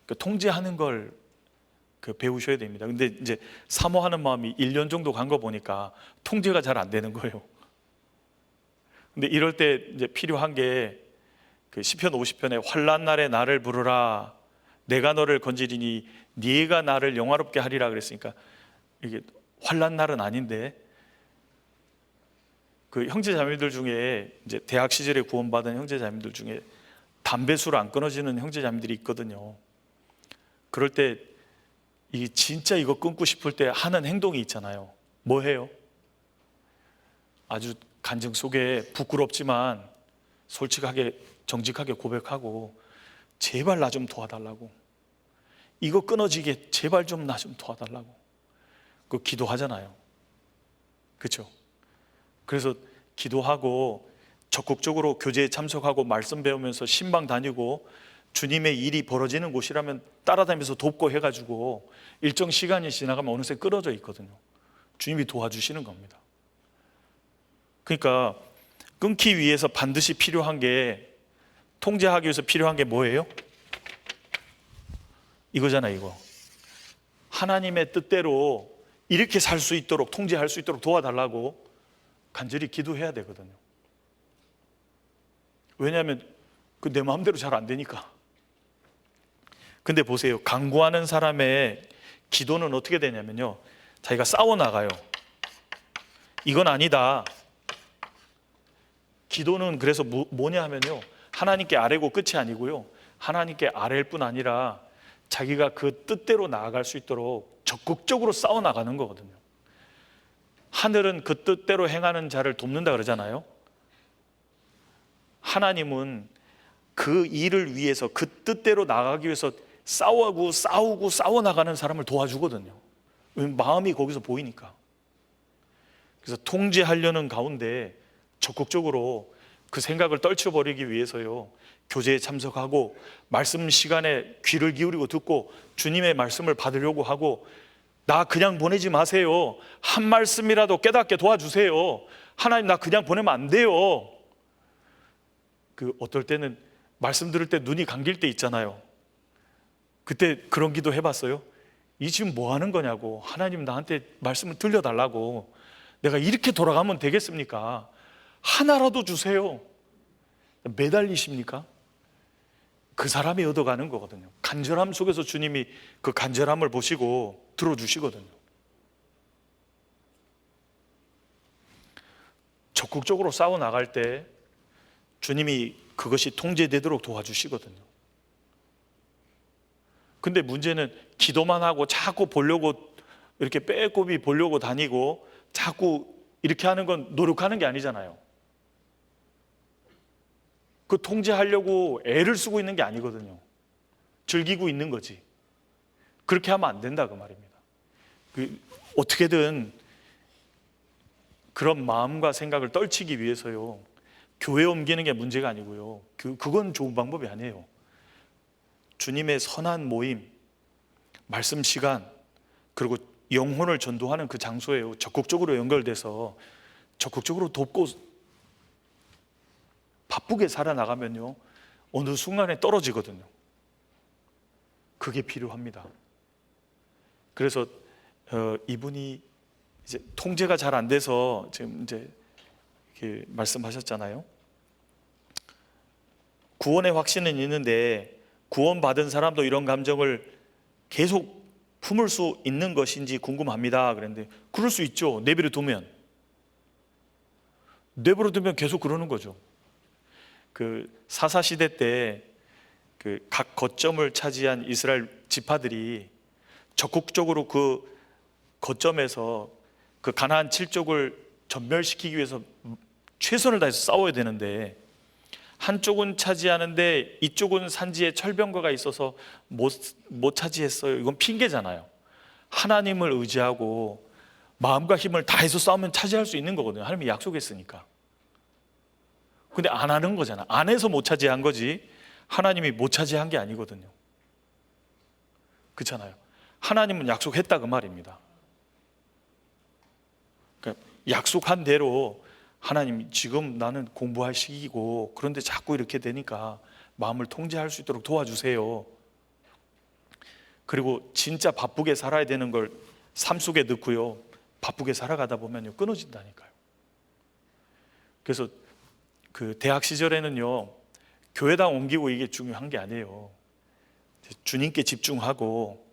그 통제하는 걸 배우셔야 됩니다. 근데 이제 사모하는 마음이 1년 정도 간 거 보니까 통제가 잘 안 되는 거예요. 근데 이럴 때 이제 필요한 게 시편 50편에 환난 날에 나를 부르라, 내가 너를 건지리니 네가 나를 영화롭게 하리라 그랬으니까, 이게 환난 날은 아닌데 그 형제자매들 중에 이제 대학 시절에 구원받은 형제자매들 중에 담배 술 안 끊어지는 형제자매들이 있거든요. 그럴 때 이게 진짜 이거 끊고 싶을 때 하는 행동이 있잖아요. 뭐 해요? 아주 간증 속에 부끄럽지만 솔직하게 정직하게 고백하고, 제발 나 좀 도와달라고, 이거 끊어지게 제발 좀 나 좀 도와달라고 그 기도하잖아요. 그렇죠? 그래서 기도하고 적극적으로 교제에 참석하고 말씀 배우면서 신방 다니고, 주님의 일이 벌어지는 곳이라면 따라다니면서 돕고 해가지고 일정 시간이 지나가면 어느새 끊어져 있거든요. 주님이 도와주시는 겁니다. 그러니까 끊기 위해서 반드시 필요한 게, 통제하기 위해서 필요한 게 뭐예요? 이거잖아요. 이거 하나님의 뜻대로 이렇게 살 수 있도록, 통제할 수 있도록 도와달라고 간절히 기도해야 되거든요. 왜냐하면 그 내 마음대로 잘 안 되니까. 근데 보세요, 간구하는 사람의 기도는 어떻게 되냐면요, 자기가 싸워나가요. 이건 아니다. 기도는 그래서 뭐냐 하면요, 하나님께 아뢰고 끝이 아니고요, 하나님께 아뢰일 뿐 아니라 자기가 그 뜻대로 나아갈 수 있도록 적극적으로 싸워나가는 거거든요. 하늘은 그 뜻대로 행하는 자를 돕는다 그러잖아요. 하나님은 그 일을 위해서, 그 뜻대로 나가기 위해서 싸우고 싸워나가는 사람을 도와주거든요. 마음이 거기서 보이니까. 그래서 통제하려는 가운데 적극적으로 그 생각을 떨쳐버리기 위해서요, 교제에 참석하고 말씀 시간에 귀를 기울이고 듣고 주님의 말씀을 받으려고 하고, 나 그냥 보내지 마세요, 한 말씀이라도 깨닫게 도와주세요, 하나님 나 그냥 보내면 안 돼요. 어떨 때는 말씀 들을 때 눈이 감길 때 있잖아요. 그때 그런 기도 해봤어요? 이 지금 뭐 하는 거냐고, 하나님 나한테 말씀을 들려달라고, 내가 이렇게 돌아가면 되겠습니까? 하나라도 주세요. 매달리십니까? 그 사람이 얻어가는 거거든요. 간절함 속에서 주님이 그 간절함을 보시고 들어주시거든요. 적극적으로 싸워나갈 때 주님이 그것이 통제되도록 도와주시거든요. 근데 문제는 기도만 하고 자꾸 보려고, 이렇게 빼꼼히 보려고 다니고 자꾸 이렇게 하는 건 노력하는 게 아니잖아요. 그 통제하려고 애를 쓰고 있는 게 아니거든요. 즐기고 있는 거지. 그렇게 하면 안 된다 그 말입니다. 어떻게든 그런 마음과 생각을 떨치기 위해서요, 교회 옮기는 게 문제가 아니고요, 그건 좋은 방법이 아니에요. 주님의 선한 모임, 말씀 시간, 그리고 영혼을 전도하는 그 장소에 적극적으로 연결돼서 적극적으로 돕고 바쁘게 살아나가면요, 어느 순간에 떨어지거든요. 그게 필요합니다. 그래서 이분이 이제 통제가 잘 안 돼서 지금 이제 이렇게 말씀하셨잖아요. 구원의 확신은 있는데 구원받은 사람도 이런 감정을 계속 품을 수 있는 것인지 궁금합니다 그랬는데, 그럴 수 있죠. 내버려 두면 계속 그러는 거죠. 사사시대 때 그 각 거점을 차지한 이스라엘 지파들이 적극적으로 그 거점에서 그 가나안 7족을 전멸시키기 위해서 최선을 다해서 싸워야 되는데, 한쪽은 차지하는데 이쪽은 산지에 철병거가 있어서 못 차지했어요. 이건 핑계잖아요. 하나님을 의지하고 마음과 힘을 다해서 싸우면 차지할 수 있는 거거든요. 하나님이 약속했으니까. 근데 안 하는 거잖아. 안 해서 못 차지한 거지 하나님이 못 차지한 게 아니거든요. 그렇잖아요. 하나님은 약속했다 그 말입니다. 그러니까 약속한 대로 하나님, 지금 나는 공부할 시기고 그런데 자꾸 이렇게 되니까 마음을 통제할 수 있도록 도와주세요. 그리고 진짜 바쁘게 살아야 되는 걸 삶 속에 넣고요, 바쁘게 살아가다 보면요 끊어진다니까요. 그래서 그 대학 시절에는요 교회당 옮기고 이게 중요한 게 아니에요. 주님께 집중하고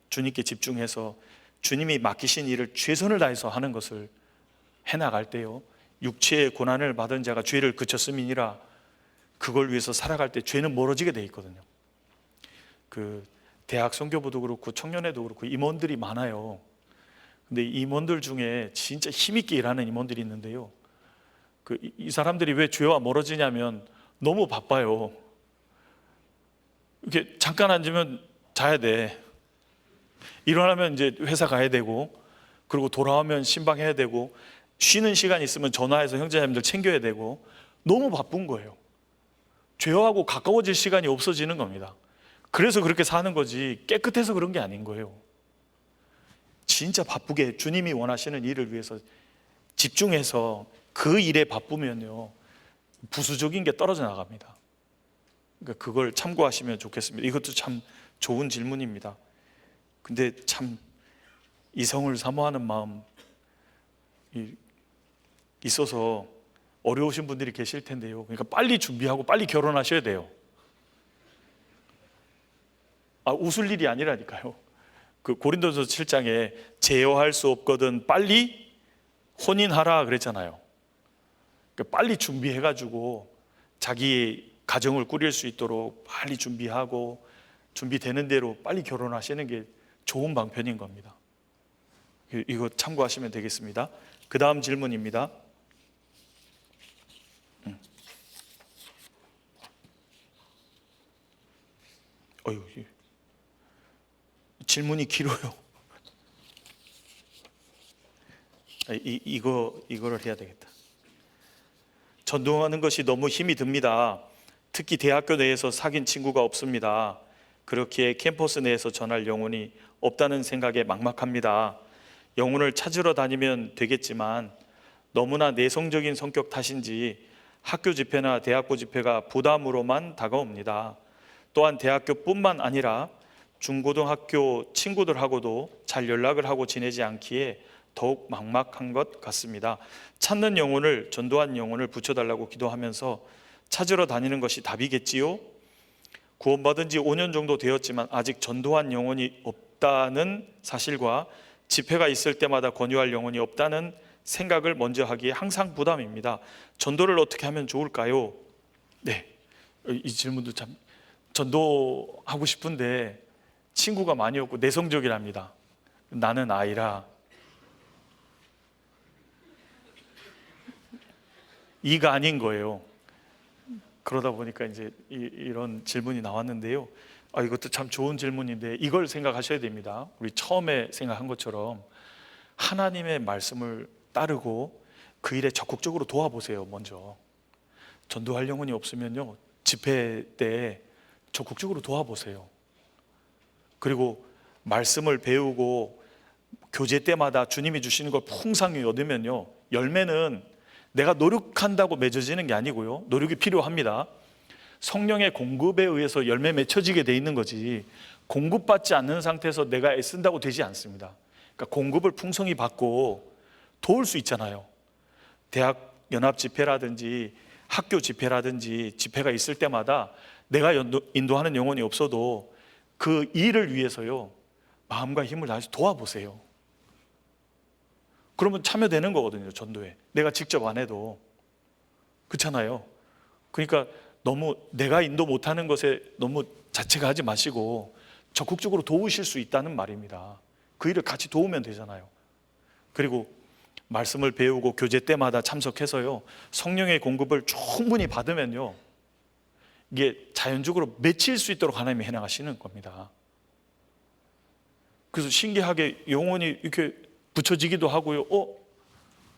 주님께 집중해서 주님이 맡기신 일을 최선을 다해서 하는 것을 해나갈 때요, 육체의 고난을 받은 자가 죄를 그쳤음이니라, 그걸 위해서 살아갈 때 죄는 멀어지게 돼 있거든요. 그 대학 선교부도 그렇고 청년회도 그렇고 임원들이 많아요. 근데 임원들 중에 진짜 힘있게 일하는 임원들이 있는데요, 이 사람들이 왜 죄와 멀어지냐면 너무 바빠요. 이렇게 잠깐 앉으면 자야 돼. 일어나면 이제 회사 가야 되고, 그리고 돌아오면 신방해야 되고, 쉬는 시간 있으면 전화해서 형제자매들 챙겨야 되고, 너무 바쁜 거예요. 죄하고 가까워질 시간이 없어지는 겁니다. 그래서 그렇게 사는 거지 깨끗해서 그런 게 아닌 거예요. 진짜 바쁘게 주님이 원하시는 일을 위해서 집중해서 그 일에 바쁘면요 부수적인 게 떨어져 나갑니다. 그러니까 그걸 참고하시면 좋겠습니다. 이것도 참 좋은 질문입니다. 근데 참 이성을 사모하는 마음 있어서 어려우신 분들이 계실 텐데요, 그러니까 빨리 준비하고 빨리 결혼하셔야 돼요. 웃을 일이 아니라니까요. 그 고린도서 7장에 제어할 수 없거든 빨리 혼인하라 그랬잖아요. 그러니까 빨리 준비해가지고 자기 가정을 꾸릴 수 있도록 빨리 준비하고 준비되는 대로 빨리 결혼하시는 게 좋은 방편인 겁니다. 이거 참고하시면 되겠습니다. 그 다음 질문입니다. 질문이 길어요. 이거를 해야 되겠다. 전도하는 것이 너무 힘이 듭니다. 특히 대학교 내에서 사귄 친구가 없습니다. 그렇기에 캠퍼스 내에서 전할 영혼이 없다는 생각에 막막합니다. 영혼을 찾으러 다니면 되겠지만 너무나 내성적인 성격 탓인지 학교 집회나 대학부 집회가 부담으로만 다가옵니다. 또한 대학교뿐만 아니라 중고등학교 친구들하고도 잘 연락을 하고 지내지 않기에 더욱 막막한 것 같습니다. 찾는 영혼을, 전도한 영혼을 붙여달라고 기도하면서 찾으러 다니는 것이 답이겠지요? 구원받은 지 5년 정도 되었지만 아직 전도한 영혼이 없다는 사실과 집회가 있을 때마다 권유할 영혼이 없다는 생각을 먼저 하기에 항상 부담입니다. 전도를 어떻게 하면 좋을까요? 네, 이 질문도 참, 전도하고 싶은데 친구가 많이 없고 내성적이랍니다. 나는 아이라. 이가 아닌 거예요. 그러다 보니까 이제 이런 질문이 나왔는데요. 이것도 참 좋은 질문인데 이걸 생각하셔야 됩니다. 우리 처음에 생각한 것처럼 하나님의 말씀을 따르고 그 일에 적극적으로 도와보세요. 먼저 전도할 영혼이 없으면요 집회 때 적극적으로 도와보세요. 그리고 말씀을 배우고 교제 때마다 주님이 주시는 걸 풍성히 얻으면요 열매는 내가 노력한다고 맺어지는 게 아니고요, 노력이 필요합니다. 성령의 공급에 의해서 열매 맺혀지게 돼 있는 거지 공급받지 않는 상태에서 내가 애쓴다고 되지 않습니다. 그러니까 공급을 풍성히 받고 도울 수 있잖아요. 대학 연합 집회라든지 학교 집회라든지 집회가 있을 때마다 내가 인도하는 영혼이 없어도 그 일을 위해서요 마음과 힘을 다해서 도와보세요. 그러면 참여되는 거거든요. 전도에 내가 직접 안 해도. 그렇잖아요. 그러니까 너무 내가 인도 못하는 것에 너무 자책하지 마시고 적극적으로 도우실 수 있다는 말입니다. 그 일을 같이 도우면 되잖아요. 그리고 말씀을 배우고 교제 때마다 참석해서요, 성령의 공급을 충분히 받으면요, 이게 자연적으로 맺힐 수 있도록 하나님이 해나가시는 겁니다. 그래서 신기하게 영혼이 이렇게 붙여지기도 하고요.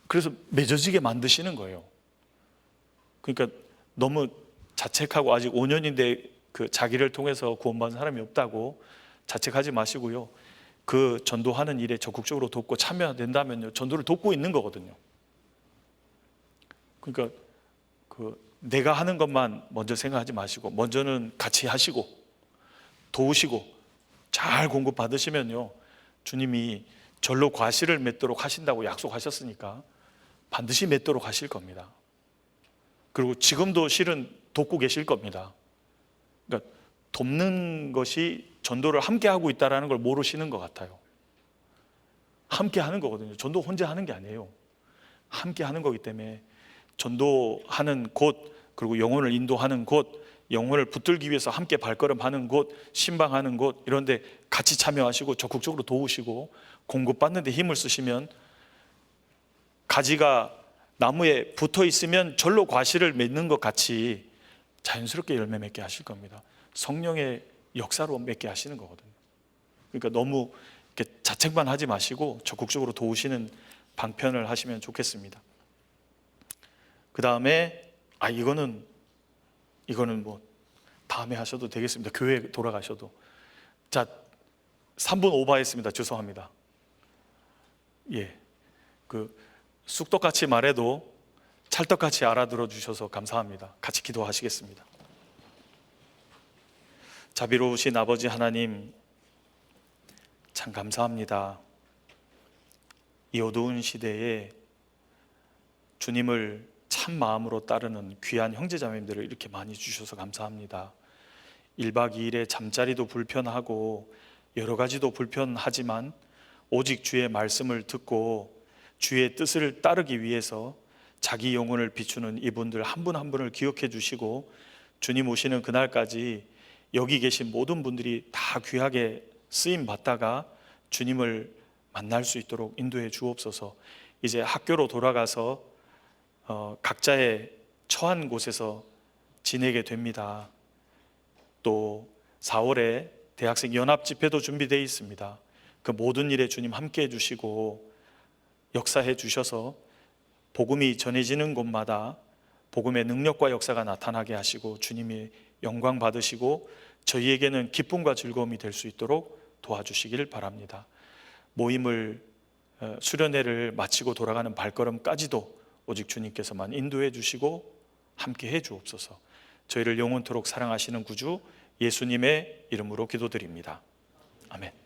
그래서 맺어지게 만드시는 거예요. 그러니까 너무 자책하고 아직 5년인데 그 자기를 통해서 구원받은 사람이 없다고 자책하지 마시고요. 그 전도하는 일에 적극적으로 돕고 참여된다면요, 전도를 돕고 있는 거거든요. 그러니까 내가 하는 것만 먼저 생각하지 마시고 먼저는 같이 하시고 도우시고 잘 공급 받으시면요, 주님이 절로 과실을 맺도록 하신다고 약속하셨으니까 반드시 맺도록 하실 겁니다. 그리고 지금도 실은 돕고 계실 겁니다. 그러니까 돕는 것이 전도를 함께 하고 있다는 걸 모르시는 것 같아요. 함께 하는 거거든요. 전도 혼자 하는 게 아니에요. 함께 하는 거기 때문에 전도하는 곳, 그리고 영혼을 인도하는 곳, 영혼을 붙들기 위해서 함께 발걸음하는 곳, 신방하는 곳, 이런 데 같이 참여하시고 적극적으로 도우시고 공급받는 데 힘을 쓰시면 가지가 나무에 붙어 있으면 절로 과실을 맺는 것 같이 자연스럽게 열매 맺게 하실 겁니다. 성령의 역사로 맺게 하시는 거거든요. 그러니까 너무 이렇게 자책만 하지 마시고 적극적으로 도우시는 방편을 하시면 좋겠습니다. 그 다음에 이거는 뭐 다음에 하셔도 되겠습니다. 교회 돌아가셔도. 자, 3분 오버했습니다. 죄송합니다. 쑥떡같이 말해도 찰떡같이 알아들어 주셔서 감사합니다. 같이 기도하시겠습니다. 자비로우신 아버지 하나님, 참 감사합니다. 이 어두운 시대에 주님을 참 마음으로 따르는 귀한 형제자매님들을 이렇게 많이 주셔서 감사합니다. 1박 2일에 잠자리도 불편하고 여러 가지도 불편하지만 오직 주의 말씀을 듣고 주의 뜻을 따르기 위해서 자기 영혼을 비추는 이분들 한 분 한 분을 기억해 주시고 주님 오시는 그날까지 여기 계신 모든 분들이 다 귀하게 쓰임 받다가 주님을 만날 수 있도록 인도해 주옵소서. 이제 학교로 돌아가서 각자의 처한 곳에서 지내게 됩니다. 또 4월에 대학생 연합 집회도 준비되어 있습니다. 그 모든 일에 주님 함께해 주시고 역사해 주셔서 복음이 전해지는 곳마다 복음의 능력과 역사가 나타나게 하시고 주님이 영광 받으시고 저희에게는 기쁨과 즐거움이 될 수 있도록 도와주시기를 바랍니다. 모임을 수련회를 마치고 돌아가는 발걸음까지도 오직 주님께서만 인도해 주시고 함께 해 주옵소서. 저희를 영원토록 사랑하시는 구주 예수님의 이름으로 기도드립니다. 아멘.